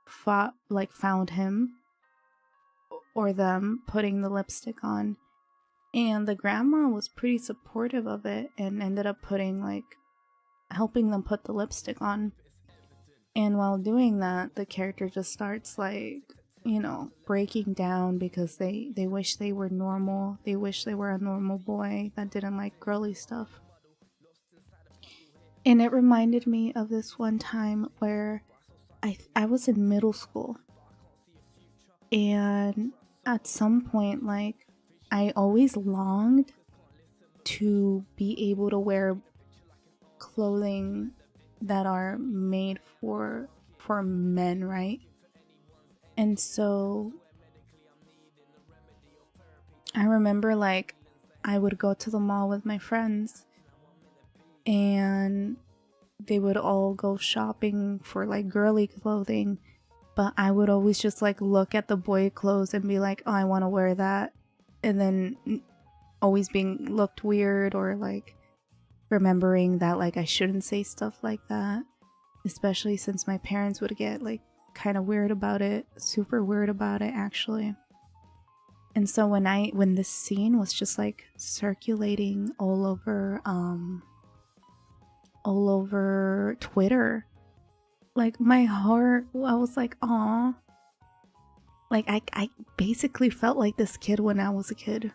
Speaker 1: found him or them putting the lipstick on, and the grandma was pretty supportive of it and ended up helping them put the lipstick on. And while doing that, the character just starts breaking down because they wish they were normal. They wish they were a normal boy that didn't like girly stuff. And it reminded me of this one time where I was in middle school, and at some point, I always longed to be able to wear clothing that are made for men, right? And so I remember I would go to the mall with my friends, and they would all go shopping for girly clothing, but I would always just look at the boy clothes and be like, oh, I want to wear that, and then always being looked weird, or remembering that I shouldn't say stuff like that, especially since my parents would get kind of weird about it, super weird about it actually. And so when this scene was just circulating all over Twitter, my heart, I was aw. I basically felt like this kid when I was a kid.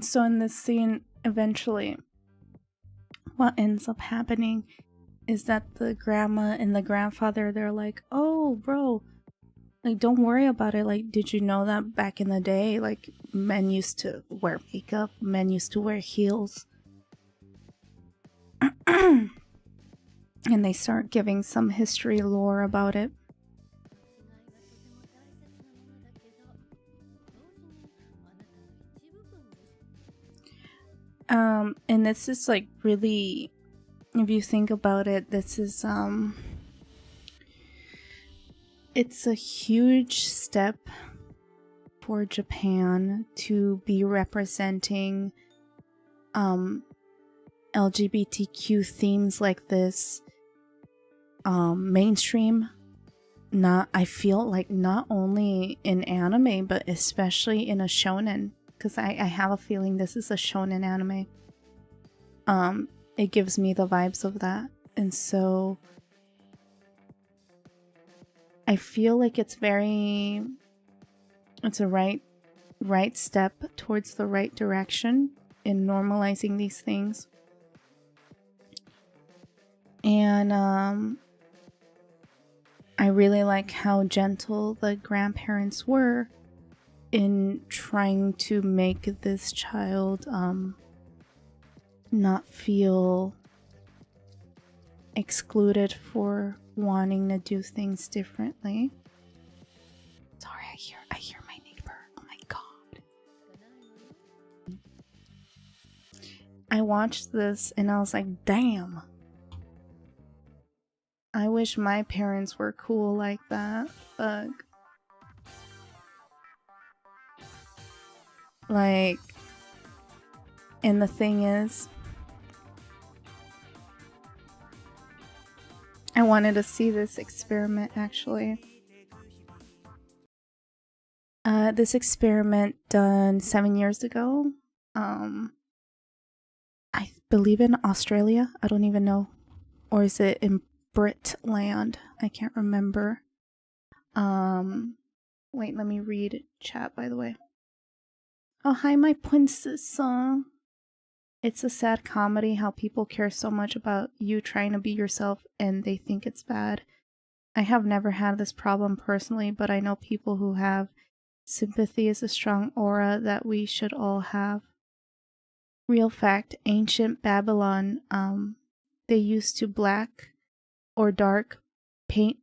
Speaker 1: So in this scene, eventually what ends up happening is that the grandma and the grandfather, they're like, oh bro, don't worry about it. Did you know that back in the day, men used to wear makeup, men used to wear heels? And they start giving some history lore about it. And this is really, if you think about it, this is it's a huge step for Japan to be representing LGBTQ themes like this mainstream. I feel not only in anime, but especially in a shonen, because I have a feeling this is a shonen anime. It gives me the vibes of that, and so I feel like it's a right step towards the right direction in normalizing these things. And I really like how gentle the grandparents were in trying to make this child not feel excluded for wanting to do things differently. Sorry, I hear my neighbor. Oh my god. I watched this and I was like, damn. I wish my parents were cool like that. Fuck. Like, and the thing is, I wanted to see this experiment actually. This experiment done 7 years ago. I believe in Australia. I don't even know. Or is it in Britland? I can't remember. Wait, let me read chat by the way. Oh, hi, my princess. It's a sad comedy how people care so much about you trying to be yourself and they think it's bad. I have never had this problem personally, but I know people who have. Sympathy is a strong aura that we should all have. Real fact, ancient Babylon, they used to black or dark paint.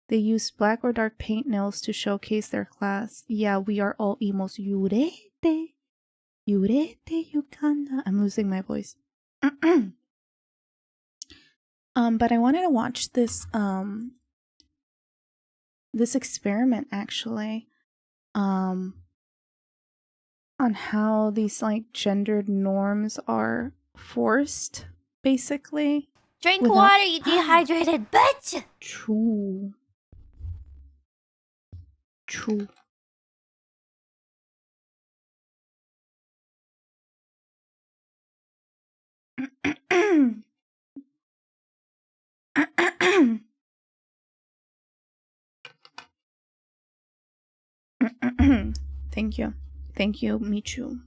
Speaker 1: They used black or dark paint nails to showcase their class. Yeah, we are all emos. Yurete, yukanda. I'm losing my voice. But I wanted to watch this this experiment actually, on how these like gendered norms are forced, basically.
Speaker 12: Drink water, you dehydrated bitch!
Speaker 1: True. Thank you, Michu.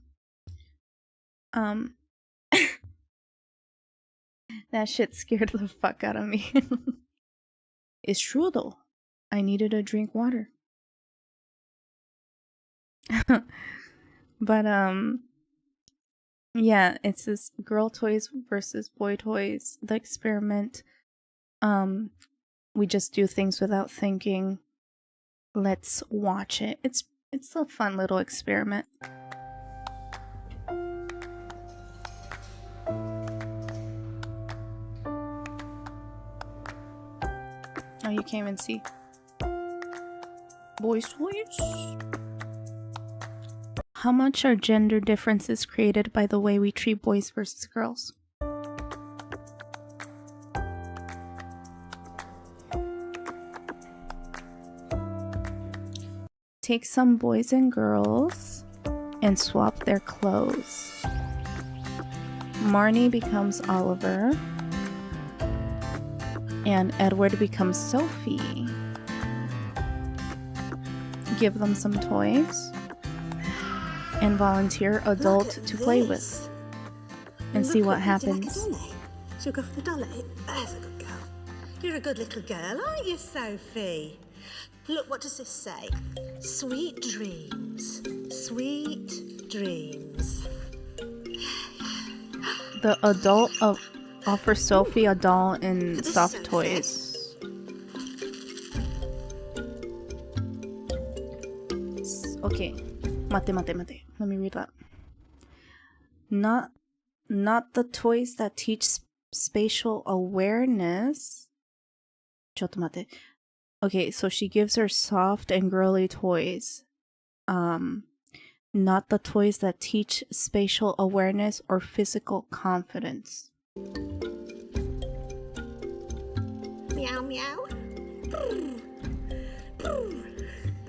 Speaker 1: That shit scared the fuck out of me. It's true though. I needed to drink water. But yeah, it's this girl toys versus boy toys. The experiment. We just do things without thinking. Let's watch it. It's a fun little experiment. Oh, you can't even see. Boys toys? How much are gender differences created by the way we treat boys versus girls? Take some boys and girls and swap their clothes. Marnie becomes Oliver and Edward becomes Sophie. Give them some toys and volunteer adult to play with and see what happens.
Speaker 13: She'll go for the dolly. There's a good girl. You're a good little girl, aren't you, Sophie? Look, what does this say? Sweet dreams. Sweet dreams.
Speaker 1: The adult offers Sophie a doll and soft toys. Okay. Mate. Let me read that. Not the toys that teach spatial awareness. Chotto mate. Okay, so she gives her soft and girly toys. Not the toys that teach spatial awareness or physical confidence.
Speaker 13: Meow meow.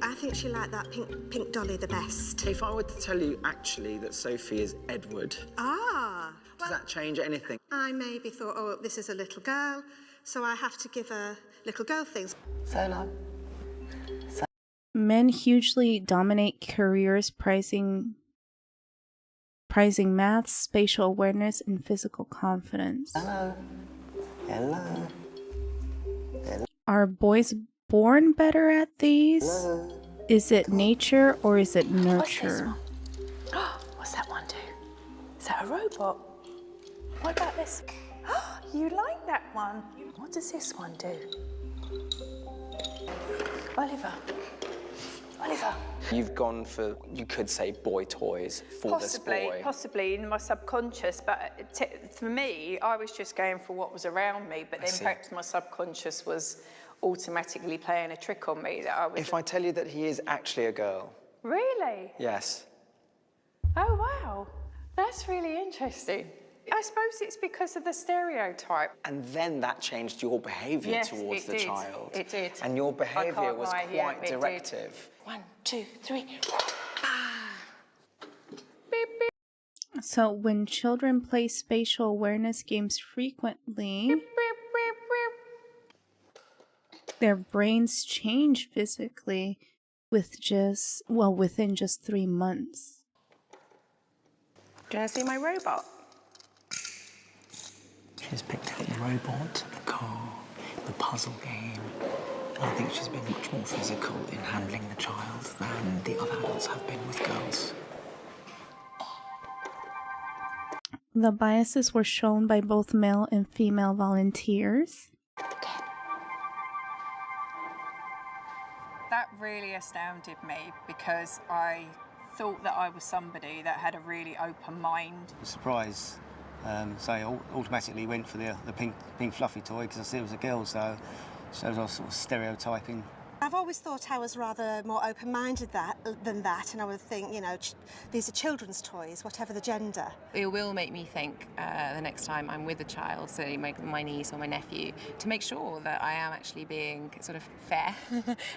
Speaker 13: I think she liked that pink dolly the best.
Speaker 14: If I were to tell you actually that Sophie is Edward, does that change anything?
Speaker 13: I maybe thought, oh, this is a little girl, so I have to give her little girl things.
Speaker 14: Solo.
Speaker 1: Men hugely dominate careers prizing math, spatial awareness, and physical confidence.
Speaker 14: Hello. Hello. Hello.
Speaker 1: Are boys born better at these?
Speaker 14: Hello.
Speaker 1: Is it nature or is it nurture?
Speaker 15: What's that one do? Is that a robot? What about this? You like that one? What does this one do? Oliver.
Speaker 14: You've gone for, you could say, boy toys for this boy.
Speaker 15: Possibly in my subconscious, but for me, I was just going for what was around me, but then perhaps my subconscious was automatically playing a trick on me that I was...
Speaker 14: If I tell you that he is actually a girl.
Speaker 15: Really?
Speaker 14: Yes.
Speaker 15: Oh, wow. That's really interesting. I suppose it's because of the stereotype.
Speaker 14: And then that changed your behaviour towards the child.
Speaker 15: It did.
Speaker 14: And your behaviour was quite
Speaker 15: it
Speaker 14: directive.
Speaker 15: Did. 1, 2, 3.
Speaker 1: So when children play spatial awareness games frequently, their brains change physically within just 3 months.
Speaker 15: Do you want to see my robot?
Speaker 14: She's picked up the robot, the car, the puzzle game. I think she's been much more physical in handling the child than the other adults have been with girls.
Speaker 1: The biases were shown by both male and female volunteers.
Speaker 15: That really astounded me because I thought that I was somebody that had a really open mind.
Speaker 16: Surprise. So I automatically went for the pink fluffy toy because I said it was a girl, so I was sort of stereotyping.
Speaker 13: I've always thought I was rather more open-minded than that, and I would think, you know, these are children's toys, whatever the gender.
Speaker 17: It will make me think the next time I'm with a child, so my niece or my nephew, to make sure that I am actually being sort of fair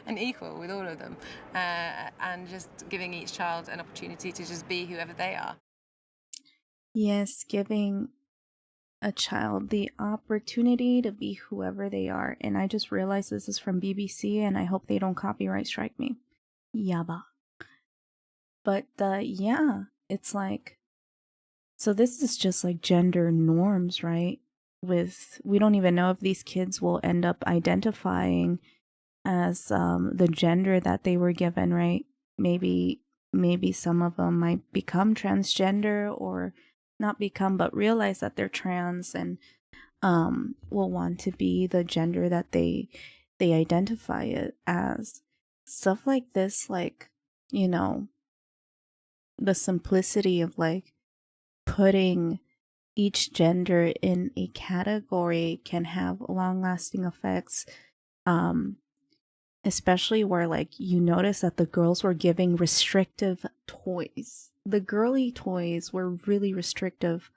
Speaker 17: and equal with all of them, and just giving each child an opportunity to just be whoever they are.
Speaker 1: Yes, giving a child the opportunity to be whoever they are. And I just realized this is from BBC, and I hope they don't copyright strike me. Yaba. But yeah, it's like, so this is just like gender norms, right? We don't even know if these kids will end up identifying as the gender that they were given, right? Maybe some of them might become transgender, or not become, but realize that they're trans, and will want to be the gender that they identify it as. Stuff like this, like, you know, the simplicity of like putting each gender in a category can have long-lasting effects, especially where like you notice that the girls were giving restrictive toys. The girly toys were really restrictive,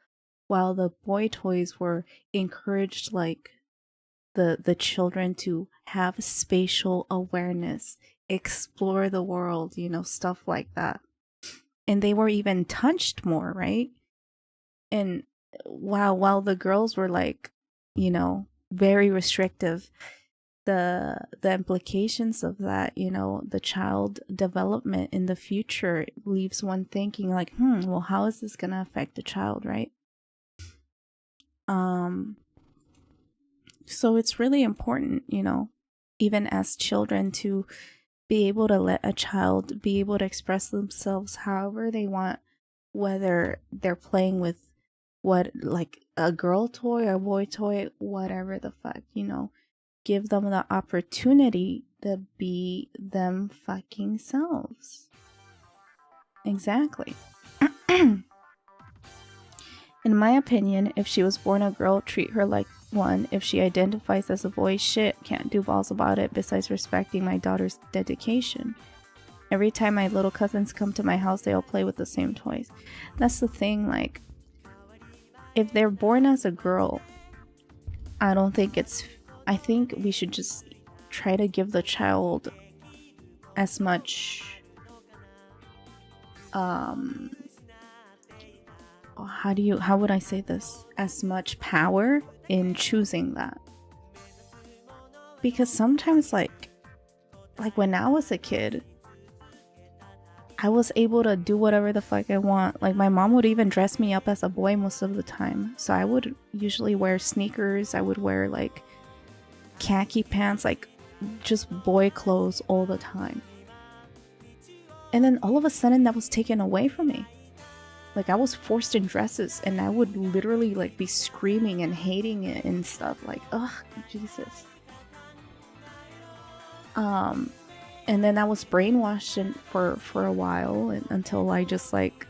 Speaker 1: while the boy toys were encouraged, like the children to have spatial awareness, explore the world, you know, stuff like that. And they were even touched more, right? And while the girls were like, you know, very restrictive, the implications of that, you know, the child development in the future leaves one thinking like, well, how is this going to affect the child, right? So it's really important, you know, even as children, to be able to let a child be able to express themselves however they want, whether they're playing with like a girl toy or a boy toy, whatever the fuck, you know. Give them the opportunity to be them fucking selves. Exactly. In my opinion, if she was born a girl, treat her like one. If she identifies as a boy, shit, can't do balls about it besides respecting my daughter's dedication. Every time my little cousins come to my house, they all play with the same toys. That's the thing, like, if they're born as a girl, I think we should just try to give the child as much how would I say this? As much power in choosing that. Because sometimes like when I was a kid, I was able to do whatever the fuck I want. Like my mom would even dress me up as a boy most of the time. So I would usually wear sneakers. I would wear like khaki pants, like just boy clothes all the time. And then all of a sudden that was taken away from me. Like I was forced in dresses and I would literally like be screaming and hating it and stuff like, ugh, Jesus. And then I was brainwashed for a while until I just like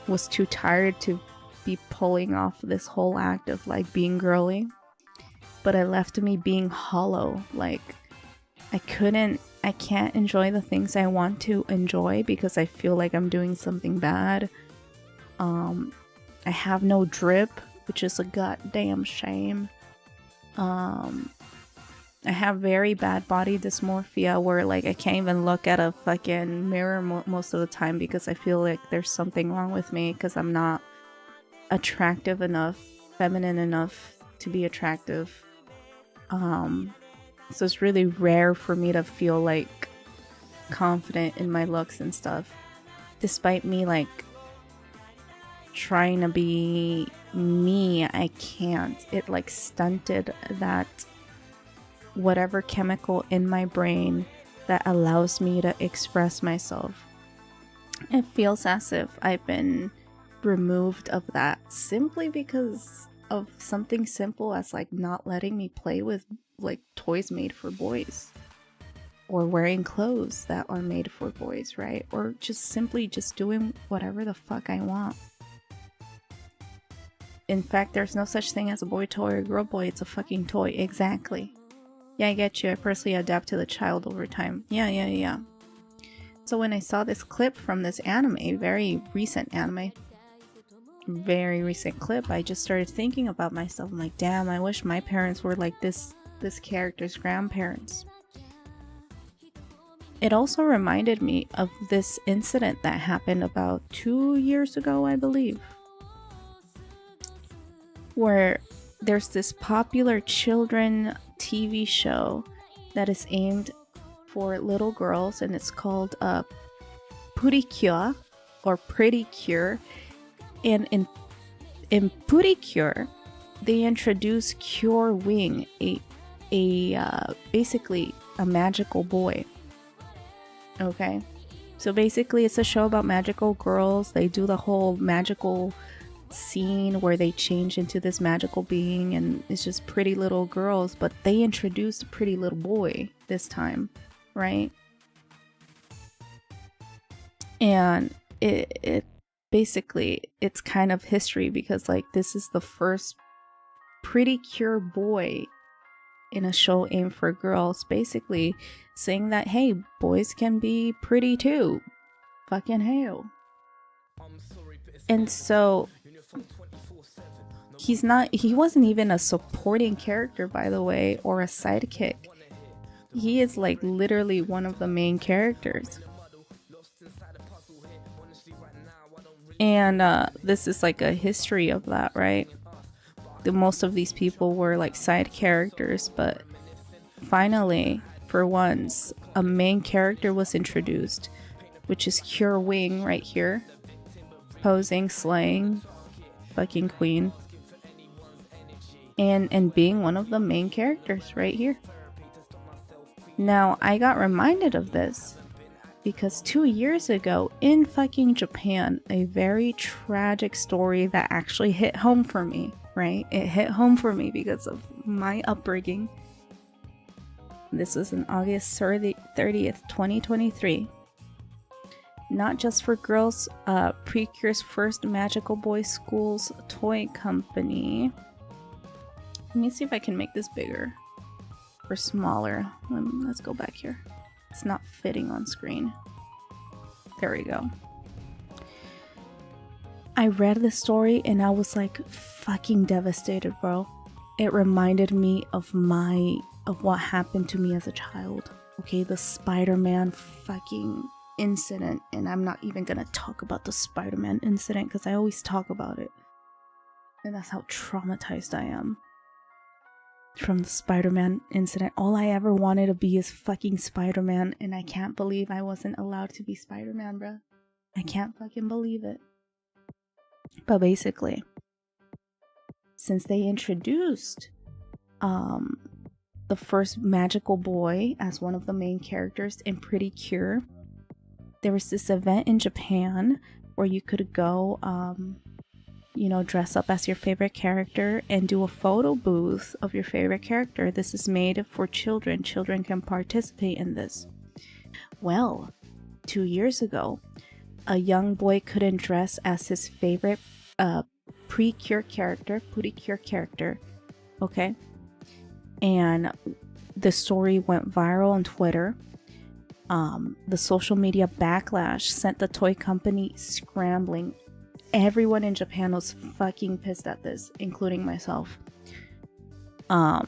Speaker 1: was too tired to be pulling off this whole act of like being girly. But it left me being hollow. Like I can't enjoy the things I want to enjoy because I feel like I'm doing something bad. I have no drip, which is a goddamn shame. I have very bad body dysmorphia where like I can't even look at a fucking mirror most of the time because I feel like there's something wrong with me because I'm not attractive enough, feminine enough to be attractive. So it's really rare for me to feel like confident in my looks and stuff. Despite me like trying to be me, I can't. It like stunted that whatever chemical in my brain that allows me to express myself. It feels as if I've been removed of that simply because of something simple as like not letting me play with like toys made for boys or wearing clothes that are made for boys, right? Or just simply just doing whatever the fuck I want. In fact, there's no such thing as a boy toy or a girl boy. It's a fucking toy. Exactly. Yeah, I get you. I personally adapt to the child over time. Yeah. So when I saw this clip from this anime, very recent clip, I just started thinking about myself. I'm like, damn, I wish my parents were like this character's grandparents. It also reminded me of this incident that happened about 2 years ago, I believe, where there's this popular children TV show that is aimed for little girls, and it's called Pretty Cure or Pretty Cure. And in Pretty Cure, they introduce Cure Wing, a basically a magical boy. Okay, so basically it's a show about magical girls. They do the whole magical scene where they change into this magical being, and it's just pretty little girls, but they introduced a pretty little boy this time, right? And it basically, it's kind of history because like this is the first pretty cure boy in a show aimed for girls, basically saying that, hey, boys can be pretty too. Fucking hell. And so he wasn't even a supporting character, by the way, or a sidekick. He is like literally one of the main characters. And this is like a history of that, right? Most of these people were like side characters, but finally, for once, a main character was introduced, which is Cure Wing right here. Posing, slaying, fucking queen. And being one of the main characters right here. Now, I got reminded of this because 2 years ago in fucking Japan, a very tragic story that actually hit home for me, right? It hit home for me because of my upbringing. This was on August 30th, 2023. Not just for girls, Precure's first magical boy schools toy company. Let me see if I can make this bigger or smaller. Let's go back here. It's not fitting on screen. There we go. I read the story and I was like fucking devastated, bro. It reminded me of what happened to me as a child. Okay, the Spider-Man fucking incident. And I'm not even gonna talk about the Spider-Man incident because I always talk about it. And that's how traumatized I am from the Spider-Man incident. All I ever wanted to be is fucking Spider-Man, and I can't believe I wasn't allowed to be Spider-Man, bruh. I can't fucking believe it. But basically, since they introduced the first magical boy as one of the main characters in Pretty Cure, there was this event in Japan where you could go dress up as your favorite character and do a photo booth of your favorite character. This is made for children. Children can participate in this. Well, 2 years ago, a young boy couldn't dress as his favorite pre-cure character, okay? And the story went viral on Twitter. The social media backlash sent the toy company scrambling. Everyone in Japan was fucking pissed at this, including myself. But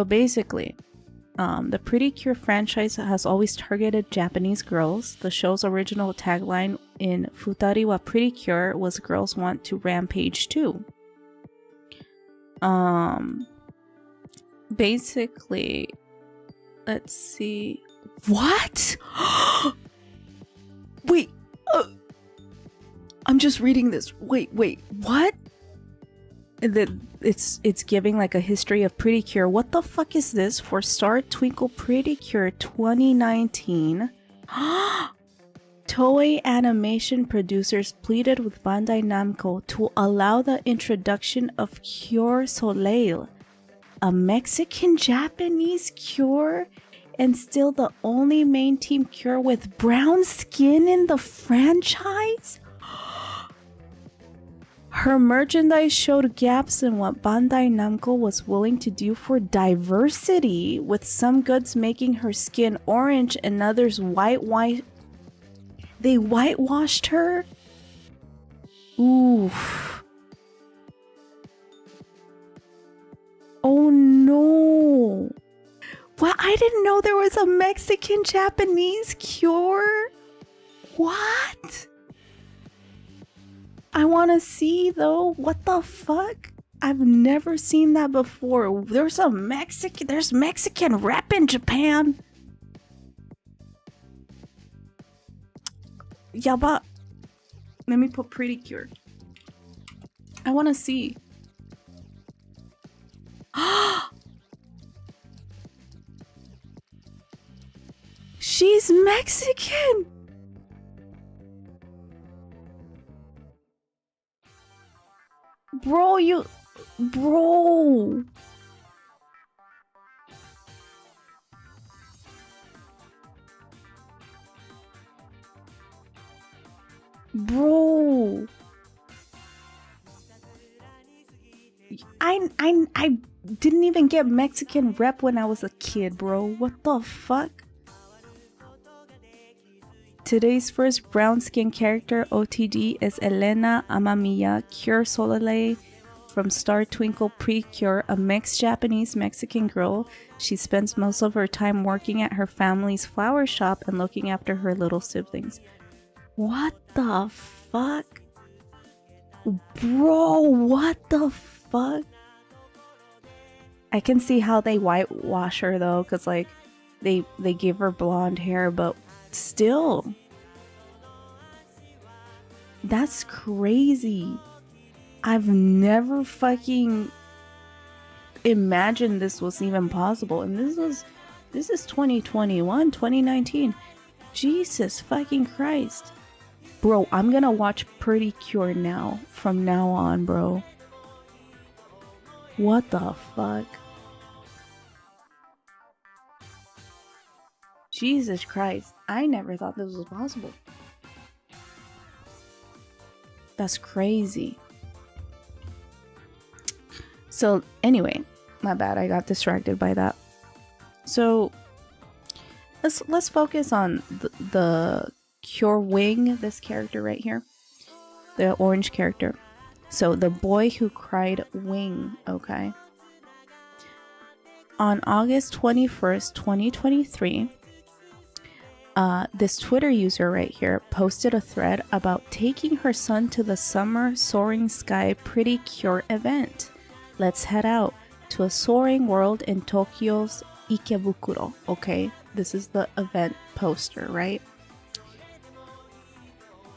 Speaker 1: basically, the Pretty Cure franchise has always targeted Japanese girls. The show's original tagline in Futari wa Pretty Cure was "Girls want to rampage too." Basically, let's see. What? Wait. I'm just reading this. Wait, what? It's giving like a history of Pretty Cure. What the fuck is this? For Star Twinkle Pretty Cure 2019. Toei animation producers pleaded with Bandai Namco to allow the introduction of Cure Soleil, a Mexican-Japanese Cure, and still the only main team Cure with brown skin in the franchise? Her merchandise showed gaps in what Bandai Namco was willing to do for diversity, with some goods making her skin orange and others white. They whitewashed her? Oof. Oh no. Well, I didn't know there was a Mexican-Japanese Cure. What? I want to see though. What the fuck? I've never seen that before. There's Mexican rap in Japan. Yaba. Let me put Pretty Cure. I want to see. She's Mexican. Bro. I didn't even get Mexican rep when I was a kid, bro. What the fuck? Today's first brown skin character OTD is Elena Amamiya Cure Soleil from Star Twinkle Pre-Cure, a mixed Japanese-Mexican girl. She spends most of her time working at her family's flower shop and looking after her little siblings. What the fuck? Bro, what the fuck? I can see how they whitewash her though, because like they give her blonde hair, but still, that's crazy. I've never fucking imagined this was even possible. And this is 2021, 2019. Jesus fucking Christ. Bro, I'm gonna watch Pretty Cure now, from now on, bro. What the fuck? Jesus Christ, I never thought this was possible. That's crazy. So anyway, my bad, I got distracted by that. So let's focus on the Cure Wing, this character right here, the orange character. So the boy who cried Wing, okay. On August 21st, 2023, this Twitter user right here posted a thread about taking her son to the Summer Soaring Sky Pretty Cure event. Let's head out to a soaring world in Tokyo's Ikebukuro. Okay, this is the event poster, right?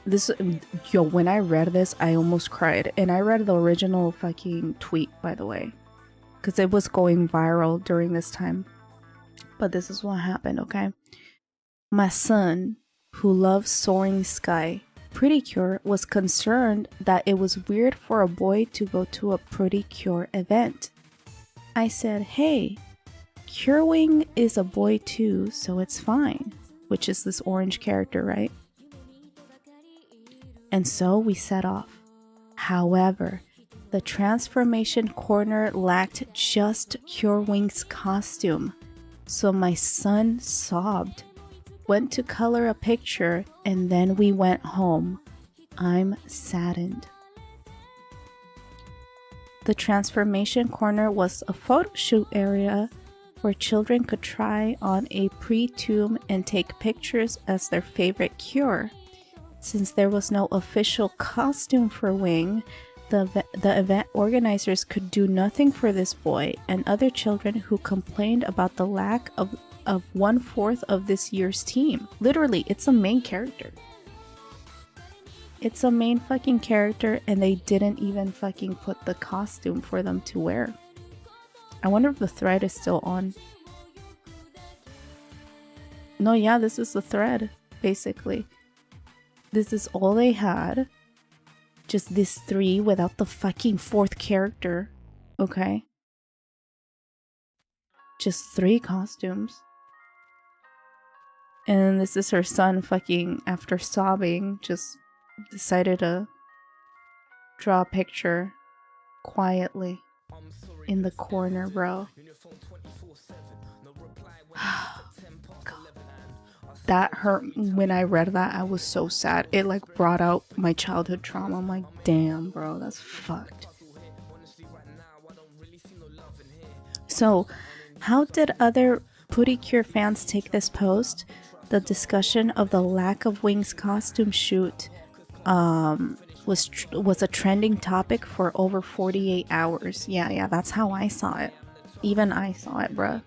Speaker 1: When I read this, I almost cried. And I read the original fucking tweet, by the way, because it was going viral during this time. But this is what happened, okay? My son, who loves soaring sky Pretty Cure, was concerned that it was weird for a boy to go to a Pretty Cure event. I said, hey, Curewing is a boy too, so it's fine. Which is this orange character, right? And so we set off. However, the transformation corner lacked just Curewing's costume. So my son sobbed, went to color a picture, and then we went home. I'm saddened. The transformation corner was a photo shoot area where children could try on a pre-tomb and take pictures as their favorite cure. Since there was no official costume for Wing, the event organizers could do nothing for this boy and other children who complained about the lack of 1/4 of this year's team. Literally, it's a main character. It's a main fucking character, and they didn't even fucking put the costume for them to wear. I wonder if the thread is still on. No, yeah, this is the thread, basically. This is all they had. Just these 3 without the fucking 4th character. Okay? Just 3 costumes. And this is her son fucking, after sobbing, just decided to draw a picture quietly in the corner, bro. That hurt. When I read that, I was so sad. It like brought out my childhood trauma. I'm like, damn, bro, that's fucked. So, how did other Pretty Cure fans take this post? The discussion of the lack of Wing's costume shoot was a trending topic for over 48 hours. Yeah, that's how I saw it. Even I saw it, bruh.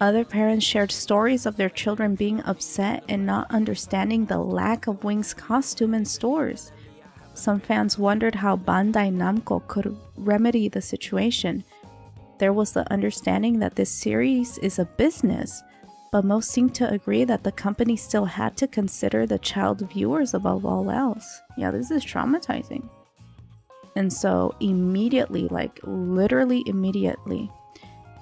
Speaker 1: Other parents shared stories of their children being upset and not understanding the lack of Wing's costume in stores. Some fans wondered how Bandai Namco could remedy the situation. There was the understanding that this series is a business, but most seemed to agree that the company still had to consider the child viewers above all else. Yeah, this is traumatizing. And so immediately, like literally immediately,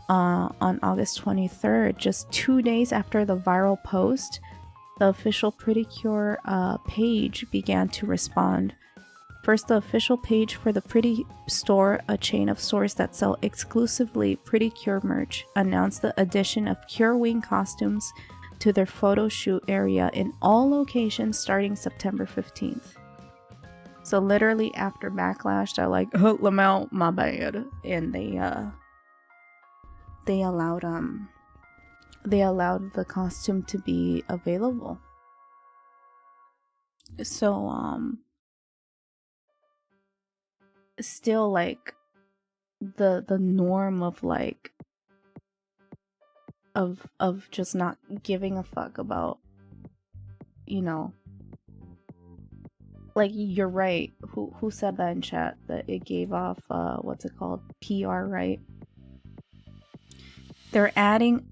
Speaker 1: on August 23rd, just 2 days after the viral post, the official Pretty Cure page began to respond. First, the official page for the Pretty Store, a chain of stores that sell exclusively Pretty Cure merch, announced the addition of Cure Wing costumes to their photo shoot area in all locations starting September 15th. So literally after Backlash, they're like, oh, Lamel, my bad. And they allowed the costume to be available. So still like the norm of like of just not giving a fuck about, you know, like you're right. Who said that in chat, that it gave off what's it called, PR, right? They're adding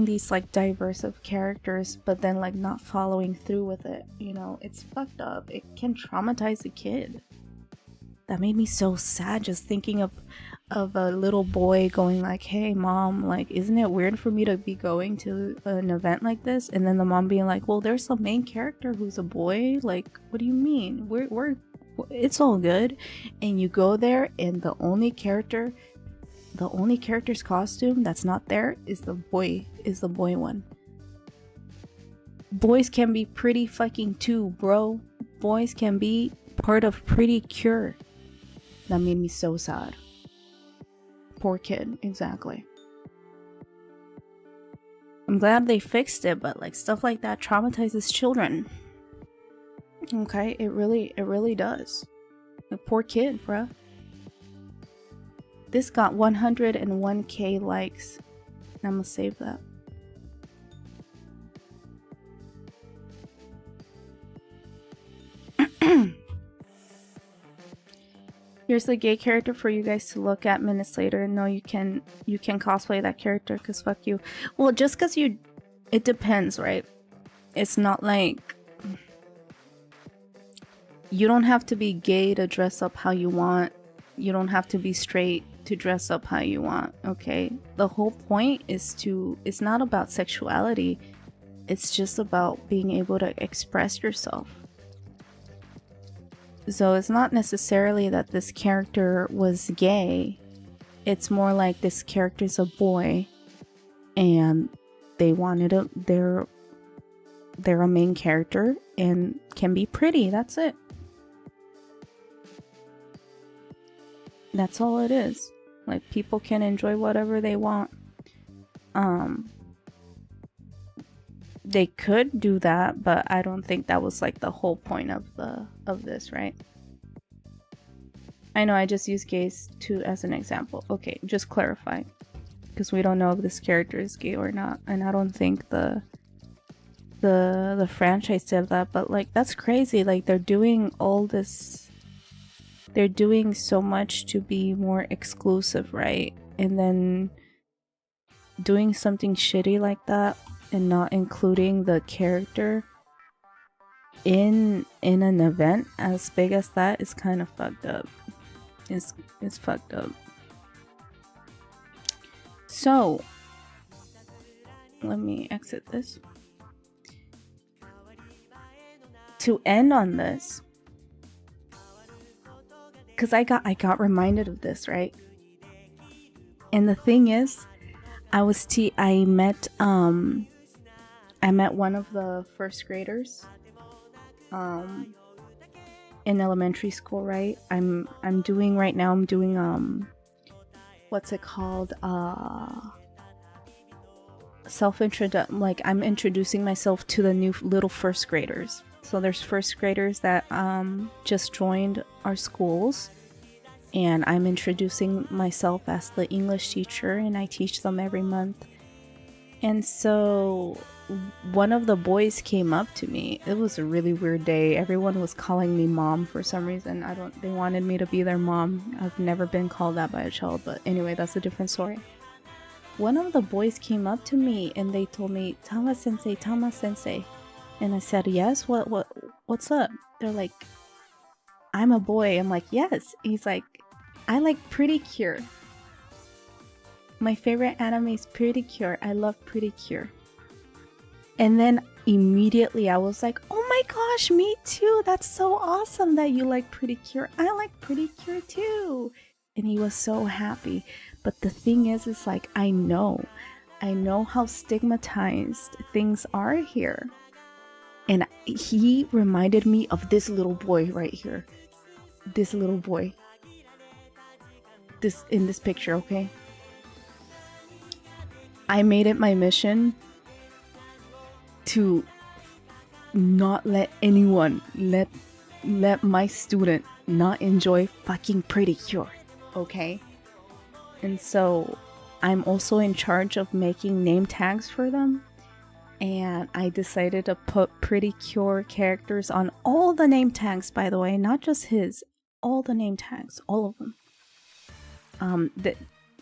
Speaker 1: these like diverse of characters, but then like not following through with it. You know, it's fucked up. It can traumatize a kid. That made me so sad just thinking of a little boy going like, hey mom, like isn't it weird for me to be going to an event like this? And then the mom being like, well, there's some main character who's a boy. Like, what do you mean? We're it's all good. And you go there and the only character's costume that's not there is the boy one. Boys can be pretty fucking too, bro. Boys can be part of Pretty Cure. That made me so sad. Poor kid, exactly. I'm glad they fixed it, but like stuff like that traumatizes children. Okay, it really does. The poor kid, bruh. This got 101k likes. I'm gonna save that. Here's the gay character for you guys to look at minutes later. No, you can cosplay that character, because fuck you. Well, just because you... It depends, right? It's not like... You don't have to be gay to dress up how you want. You don't have to be straight to dress up how you want, okay? The whole point is to... It's not about sexuality. It's just about being able to express yourself. So it's not necessarily that this character was gay. It's more like this character's a boy and they wanted they're a main character and can be pretty. That's it. That's all it is. Like, people can enjoy whatever they want. They could do that, but I don't think that was like the whole point of this, right? I know I just used gays as an example. Okay, just clarify, because we don't know if this character is gay or not, and I don't think the franchise did that. But like, that's crazy. Like, they're doing all this. They're doing so much to be more exclusive, right? And then doing something shitty like that and not including the character in an event as big as that is kind of fucked up. It's fucked up. So let me exit this. To end on this, because I got reminded of this, right? And the thing is, I met one of the first graders in elementary school, right? I'm doing what's it called? Like, I'm introducing myself to the new little first graders. So there's first graders that just joined our schools, and I'm introducing myself as the English teacher, and I teach them every month. And so one of the boys came up to me. It was a really weird day. Everyone was calling me mom for some reason. They wanted me to be their mom. I've never been called that by a child, but anyway, that's a different story. One of the boys came up to me and they told me, Tama sensei. And I said, yes, what's up? They're like, I'm a boy. I'm like, yes. He's like, I like Pretty Cure. My favorite anime is Pretty Cure. I love Pretty Cure. And then immediately I was like, oh my gosh, me too. That's so awesome that you like Pretty Cure. I like Pretty Cure too. And he was so happy. But the thing is like, I know how stigmatized things are here. And he reminded me of this little boy right here. This little boy. In this picture, okay? I made it my mission to not let anyone, let my student not enjoy fucking Pretty Cure, okay? And so I'm also in charge of making name tags for them. And I decided to put Pretty Cure characters on all the name tags, by the way, not just his, all the name tags, all of them.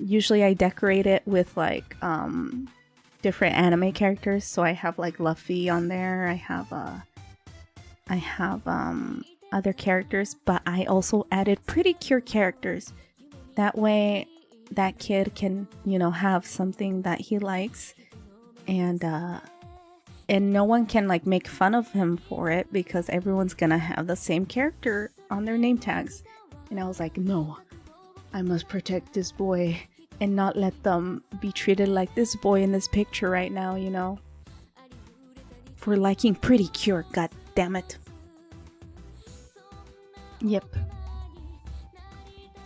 Speaker 1: Usually I decorate it with like different anime characters. So I have like Luffy on there. I have other characters, but I also added Pretty Cure characters. That way that kid can, have something that he likes, and no one can like make fun of him for it because everyone's gonna have the same character on their name tags. And I was like, no, I must protect this boy and not let them be treated like this boy in this picture right now, for liking Pretty Cure. God damn it. Yep.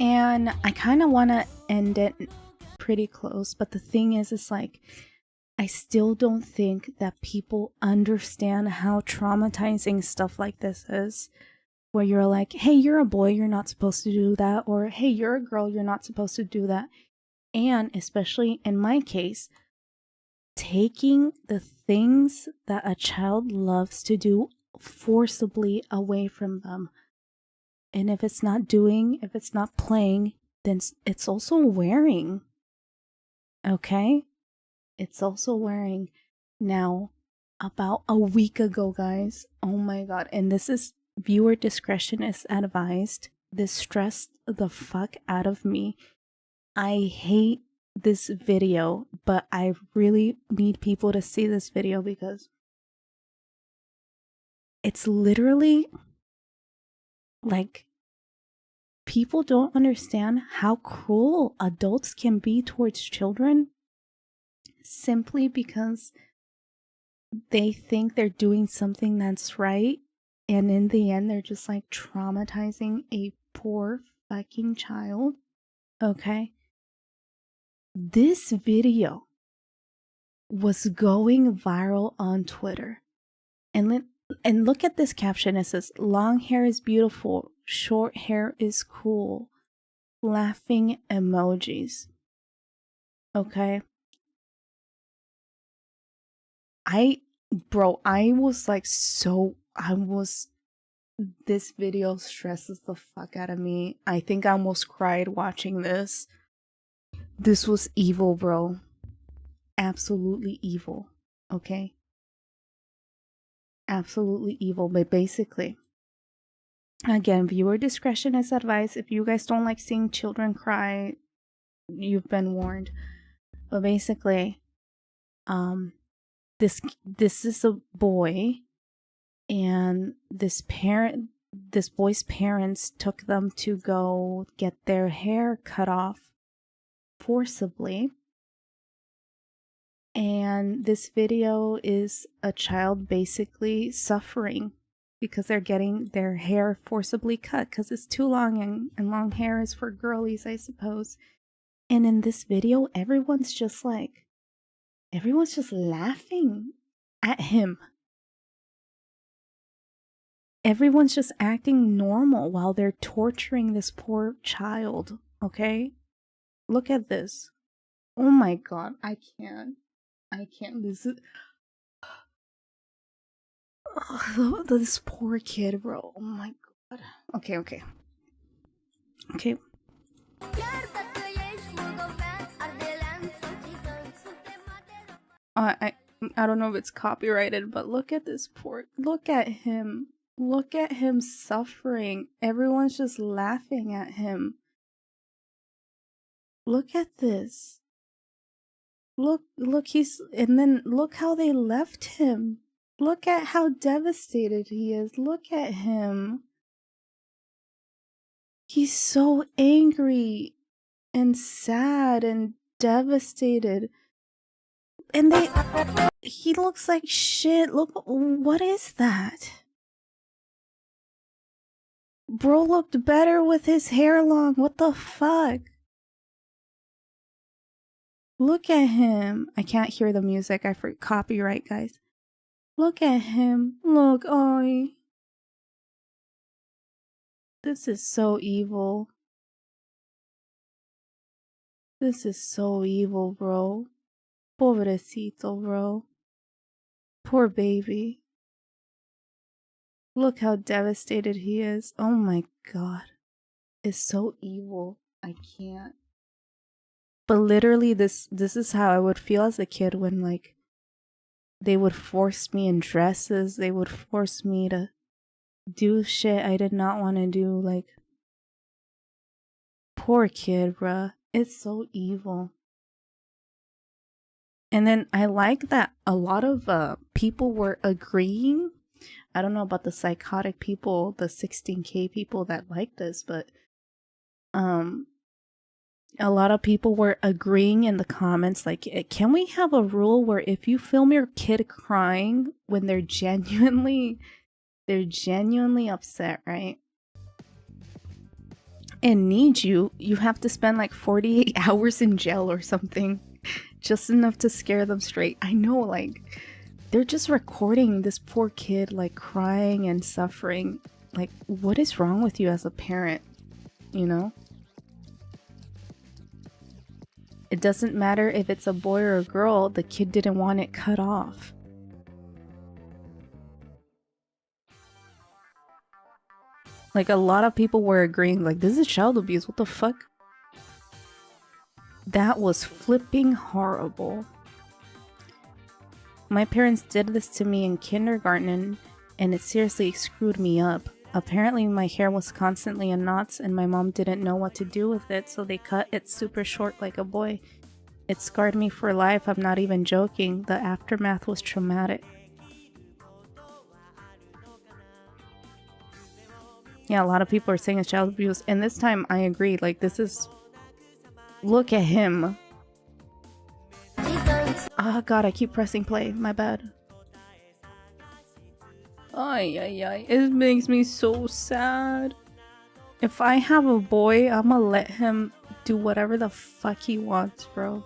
Speaker 1: And I kind of want to end it pretty close, but the thing is, it's like, I still don't think that people understand how traumatizing stuff like this is. Where you're like, hey, you're a boy, you're not supposed to do that. Or, hey, you're a girl, you're not supposed to do that. And especially in my case, taking the things that a child loves to do forcibly away from them. And if it's not playing, then it's also wearing. Okay? It's also wearing. Now, about a week ago, guys, oh my god, and this is viewer discretion is advised. This stressed the fuck out of me. I hate this video, but I really need people to see this video because it's literally like people don't understand how cruel adults can be towards children simply because they think they're doing something that's right, and in the end they're just like traumatizing a poor fucking child. Okay? This video was going viral on Twitter. And look at this caption. It says, long hair is beautiful, short hair is cool. Laughing emojis. Okay? This video stresses the fuck out of me. I think I almost cried watching this. This was evil, bro. Absolutely evil. Okay? Absolutely evil. But basically, again, viewer discretion is advised. If you guys don't like seeing children cry, you've been warned. But basically, this is a boy, and this boy's parents took them to go get their hair cut off forcibly. And this video is a child basically suffering because they're getting their hair forcibly cut because it's too long, and long hair is for girlies, I suppose. And in this video, everyone's just laughing at him. Everyone's just acting normal while they're torturing this poor child, okay? Look at this. Oh my god, I can't. This is... Oh, this poor kid, bro. Oh my god. Okay. I don't know if it's copyrighted, but look at this look at him. Look at him suffering. Everyone's just laughing at him. Look at this. Look, and then look how they left him. Look at how devastated he is. Look at him. He's so angry and sad and devastated. And he looks like shit. Look, what is that? Bro looked better with his hair long. What the fuck? Look at him. I can't hear the music. I forgot copyright, guys. Look at him. Look, oh. This is so evil. This is so evil, bro. Pobrecito, bro. Poor baby. Look how devastated he is. Oh my god. It's so evil. I can't. But literally, this is how I would feel as a kid when, like, they would force me in dresses. They would force me to do shit I did not want to do. Like, poor kid, bruh. It's so evil. And then I like that a lot of people were agreeing. I don't know about the psychotic people, the 16K people that like this, but a lot of people were agreeing in the comments, like, can we have a rule where if you film your kid crying when they're genuinely upset, right? And need you have to spend like 48 hours in jail or something. just enough to scare them straight. I know, like, they're just recording this poor kid, like, crying and suffering. Like, what is wrong with you as a parent? You know? It doesn't matter if it's a boy or a girl, the kid didn't want it cut off. Like, a lot of people were agreeing, like, this is child abuse, what the fuck? That was flipping horrible. My parents did this to me in kindergarten, and it seriously screwed me up. Apparently my hair was constantly in knots and my mom didn't know what to do with it, so they cut it super short like a boy. It scarred me for life, I'm not even joking. The aftermath was traumatic. Yeah, a lot of people are saying it's child abuse, and this time I agree. Like, this is... Look at him. Oh god, I keep pressing play. My bad. Ay, ay, ay. It makes me so sad. If I have a boy, I'ma let him do whatever the fuck he wants, bro.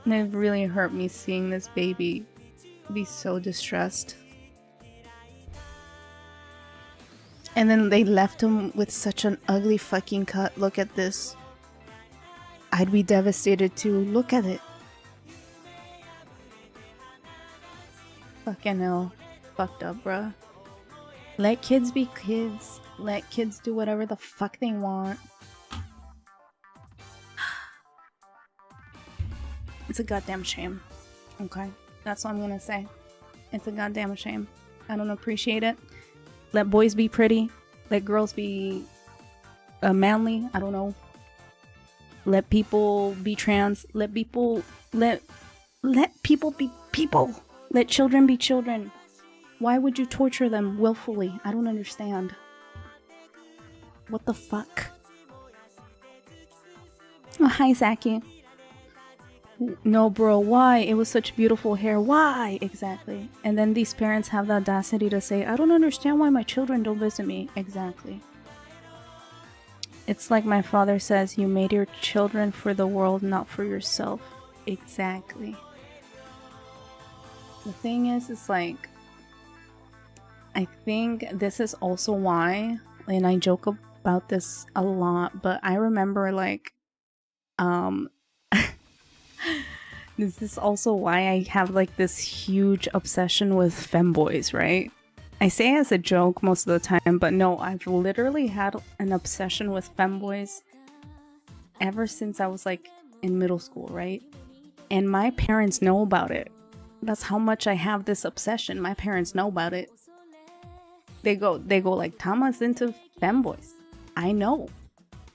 Speaker 1: It really hurt me seeing this baby be so distressed. And then they left him with such an ugly fucking cut. Look at this. I'd be devastated too. Look at it. Fucking hell. Fucked up, bruh. Let kids be kids. Let kids do whatever the fuck they want. It's a goddamn shame. Okay? That's what I'm gonna say. It's a goddamn shame. I don't appreciate it. Let boys be pretty. Let girls be manly. I don't know. Let people be trans. Let people be people. Let children be children. Why would you torture them willfully? I don't understand. What the fuck? Oh, hi, Zaki. No, bro, why? It was such beautiful hair. Why? Exactly. And then these parents have the audacity to say, I don't understand why my children don't visit me. Exactly. It's like my father says, you made your children for the world, not for yourself. Exactly. The thing is, it's like, I think this is also why, and I joke about this a lot, but I remember, like, this is also why I have, like, this huge obsession with femboys, right? I say it as a joke most of the time, but no, I've literally had an obsession with femboys ever since I was, like, in middle school, right? And my parents know about it. That's how much I have this obsession. My parents know about it. They go like, Tama's into femboys. I know.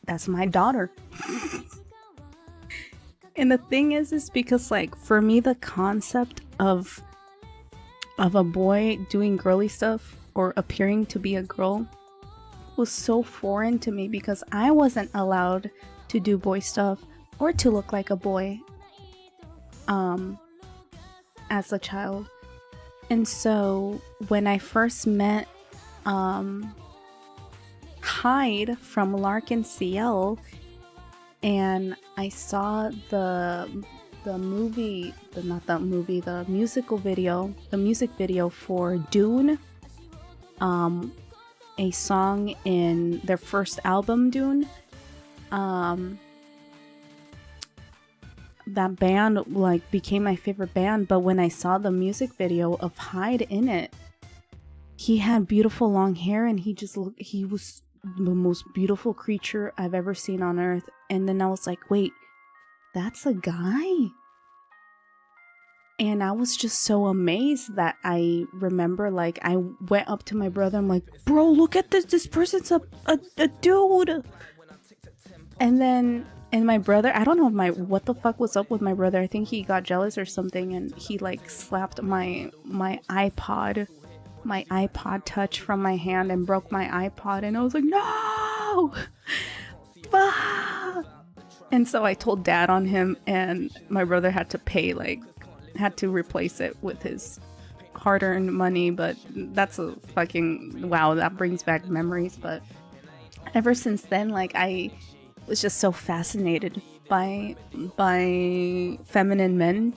Speaker 1: That's my daughter. And the thing is because, like, for me, the concept of a boy doing girly stuff or appearing to be a girl was so foreign to me because I wasn't allowed to do boy stuff or to look like a boy as a child. And so when I first met Hyde from Larkin CL, and I saw the music video for Dune, a song in their first album, Dune. That band, like, became my favorite band, but when I saw the music video of Hyde in it, he had beautiful long hair and he was the most beautiful creature I've ever seen on earth. And then I was like, wait, that's a guy? And I was just so amazed that I remember, like, I went up to my brother, I'm like, bro, look at this person's a dude. And my brother, I don't know what the fuck was up with my brother. I think he got jealous or something, and he, like, slapped my iPod Touch from my hand and broke my iPod, and I was like, no! And so I told Dad on him, and my brother had to replace it with his hard-earned money. But that's a fucking wow, that brings back memories. But ever since then, like, I was just so fascinated by feminine men,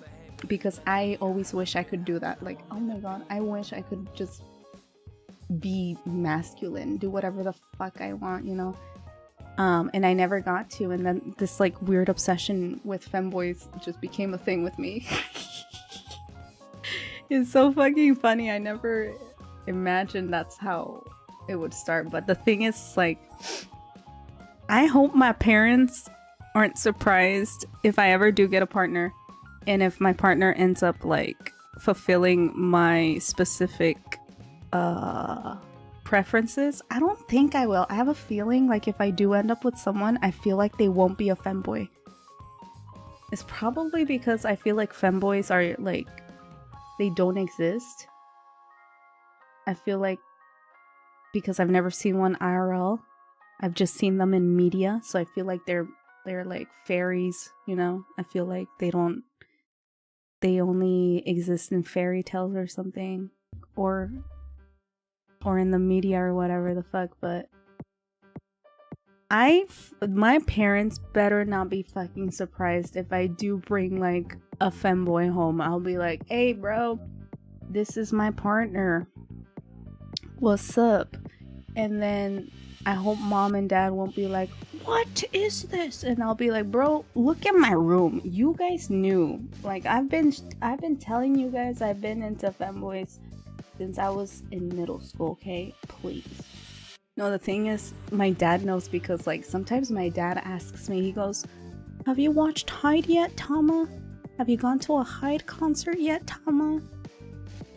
Speaker 1: because I always wish I could do that. Like, oh my god, I wish I could just be masculine, do whatever the fuck I want, you know. And I never got to, and then this like weird obsession with femboys just became a thing with me. It's so fucking funny. I never imagined that's how it would start. But the thing is, like, I hope my parents aren't surprised if I ever do get a partner, and if my partner ends up like fulfilling my specific preferences. I don't think I will. I have a feeling like if I do end up with someone, I feel like they won't be a femboy. It's probably because I feel like femboys are like, they don't exist. I feel like because I've never seen one IRL, I've just seen them in media, so I feel like they're like fairies, you know. I feel like they only exist in fairy tales or something, or in the media or whatever the fuck. But my parents better not be fucking surprised if I do bring like a femboy home. I'll be like, hey bro, this is my partner, what's up? And then I hope mom and dad won't be like, what is this? And I'll be like, bro, look at my room. You guys knew. Like, I've been telling you guys I've been into femboys since I was in middle school, okay? Please. No, the thing is, my dad knows, because like sometimes my dad asks me, he goes, have you watched Hyde yet, Tama? Have you gone to a Hyde concert yet, Tama?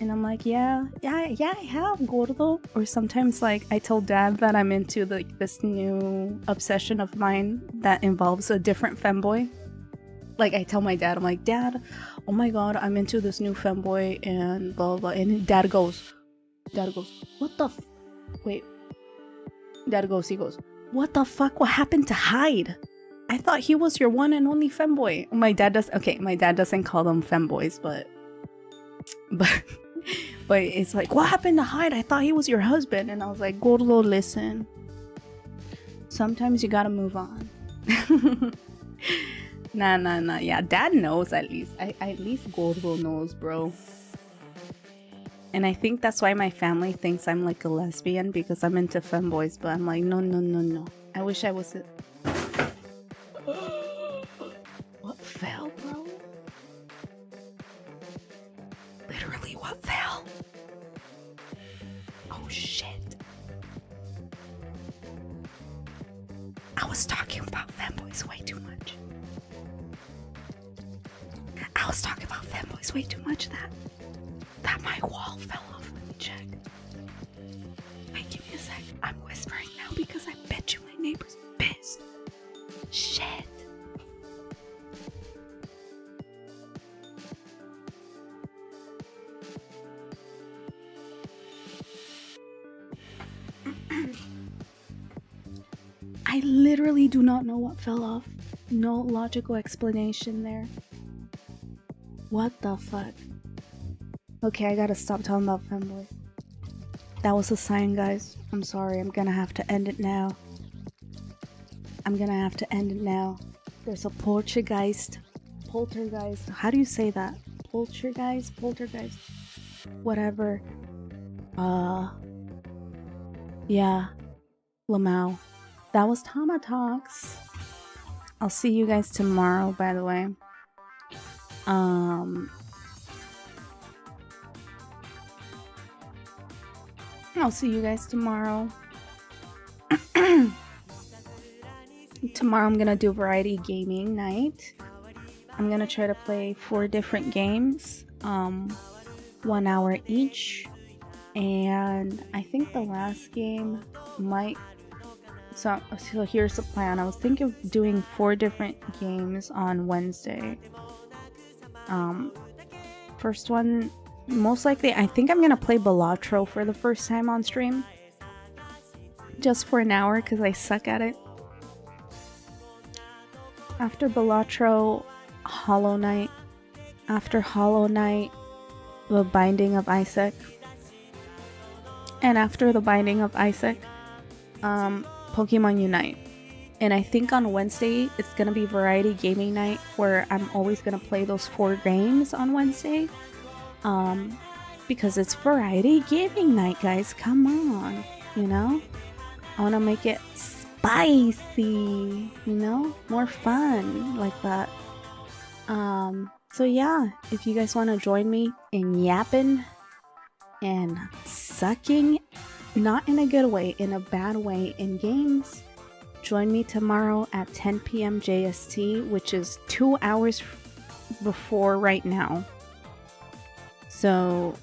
Speaker 1: And I'm like, yeah, I have, gordo. Or sometimes like I tell dad that I'm into this new obsession of mine that involves a different femboy. Like, I tell my dad, I'm like, Dad, oh my god, I'm into this new femboy and blah blah. And dad goes, what the wait. Dad goes, he goes, what the fuck? What happened to Hyde? I thought he was your one and only femboy. My dad doesn't call them femboys, but it's like, what happened to Hyde? I thought he was your husband. And I was like, gordo, listen. Sometimes you gotta move on. Nah. Yeah, dad knows at least. At least Gordo knows, bro. And I think that's why my family thinks I'm like a lesbian, because I'm into femboys. But I'm like, no. I wish I was. What fell, bro? Literally, what fell? Oh shit. I was talking about femboys way too much. That my wall fell off. Let me check. Wait, give me a sec. I'm whispering now because I bet you my neighbor's pissed. Shit. I literally do not know what fell off. No logical explanation there. What the fuck? Okay, I gotta stop talking about femboys. That was a sign, guys. I'm sorry. I'm gonna have to end it now. There's a poltergeist. How do you say that? Poltergeist? Whatever. Yeah. Lamau. That was TamaTalks. I'll see you guys tomorrow, by the way. I'll see you guys tomorrow. Tomorrow I'm gonna do variety gaming night. I'm gonna try to play 4 different games, 1 hour each, and I think the last game might. So here's the plan. I was thinking of doing 4 different games on Wednesday. First one, most likely, I think I'm gonna play Balatro for the first time on stream, just for an hour because I suck at it. After Balatro, Hollow Knight. After Hollow Knight, The Binding of Isaac. And after The Binding of Isaac, Pokemon Unite. And I think on Wednesday, it's going to be variety gaming night, where I'm always going to play those 4 games on Wednesday. Because it's variety gaming night, guys. Come on, you know? I want to make it spicy, you know? More fun like that. So yeah, if you guys want to join me in yapping and sucking, not in a good way, in a bad way, in games, join me tomorrow at 10 p.m. JST, which is 2 hours before right now. So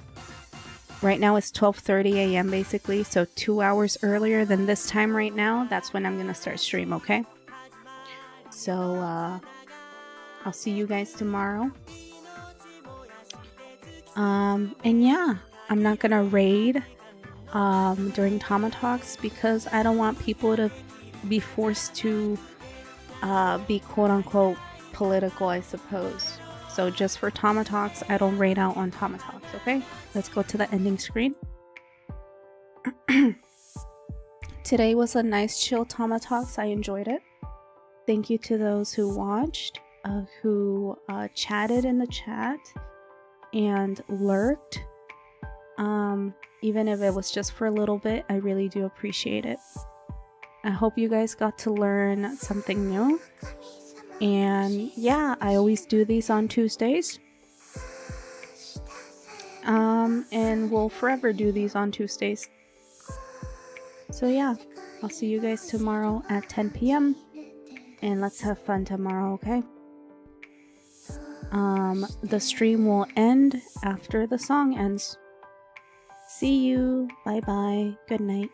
Speaker 1: right now it's 12:30 a.m. basically, so 2 hours earlier than this time right now, that's when I'm going to start stream, okay? So, I'll see you guys tomorrow. And yeah, I'm not gonna raid during TamaTalks because I don't want people to be forced to be quote-unquote political, I suppose. So just for TamaTalks, I don't raid out on TamaTalks, okay? Let's go to the ending screen. Today was a nice chill TamaTalks. I enjoyed it. Thank you to those who watched, who chatted in the chat and lurked. Even if it was just for a little bit, I really do appreciate it. I hope you guys got to learn something new. And yeah, I always do these on Tuesdays. And we'll forever do these on Tuesdays. So yeah, I'll see you guys tomorrow at 10 p.m. And let's have fun tomorrow, okay? The stream will end after the song ends. See you. Bye bye. Good night.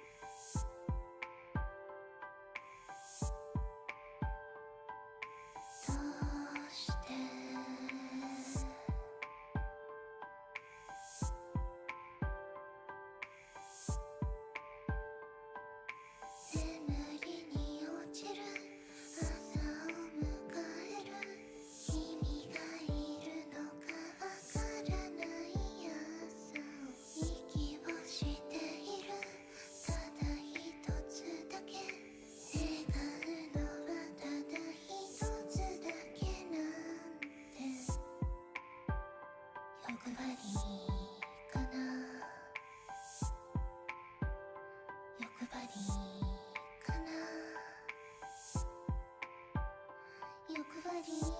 Speaker 12: Ready?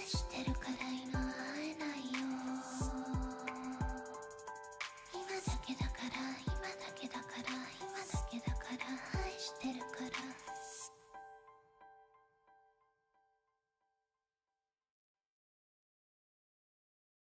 Speaker 12: してるからいな